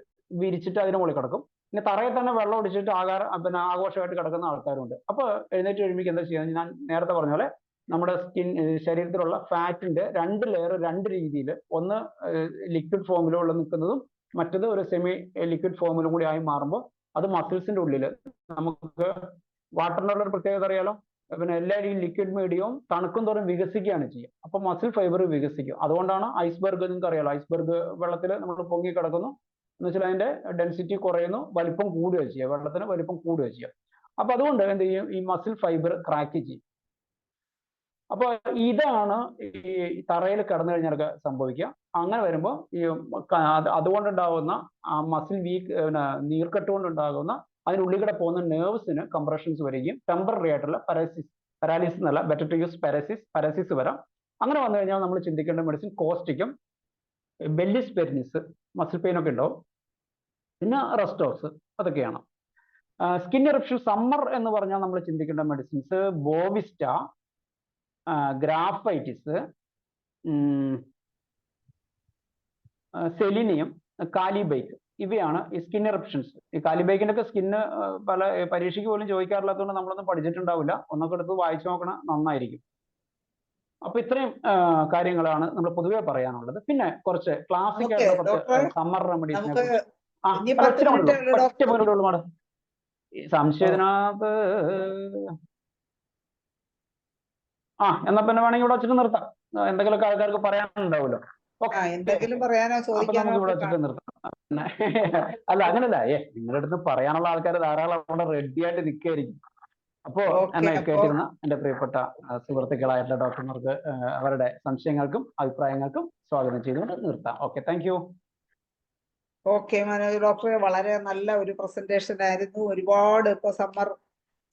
വിരിച്ചിട്ട് അതിന് മുകളിൽ കിടക്കും. പിന്നെ തറയിൽ തന്നെ വെള്ളം ഒടിച്ചിട്ട് ആഘോഷമായിട്ട് കിടക്കുന്ന ആൾക്കാരുണ്ട്. അപ്പൊ എഴുന്നേറ്റ് കഴിയുമ്പോൾ എന്താ ചെയ്യുന്നത്? ഞാൻ നേരത്തെ പറഞ്ഞ പോലെ നമ്മുടെ ശരീരത്തിലുള്ള ഫാറ്റിന്റെ 2 ലെയർ 2 രീതിയിൽ, ഒന്ന് ലിക്വിഡ് ഫോമിലുള്ള നിൽക്കുന്നതും മറ്റത് ഒരു സെമി ലിക്വിഡ് ഫോമിലും കൂടി ആയി മാറുമ്പോൾ അത് മസിൽസിന്റെ ഉള്ളിൽ നമുക്ക് വാട്ടറിനുള്ള ഒരു പ്രത്യേകത അറിയാലോ. എല്ലാവരും ഈ ലിക്വിഡ് മീഡിയവും തണുക്കും തോറും വികസിക്കുകയാണ് ചെയ്യുക. അപ്പൊ മസിൽ ഫൈബർ വികസിക്കും. അതുകൊണ്ടാണ് ഐസ്ബർഗ് നിങ്ങൾക്ക് അറിയാലോ, ഐസ്ബർഗ് വെള്ളത്തിൽ നമ്മൾ പൊങ്ങി കിടക്കുന്നു എന്ന് വെച്ചാൽ അതിന്റെ ഡെൻസിറ്റി കുറയുന്നു, വലിപ്പം കൂടുക ചെയ്യുക, വെള്ളത്തിന് വലിപ്പം കൂടുക ചെയ്യുക. അപ്പൊ അതുകൊണ്ട് എന്ത് ചെയ്യും, ഈ മസിൽ ഫൈബർ ക്രാക്ക് ചെയ്യും. അപ്പൊ ഇതാണ് ഈ തറയിൽ കിടന്നു കഴിഞ്ഞാൽ സംഭവിക്കുക. അങ്ങനെ വരുമ്പോൾ ഈ അതുകൊണ്ടുണ്ടാകുന്ന മസിൽ നീർക്കെട്ട് കൊണ്ടുണ്ടാകുന്ന അതിനുള്ളിൽ കൂടെ പോകുന്ന നെർവ്സിന് കംപ്രഷൻസ് വരികയും ടെമ്പററി ആയിട്ടുള്ള പരാലിസിസ് എന്നല്ല, ബെറ്റർ ടു യൂസ് പാരസിസ് വരാം. അങ്ങനെ വന്നു കഴിഞ്ഞാൽ നമ്മൾ ചിന്തിക്കേണ്ട മെഡിസിൻ കോസ്റ്റിക്കും, ബെല്ലിസ് പെരിനിസ്, മസിൽ പെയിൻ ഒക്കെ ഉണ്ടാവും, പിന്നെ റെസ്റ്റോക്സ്, അതൊക്കെയാണ്. സ്കിൻ എറപ്ഷൻ സമ്മർ എന്ന് പറഞ്ഞാൽ നമ്മൾ ചിന്തിക്കേണ്ട മെഡിസിൻസ് ബോവിസ്റ്റ, ഗ്രാഫൈറ്റിസ്, സെലിനിയം, കാലിബൈക്ക്, ഇവയാണ് ഈ സ്കിൻ എറപ്ഷൻസ്. ഈ കാലിബൈക്കിന്റെ ഒക്കെ സ്കിന്ന് പല പരീക്ഷയ്ക്ക് പോലും ചോദിക്കാറില്ലാത്തതുകൊണ്ട് നമ്മളൊന്നും പഠിച്ചിട്ടുണ്ടാവില്ല. ഒന്നൊക്കെ എടുത്ത് വായിച്ചു നോക്കണം, നന്നായിരിക്കും. അപ്പൊ ഇത്രയും കാര്യങ്ങളാണ് നമ്മൾ പൊതുവെ പറയാനുള്ളത്. പിന്നെ കുറച്ച് ക്ലാസിക് ഓക്കെ ആയിട്ടുള്ള ഡോക്ടർ, കുറച്ച് സമ്മർ റെമഡീസിനെ നമുക്ക് കുറിച്ച്. ഇനി അല്ല, 10 മിനിറ്റ് ഉള്ളൂ ഒറ്റ ഡോക്ടർ. പോലുള്ളൂ മാഡം. ഈ സംശയത്തിനകത്ത് എന്നാ പിന്നെ വേണമെങ്കിൽ ഇവിടെ വെച്ചിട്ട് നിർത്താം. എന്തെങ്കിലുമൊക്കെ ആൾക്കാർക്ക് പറയാനുണ്ടാവുമല്ലോ. ഓക്കെ, എന്തെങ്കിലും പറയാനോ അപ്പൊ ചോദിക്കാനോ നമുക്ക് ഇവിടെ ഒക്കെ വെച്ചിട്ട് നിർത്താം. അല്ല, അങ്ങനല്ല. നിങ്ങളുടെ അടുത്ത് പറയാനുള്ള ആൾക്കാർ ധാരാളം അവിടെ റെഡി ആയിട്ട് നിൽക്കുകയായിരിക്കും. അപ്പോ എന്നെ കേട്ടിരുന്ന എന്റെ പ്രിയപ്പെട്ട സുഹൃത്തുക്കളായിട്ടുള്ള ഡോക്ടർമാർക്ക് അവരുടെ സംശയങ്ങൾക്കും അഭിപ്രായങ്ങൾക്കും സ്വാഗതം ചെയ്തുകൊണ്ട് നിർത്താം. Okay, thank you. Okay Manoj ഡോക്ടറെ, വളരെ നല്ല ഒരു പ്രസന്റേഷൻ ആയിരുന്നു. ഒരുപാട് ഇപ്പൊ സമ്മർ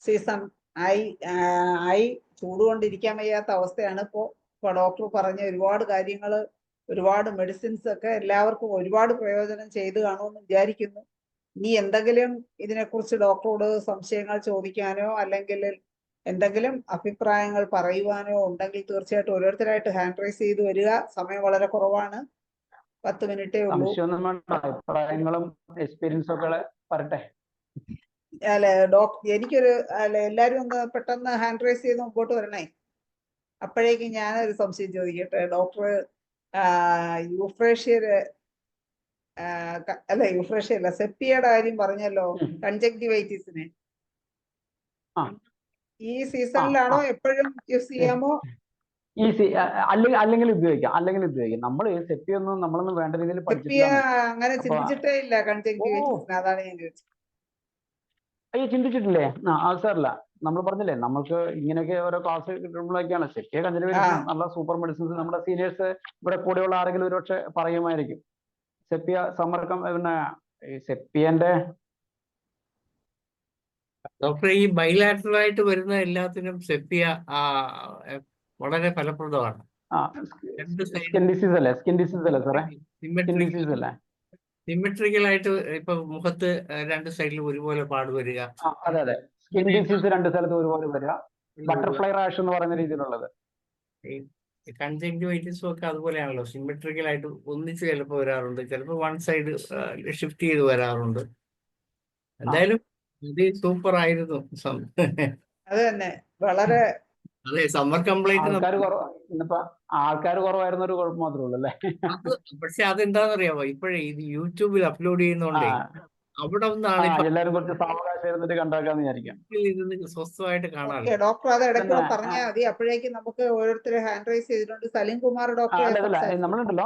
സീസൺ ആയി ചൂടുകൊണ്ടിരിക്കാൻ വയ്യാത്ത അവസ്ഥയാണ് ഇപ്പൊ ഡോക്ടർ പറഞ്ഞ ഒരുപാട് കാര്യങ്ങൾ, ഒരുപാട് മെഡിസിൻസ് ഒക്കെ എല്ലാവർക്കും ഒരുപാട് പ്രയോജനം ചെയ്തു കാണുമെന്ന് വിചാരിക്കുന്നു. ഇനി എന്തെങ്കിലും ഇതിനെക്കുറിച്ച് ഡോക്ടറോട് സംശയങ്ങൾ ചോദിക്കാനോ അല്ലെങ്കിൽ എന്തെങ്കിലും അഭിപ്രായങ്ങൾ പറയുവാനോ ഉണ്ടെങ്കിൽ തീർച്ചയായിട്ടും ഓരോരുത്തരായിട്ട് ഹാൻഡ് റൈസ് ചെയ്ത് വരിക. സമയം വളരെ കുറവാണ്, 10 മിനിറ്റേ ഉള്ളൂ. സംശയമൊന്നും വേണ്ട, അഭിപ്രായങ്ങളും എക്സ്പീരിയൻസും ഒക്കെ പറട്ടെ. അല്ലെ എനിക്കൊരു എല്ലാരും ഒന്ന് പെട്ടെന്ന് ഹാൻഡ് റൈസ് ചെയ്ത് മുമ്പോട്ട് വരണേ. അപ്പോഴേക്കും ഞാനൊരു സംശയം ചോദിക്കട്ടെ ഡോക്ടർ. യൂഫ്രേഷ്യര് യൂഫ്രേഷ്യ അല്ല, സെപ്പിയയുടെ കാര്യം പറഞ്ഞല്ലോ, കൺജക്ടിവൈറ്റിസിന് ഈ സീസണിലാണോ എപ്പോഴും യൂസ് ചെയ്യാമോ? അല്ലെങ്കിൽ ഉപയോഗിക്കാം. നമ്മൾ സെപ്പിയൊന്നും നമ്മളൊന്നും വേണ്ട രീതിയിൽ സെപ്പിയ അങ്ങനെ ചിന്തിച്ചിട്ടേ ഇല്ല കൺജക്ടിവൈറ്റിസിന്, അതാണ് ഞാൻ ചോദിച്ചത്. അയ്യോ, ചിന്തിച്ചിട്ടില്ലേ? അത് സാറില്ല, നമ്മൾ പറഞ്ഞില്ലേ നമ്മൾക്ക് ഇങ്ങനെയൊക്കെ ഓരോ ക്ലാസ് കിട്ടുമ്പോഴൊക്കെയാണ് സെപ്പിയ കൺജക്ടിവൈറ്റിസ് നല്ല സൂപ്പർ മെഡിസിൻസ്. നമ്മുടെ സീനിയേഴ്സ് ഇവിടെ കൂടെയുള്ള ആരെങ്കിലും ഒരുപക്ഷെ പറയുമായിരിക്കും. സെപ്പിയ സമ്മർക്കം, പിന്നെ സെപ്പിയന്റെ ഡോക്ടർ, ഈ ബൈലാറ്ററൽ ആയിട്ട് വരുന്ന എല്ലാത്തിനും സെപ്പിയ വളരെ ഫലപ്രദമാണ്. സ്കിൻ ഡിസീസ് അല്ലേ സാറേ? സിമെട്രിക്കൽ ആയിട്ട് ഇപ്പൊ മുഖത്ത് രണ്ട് സൈഡിലും ഒരുപോലെ പാട് വരിക. അതെ, സ്കിൻ ഡിസീസ് രണ്ട് സ്ഥലത്ത് ഒരുപോലെ വരിക, ബട്ടർഫ്ലൈ റാഷ് എന്ന് പറയുന്ന രീതിയിലുള്ളത്. കൺജക്ടിവൈറ്റിസും ഒക്കെ അതുപോലെയാണല്ലോ, സിമെട്രിക്കൽ ആയിട്ട് ഒന്നിച്ച് ചിലപ്പോൾ വരാറുണ്ട്, ചിലപ്പോൾ വൺ സൈഡ് ഷിഫ്റ്റ് ചെയ്ത് വരാറുണ്ട്. എന്തായാലും ഇത് സൂപ്പർ ആയിരുന്നു. അത് തന്നെ, വളരെ അതെ, സമ്മർ കംപ്ലൈന്റ് ആൾക്കാർ കുറവായിരുന്ന ഒരു കുഴപ്പം മാത്രമേ ഉള്ളൂ അല്ലേ? പക്ഷെ അതെന്താണെന്നറിയാമോ, ഇപ്പോഴേ ഇത് യൂട്യൂബിൽ അപ്ലോഡ് ചെയ്യുന്നോണ്ടേ അവിടെ ഒന്നാണ് എല്ലാവരും കുറച്ച് സാവകാശം ഇരുന്നിട്ട് കണ്ടാക്കാന്ന് വിചാരിക്കാം. ഇരുന്ന് സ്വസ്ഥമായിട്ട് കാണാം. ഡോക്ടർ അത് ഇടയ്ക്ക് പറഞ്ഞാൽ മതി, അപ്പോഴേക്കും നമുക്ക് ഓരോരുത്തരെ ഹാൻഡ് റൈസ് ചെയ്തിട്ടുണ്ട്. സലീം കുമാർ ഡോക്ടർ നമ്മളുണ്ടല്ലോ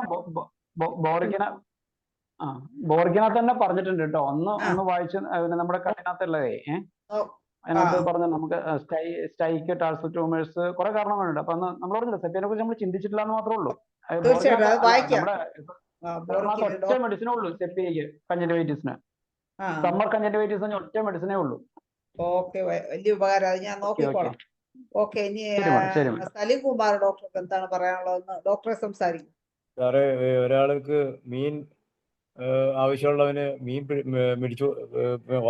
ബോറിക്കിനകത്ത് തന്നെ പറഞ്ഞിട്ടുണ്ട് കേട്ടോ. ഒന്ന് വായിച്ച് നമ്മുടെ കഥനകത്തുള്ളതേ അതിനകത്ത് പറഞ്ഞ നമുക്ക് സ്റ്റൈക്ക്, ടാർസൽ ട്യൂമേഴ്സ്, കുറെ കാരണങ്ങളുണ്ട്. അപ്പൊ നമ്മൾ പറഞ്ഞില്ല സെപ്പിയനെ കുറിച്ച് നമ്മൾ ചിന്തിച്ചിട്ടില്ല എന്ന് മാത്രമേ ഉള്ളൂ. ഒറ്റ മെഡിസിനേ ഉള്ളൂ സെപ്പിയക്ക്, കൺജക്ടിവൈറ്റിസിന്. സമ്മർ കൺജക്ടിവൈറ്റിസ് ഒറ്റ മെഡിസിനേ ഉള്ളൂ. ഓക്കെ, വലിയ ഉപകാരം, അത് ഞാൻ നോക്കിക്കോളാം. ഓക്കെ, ഇനി സലീം കുമാർ ഡോക്ടർക്ക് എന്താണ് പറയാനുള്ളതെന്ന് ഡോക്ടറെ സംസാരിക്കും. സാറേ, ഒരാൾക്ക് മീൻ ആവശ്യമുള്ളവന് മീൻ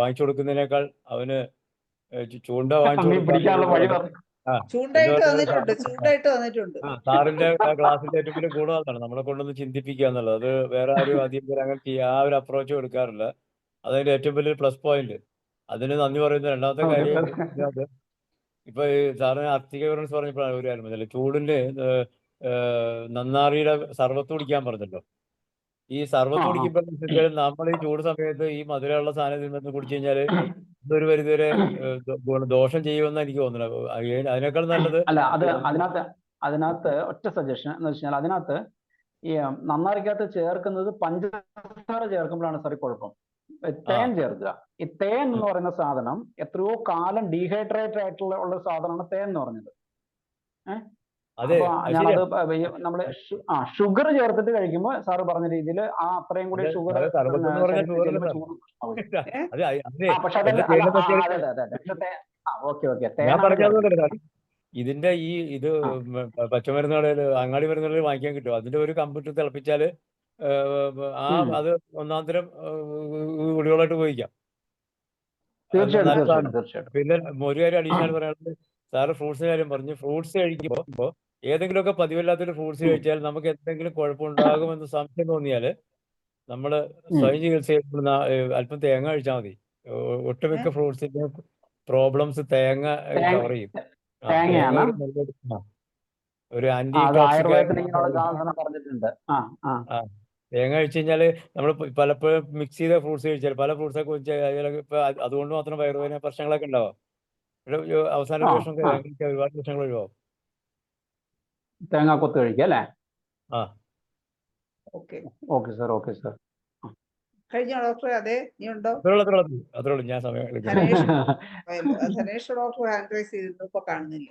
വാങ്ങിച്ചു കൊടുക്കുന്നതിനേക്കാൾ അവന് ചൂണ്ട വാങ്ങിച്ചു ചൂണ്ടായിട്ട് വന്നിട്ടുണ്ട്. സാറിന്റെ ക്ലാസ്സിന്റെ ഏറ്റവും വലിയ ഗുണം അതാണ്, നമ്മളെ കൊണ്ടൊന്ന് ചിന്തിപ്പിക്കുക എന്നുള്ളത്. അത് വേറെ ആരും അധികം പേര് അങ്ങനെ ആ ഒരു അപ്രോച്ച് എടുക്കാറില്ല. അതതിന്റെ ഏറ്റവും വലിയ പ്ലസ് പോയിന്റ്. അതിന് നന്ദി പറയുന്ന രണ്ടാമത്തെ കാര്യം, ഇപ്പൊ സാറിന് അർത്തിക വിവരൻസ് പറഞ്ഞപ്പോഴാണ് ഒരു കാര്യം പറഞ്ഞല്ലോ, ചൂടിന്റെ നന്നാറിയുടെ സർവത്ത് കുടിക്കാൻ പറഞ്ഞല്ലോ. ഈ സർവത്ത് കുടിക്കുമ്പോഴത്തേക്കും നമ്മൾ ഈ ചൂട് സമയത്ത് ഈ മധുരമുള്ള സാധനം നിന്ന് കുടിച്ചു കഴിഞ്ഞാല് ഇതൊരു പരിധിവരെ ദോഷം ചെയ്യുമെന്ന് എനിക്ക് തോന്നുന്നത്. അതിനേക്കാൾ നല്ലത് അല്ല, അതിനകത്ത് ഒറ്റ സജഷൻ എന്ന് വെച്ചാൽ അതിനകത്ത് ഈ നന്നാറിക്കകത്ത് ചേർക്കുന്നത് പഞ്ചസാര ചേർക്കുമ്പോഴാണ് സാറി കുഴപ്പം. തേൻ ചേർക്കുക. ഈ തേൻ എന്ന് പറയുന്ന സാധനം എത്രയോ കാലം ഡീഹൈഡ്രേറ്റഡ് ആയിട്ടുള്ള സാധനമാണ് തേൻ എന്ന് പറഞ്ഞത്. ഞാനത് നമ്മള് ഷുഗർ ചേർത്തിട്ട് കഴിക്കുമ്പോൾ സാറ് പറഞ്ഞ രീതിയിൽ അത്രയും കൂടി ഷുഗർ. ഇതിന്റെ ഇത് പച്ചമരുന്ന് കടയിൽ, അങ്ങാടി മരുന്ന് കടയിൽ വാങ്ങിക്കാൻ കിട്ടും. അതിന്റെ ഒരു കമ്പ്യൂട്ടർ തിളപ്പിച്ചാല് അത് ഒന്നാം തരം കുടികളായിട്ട് ഉപയോഗിക്കാം. തീർച്ചയായിട്ടും നല്ല തീർച്ചയായിട്ടും സാധനം. തീർച്ചയായിട്ടും പിന്നെ ഒരു കാര്യം അഡീഷണൽ പറയാനുള്ളത്, സാറ് ഫ്രൂട്ട്സിന്റെ കാര്യം പറഞ്ഞു. ഫ്രൂട്ട്സ് കഴിക്കുമ്പോൾ ഏതെങ്കിലുമൊക്കെ പതിവില്ലാത്തൊരു ഫ്രൂട്ട്സ് കഴിച്ചാൽ നമുക്ക് എന്തെങ്കിലും കുഴപ്പമുണ്ടാകുമെന്ന് സംശയം തോന്നിയാൽ നമ്മൾ സ്വയം ചികിത്സ ചെയ്യുന്ന അല്പം തേങ്ങ കഴിച്ചാൽ മതി. ഒട്ടുമിക്ക ഫ്രൂട്ട്സിന്റെ പ്രോബ്ലംസ് തേങ്ങ കവർ ചെയ്യും. തേങ്ങ തേങ്ങയാണ് ഒരു നല്ലൊരു ഒരു ആന്റി അത് ടോക്സിക് ആയുർവേദത്തിൽ ഇങ്ങനെയുള്ള സാധനം പറഞ്ഞിട്ടുണ്ട്. തേങ്ങ കഴിച്ചു കഴിഞ്ഞാൽ നമ്മൾ പലപ്പോഴും മിക്സ് ചെയ്ത ഫ്രൂട്ട്സ് കഴിച്ചാൽ പല ഫ്രൂട്ട്സൊക്കെ ഇപ്പൊ അതുകൊണ്ട് മാത്രം വയറുവേദന പ്രശ്നങ്ങളൊക്കെ ഉണ്ടാവാം. അവസാന ദിവസം തേങ്ങ കഴിച്ചാൽ ഒരുപാട് പ്രശ്നങ്ങൾ ഒഴിവാകും. തേങ്ങാക്കൊത്ത് കഴിക്കുക അല്ലേ? Okay okay sir, okay sir. കഴിഞ്ഞോ ഡോക്ടറെ? അതെ, നീ ഉണ്ടോ? അത്രേ ഉള്ളൂ. ഞാൻ സമയം Dhanesh Dhanesh doctor hand raise ചെയ്തിരുന്നു, ഇപ്പൊ കാണുന്നില്ല.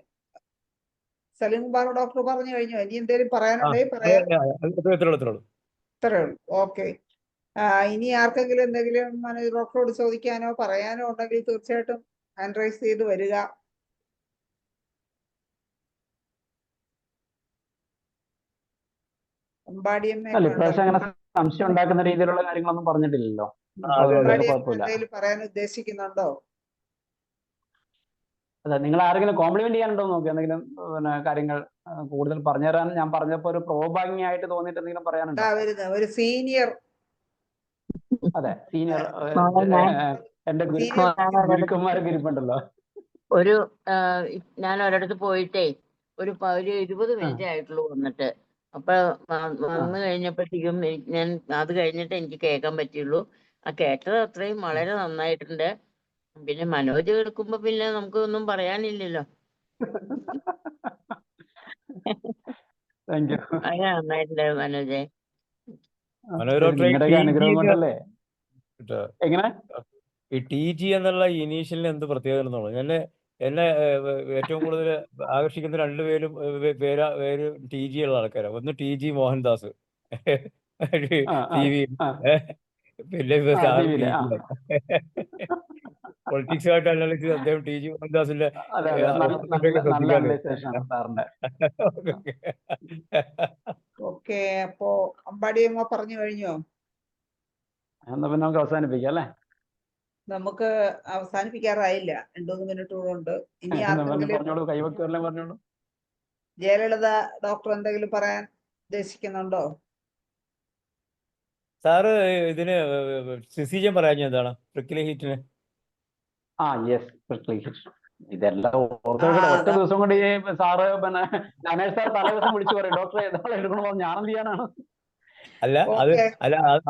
സലീം കുമാർ ഡോക്ടർ പറഞ്ഞു കഴിഞ്ഞോ? ഇനി എന്തെങ്കിലും പറയാനുണ്ടെങ്കിൽ പറയാം. ഇത്രേ ഉള്ളൂ. ഇത്രേ ഉള്ളൂ. ഓക്കെ. ഇനി ആർക്കെങ്കിലും എന്തെങ്കിലും മനോജ് ഡോക്ടറോട് ചോദിക്കാനോ പറയാനോ ഉണ്ടെങ്കിൽ തീർച്ചയായിട്ടും ഹാൻഡ് റൈസ് ചെയ്ത് വരിക. അല്ല, ഇപ്രാവശ്യം അങ്ങനെ സംശയം ഉണ്ടാക്കുന്ന രീതിയിലുള്ള കാര്യങ്ങളൊന്നും പറഞ്ഞിട്ടില്ലല്ലോ. കുഴപ്പമില്ല. എന്തെങ്കിലും പറയാൻ ഉദ്ദേശിക്കുന്നുണ്ടോ? അതെ, നിങ്ങൾ ആരെങ്കിലും കോംപ്ലിമെന്റ് ചെയ്യാനുണ്ടോ നോക്കി എന്തെങ്കിലും പിന്നെ കാര്യങ്ങൾ കൂടുതൽ പറഞ്ഞുതരാൻ ഞാൻ പറഞ്ഞപ്പോ ഒരു പ്രോഭാഗ്യമായിട്ട് തോന്നിയിട്ട് എന്തെങ്കിലും പറയാനുണ്ടോ? ഒരു സീനിയർ, അതെ സീനിയർ എന്റെ ഗുരുക്കന്മാരൊക്കെ ഇരിപ്പുണ്ടല്ലോ. ഞാൻ ഒരിടത്ത് പോയിട്ടേ ഒരു 20 മിനിറ്റ് ആയിട്ടുള്ളൂ വന്നിട്ട്. അപ്പൊ വന്നു കഴിഞ്ഞപ്പോഴത്തേക്കും ഞാൻ അത് കഴിഞ്ഞിട്ട് എനിക്ക് കേൾക്കാൻ പറ്റുള്ളൂ. ആ കേട്ടത് അത്രയും വളരെ നന്നായിട്ടുണ്ട്. പിന്നെ മനോജ് കേൾക്കുമ്പോ പിന്നെ നമുക്ക് ഒന്നും പറയാനില്ലല്ലോ. Thank you. വളരെ നന്നായിട്ടുണ്ട് മനോജെ. നിങ്ങളുടെയൊക്കെ അനുഗ്രഹം കൊണ്ടല്ലേ. എങ്ങനെ ഈ TG എന്നുള്ള ഇനീഷ്യലിന് എന്ത് പ്രത്യേകത എന്നുള്ളത് എന്നെ ഏറ്റവും കൂടുതൽ ആകർഷിക്കുന്ന രണ്ടുപേരും പേര് TG ഉള്ള ആൾക്കാരാണ്. ഒന്ന് TG മോഹൻദാസ് TV, പിന്നെ പൊളിറ്റിക്സുമായിട്ട് അനാലിസിസ് അദ്ദേഹം TG മോഹൻദാസിന്റെ ഓക്കെ. അപ്പോ അമ്പാടിയമ്മ പറഞ്ഞു കഴിഞ്ഞോ? എന്നാ പിന്നെ നമുക്ക് അവസാനിപ്പിക്കാം അല്ലേ? നമുക്ക് അവസാനിപ്പിക്കാറായില്ല, 2-3 മിനിറ്റ് കൂടെ ഉണ്ട്. ഇനി പറഞ്ഞോളൂ, കൈവെക്കുമല്ലേ പറഞ്ഞോളൂ. ജയലളിത ഡോക്ടർ എന്തെങ്കിലും പറയാൻ ഉദ്ദേശിക്കുന്നുണ്ടോ? സാറ് ഇതിന് സിസിജൻ പറയാൻ എന്താണ് പ്രിക്കിലി ഹീറ്റിന്? ഇതെല്ലാം ഒറ്റ ദിവസം കൊണ്ട് സാറ് പിന്നെ ധനേഷ് സാർ തലേ ദിവസം വിളിച്ചു പറയും ഡോക്ടറെ ഏതാണ് എടുക്കണോ, ഞാൻ എന്ത് ചെയ്യാനാണ്?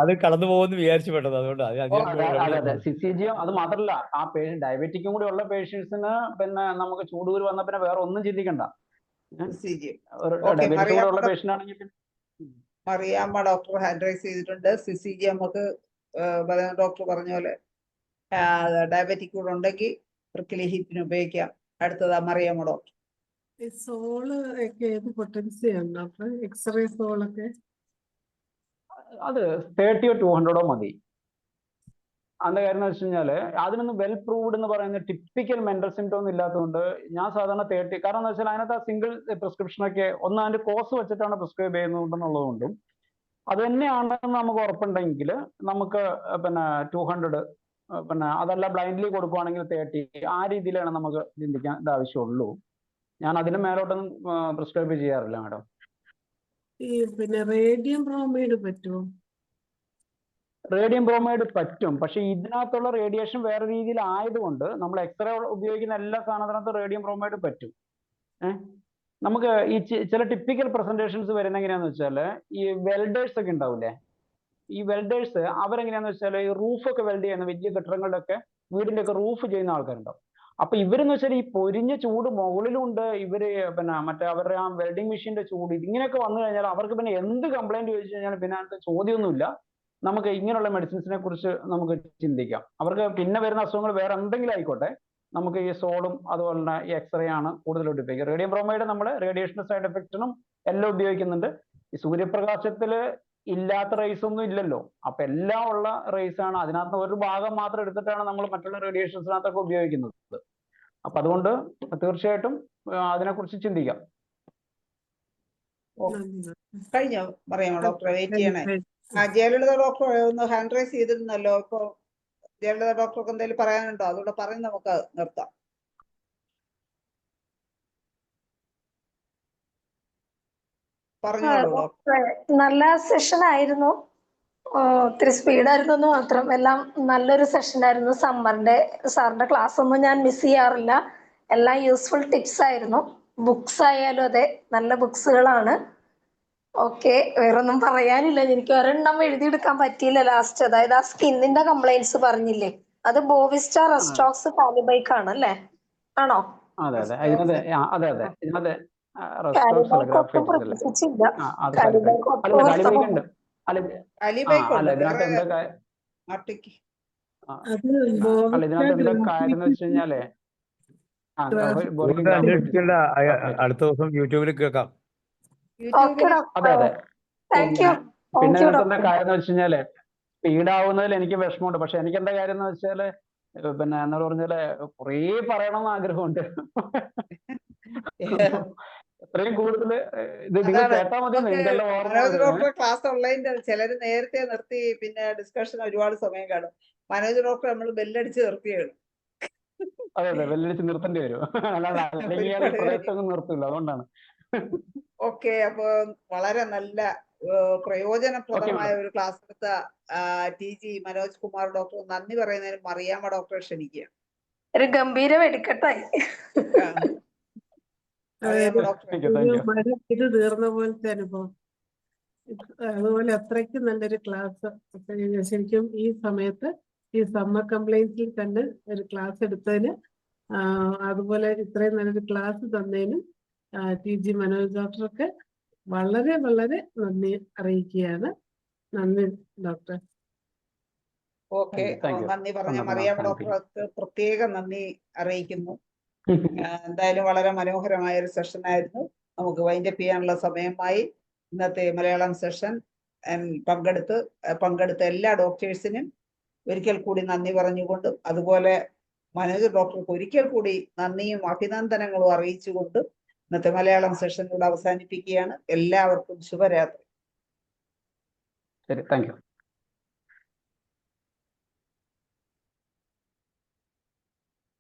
അത് കടന്നു പോകുമെന്ന് വിചാരിച്ചു പെട്ടത്. അതുകൊണ്ട് അതെ സിസിജിയും അത് മാത്രമല്ല, ആ ഡയബറ്റിക്കും കൂടി ഉള്ള പേഷ്യൻസിന് പിന്നെ നമുക്ക് ചൂടുകൂര് വന്ന പിന്നെ വേറെ ഒന്നും ചിന്തിക്കണ്ട. ഡയബറ്റിക് കൂടെ ഉള്ള പേഷ്യന്റ് ആണെങ്കിൽ മറിയാമ്മ ഡോക്ടർ ഹാൻഡ് റൈസ് ചെയ്തിട്ടുണ്ട്. സിസിജി നമുക്ക് ഡോക്ടർ പറഞ്ഞ പോലെ ഡയബറ്റിക് കൂടെ ഉണ്ടെങ്കിൽ പ്രിക്കിലി ഹീറ്റിന് ഉപയോഗിക്കാം. അടുത്തതാ മറിയാമ്മ ഡോക്ടർ. സോള് ഒക്കെ ഏത് പൊട്ടൻസി ഉണ്ടോ? എക്സ്റേ സോളൊക്കെ അത് 30 or 200 മതി. അതിന്റെ കാര്യം എന്ന് വെച്ച് കഴിഞ്ഞാൽ അതിനൊന്നും വെൽ പ്രൂവ്ഡ് എന്ന് പറയുന്ന ടിപ്പിക്കൽ മെന്റൽ സിംറ്റം ഇല്ലാത്തതുകൊണ്ട് ഞാൻ സാധാരണ 30, കാരണം എന്താ വെച്ചാൽ അതിനകത്ത് ആ സിംഗിൾ പ്രിസ്ക്രിപ്ഷനൊക്കെ ഒന്ന് അതിന്റെ കോഴ്സ് വെച്ചിട്ടാണ് പ്രിസ്ക്രൈബ് ചെയ്യുന്നുണ്ടെന്നുള്ളതുകൊണ്ടും അത് തന്നെയാണെന്ന് നമുക്ക് ഉറപ്പുണ്ടെങ്കിൽ നമുക്ക് പിന്നെ 200, പിന്നെ അതെല്ലാം ബ്ലൈൻഡ്ലി കൊടുക്കുവാണെങ്കിൽ 30, ആ രീതിയിലാണ് നമുക്ക് ചിന്തിക്കാൻ ആവശ്യമുള്ളൂ. ഞാൻ അതിന് മേലോട്ടൊന്നും പ്രിസ്ക്രൈബ് ചെയ്യാറില്ല മാഡം. പിന്നെ റേഡിയം ബ്രോമൈഡ് പറ്റുമോ? റേഡിയം ബ്രോമൈഡ് പറ്റും, പക്ഷെ ഇതിനകത്തുള്ള റേഡിയേഷൻ വേറെ രീതിയിൽ ആയതുകൊണ്ട് നമ്മൾ എക്സ്റേ ഉപയോഗിക്കുന്ന എല്ലാ സാധനത്തിനകത്തും റേഡിയം ബ്രോമൈഡ് പറ്റും. നമുക്ക് ഈ ചില ടിപ്പിക്കൽ പ്രസന്റേഷൻസ് വരുന്ന എങ്ങനെയാന്ന് വെച്ചാൽ ഈ വെൽഡേഴ്സ് ഒക്കെ ഉണ്ടാവില്ലേ, ഈ വെൽഡേഴ്സ് അവരെങ്ങനെയാന്ന് വെച്ചാൽ ഈ റൂഫൊക്കെ വെൽഡ് ചെയ്യുന്ന വലിയ കെട്ടിടങ്ങളുടെ ഒക്കെ വീടിന്റെ ഒക്കെ റൂഫ് ചെയ്യുന്ന ആൾക്കാരുണ്ടാവും. അപ്പൊ ഇവരെന്ന് വെച്ചാൽ ഈ പൊരിഞ്ഞ ചൂട് മുകളിലുണ്ട്, ഇവര് പിന്നെ മറ്റേ അവരുടെ ആ വെൽഡിങ് മെഷീന്റെ ചൂട് ഇതിങ്ങനെയൊക്കെ വന്നു കഴിഞ്ഞാൽ അവർക്ക് പിന്നെ എന്ത് കംപ്ലൈന്റ് ചോദിച്ചു കഴിഞ്ഞാൽ പിന്നെ അതിന്റെ ചോദ്യമൊന്നുമില്ല. നമുക്ക് ഇങ്ങനെയുള്ള മെഡിസിൻസിനെ കുറിച്ച് നമുക്ക് ചിന്തിക്കാം. അവർക്ക് പിന്നെ വരുന്ന അസുഖങ്ങൾ വേറെ എന്തെങ്കിലും ആയിക്കോട്ടെ, നമുക്ക് ഈ സോളും അതുപോലെ തന്നെ ഈ എക്സ്റേ ആണ് കൂടുതലായിട്ട് ഉപയോഗിക്കുക. റേഡിയം ബ്രോമൈഡ് നമ്മൾ റേഡിയേഷൻ സൈഡ് എഫക്റ്റിനും എല്ലാം ഉപയോഗിക്കുന്നുണ്ട്. ഈ സൂര്യപ്രകാശത്തിൽ ഇല്ലാത്ത റേസ് ഒന്നും ഇല്ലല്ലോ, അപ്പൊ എല്ലാം ഉള്ള റേസ് ആണ്. അതിനകത്ത് ഒരു ഭാഗം മാത്രം എടുത്തിട്ടാണ് നമ്മൾ മറ്റുള്ള റേഡിയേഷൻസിനകത്തൊക്കെ ഉപയോഗിക്കുന്നത്. അപ്പൊ അതുകൊണ്ട് തീർച്ചയായിട്ടും അതിനെക്കുറിച്ച് ചിന്തിക്കാം. കഴിഞ്ഞോ പറയാമോ ഡോക്ടറെ? വെയിറ്റ് ചെയ്യണേ. ജയലളിത ഡോക്ടർ ഒന്ന് ഹാൻഡ് റൈസ് ചെയ്തിരുന്നല്ലോ, ഇപ്പൊ ജയലളിത ഡോക്ടർക്ക് എന്തെങ്കിലും പറയാനുണ്ടോ? അതുകൂടെ പറഞ്ഞ് നമുക്ക് നിർത്താം. പറഞ്ഞോളൂ ഡോക്ടർ. നല്ല സെഷൻ ആയിരുന്നു. ഒത്തിരി സ്പീഡായിരുന്നു എന്ന് മാത്രം. എല്ലാം നല്ലൊരു സെഷൻ ആയിരുന്നു. സമ്മറിന്റെ സാറിന്റെ ക്ലാസ് ഒന്നും ഞാൻ മിസ് ചെയ്യാറില്ല. എല്ലാം യൂസ്ഫുൾ ടിപ്സ് ആയിരുന്നു. ബുക്സ് ആയാലും അതെ, നല്ല ബുക്സുകളാണ്. ഓക്കെ, വേറൊന്നും പറയാനില്ല. എനിക്ക് ഒരെണ്ണം എഴുതിയെടുക്കാൻ പറ്റിയില്ല ലാസ്റ്റ്. അതായത് ആ സ്കിന്നിന്റെ കംപ്ലൈന്റ്സ് പറഞ്ഞില്ലേ, അത് ബോവിസ്റ്റ റെസ്റ്റോക്സ് കാലിബൈക്ക് ആണ് അല്ലേ? ആണോ? അതെ ഇതിനകത്ത് അതെ ഇതിനകത്ത് റെസ്റ്റോക്സ് അല്ല, കാലിബൈക്ക് ഒട്ടും ഗ്രാഫൈറ്റ്സ് അല്ലേ? പ്രതീക്ഷിച്ചില്ല. അത് കാലിബൈക്ക് അല്ലല്ല, ഒട്ടും കാലിബൈക്ക് ഉണ്ട്. അലിബൈക്ക് അല്ല ഉണ്ട്, ഇതിനകത്ത് വേറെ എന്താ ആർട്ടിക്ക്. അത് അല്ല ഇതിനകത്ത് എന്താ കാര്യം എന്ന് വെച്ച് കഴിഞ്ഞാല് കൂടുതൽ അന്വേഷിക്കേണ്ട. അടുത്ത ദിവസം യൂട്യൂബിൽ കേൾക്കാം. ഓക്കെ യൂട്യൂബിൽ അതെ ഡോക്ടർ, താങ്ക് യു. പിന്നെ താങ്ക് യു ഇതിനകത്ത് എന്താ ഡോക്ടർ. കാര്യം എന്ന് വെച്ച് കഴിഞ്ഞാല് സ്പീഡാവുന്നതിൽ എനിക്ക് വിഷമമുണ്ട്. പക്ഷെ എനിക്ക് എന്താ കാര്യം എന്ന് വെച്ചാല് പിന്നെ എന്താ പറഞ്ഞാല് കുറേ പറയണമെന്ന് ആഗ്രഹമുണ്ട്. എത്രയും കൂടുതൽ ഇത് നിങ്ങൾ അതാണ് കേട്ടാൽ മതി. നമുക്ക് നിങ്ങൾക്കെല്ലാം ഓർമ്മ മനോജ് വരും. ഡോക്ടറെ ക്ലാസ് ഉള്ളതിന്റെ ചിലര് നേരത്തെ നിർത്തി, പിന്നെ ഡിസ്കഷൻ ഒരുപാട് സമയം കാണും. മനോജ് ഡോക്ടർ നമ്മൾ ബെല്ലടിച്ച് നിർത്തിയാണ്. അതെ വെല്ലടിച്ച് നിർത്തേണ്ടി വരും. അല്ലാതെ അല്ലെങ്കിൽ അത് ഒരുപാട് പ്രദേശത്തൊന്നും നിർത്തില്ല. അതുകൊണ്ടാണ്. ഓക്കെ, അപ്പൊ വളരെ നല്ല പ്രയോജനപ്രദമായ ഒരു ക്ലാസ് എടുത്ത TG മനോജ് കുമാർ ഡോക്ടർ നന്ദി പറയുന്നതിന് മറിയാമ്മ ഡോക്ടറെ ക്ഷണിക്കുക. ഒരു ഗംഭീര വെടിക്കെട്ടായി. മറിയാമ്മ ഡോക്ടർ. ഒരു മഴ ഇത് തീർന്ന പോലത്തെ അനുഭവം. അതുപോലെ അത്രയ്ക്ക് നല്ലൊരു ക്ലാസ്. ശരിക്കും ഈ സമയത്ത് ഈ സമ്മർ കംപ്ലൈൻസിൽ തന്നെ ഒരു ക്ലാസ് എടുത്തതിന്, അതുപോലെ ഇത്രയും നല്ലൊരു ക്ലാസ് തന്നതിനും TG മനോജ് ഡോക്ടർക്ക് വളരെ വളരെ നന്ദി അറിയിക്കുകയാണ്. നന്ദി ഡോക്ടർ. Okay, Thank you. നന്ദി പറഞ്ഞ സന്തോഷം. Mariyamma Thank you. ഡോക്ടർക്ക് പ്രത്യേകം നന്ദി അറിയിക്കുന്നു. എന്തായാലും വളരെ മനോഹരമായ ഒരു സെഷൻ ആയിരുന്നു. നമുക്ക് വൈൻഡപ്പ് ചെയ്യാനുള്ള സമയമായി. ഇന്നത്തെ മലയാളം സെഷൻ പങ്കെടുത്ത എല്ലാ ഡോക്ടേഴ്സിനും ഒരിക്കൽ കൂടി നന്ദി പറഞ്ഞുകൊണ്ടും, അതുപോലെ മനോജ് ഡോക്ടർക്ക് ഒരിക്കൽ കൂടി നന്ദിയും അഭിനന്ദനങ്ങളും അറിയിച്ചുകൊണ്ടും ഇന്നത്തെ മലയാളം സെഷൻ കൂടെ അവസാനിപ്പിക്കുകയാണ്. എല്ലാവർക്കും ശുഭരാത്രി. ശരി, താങ്ക് യു.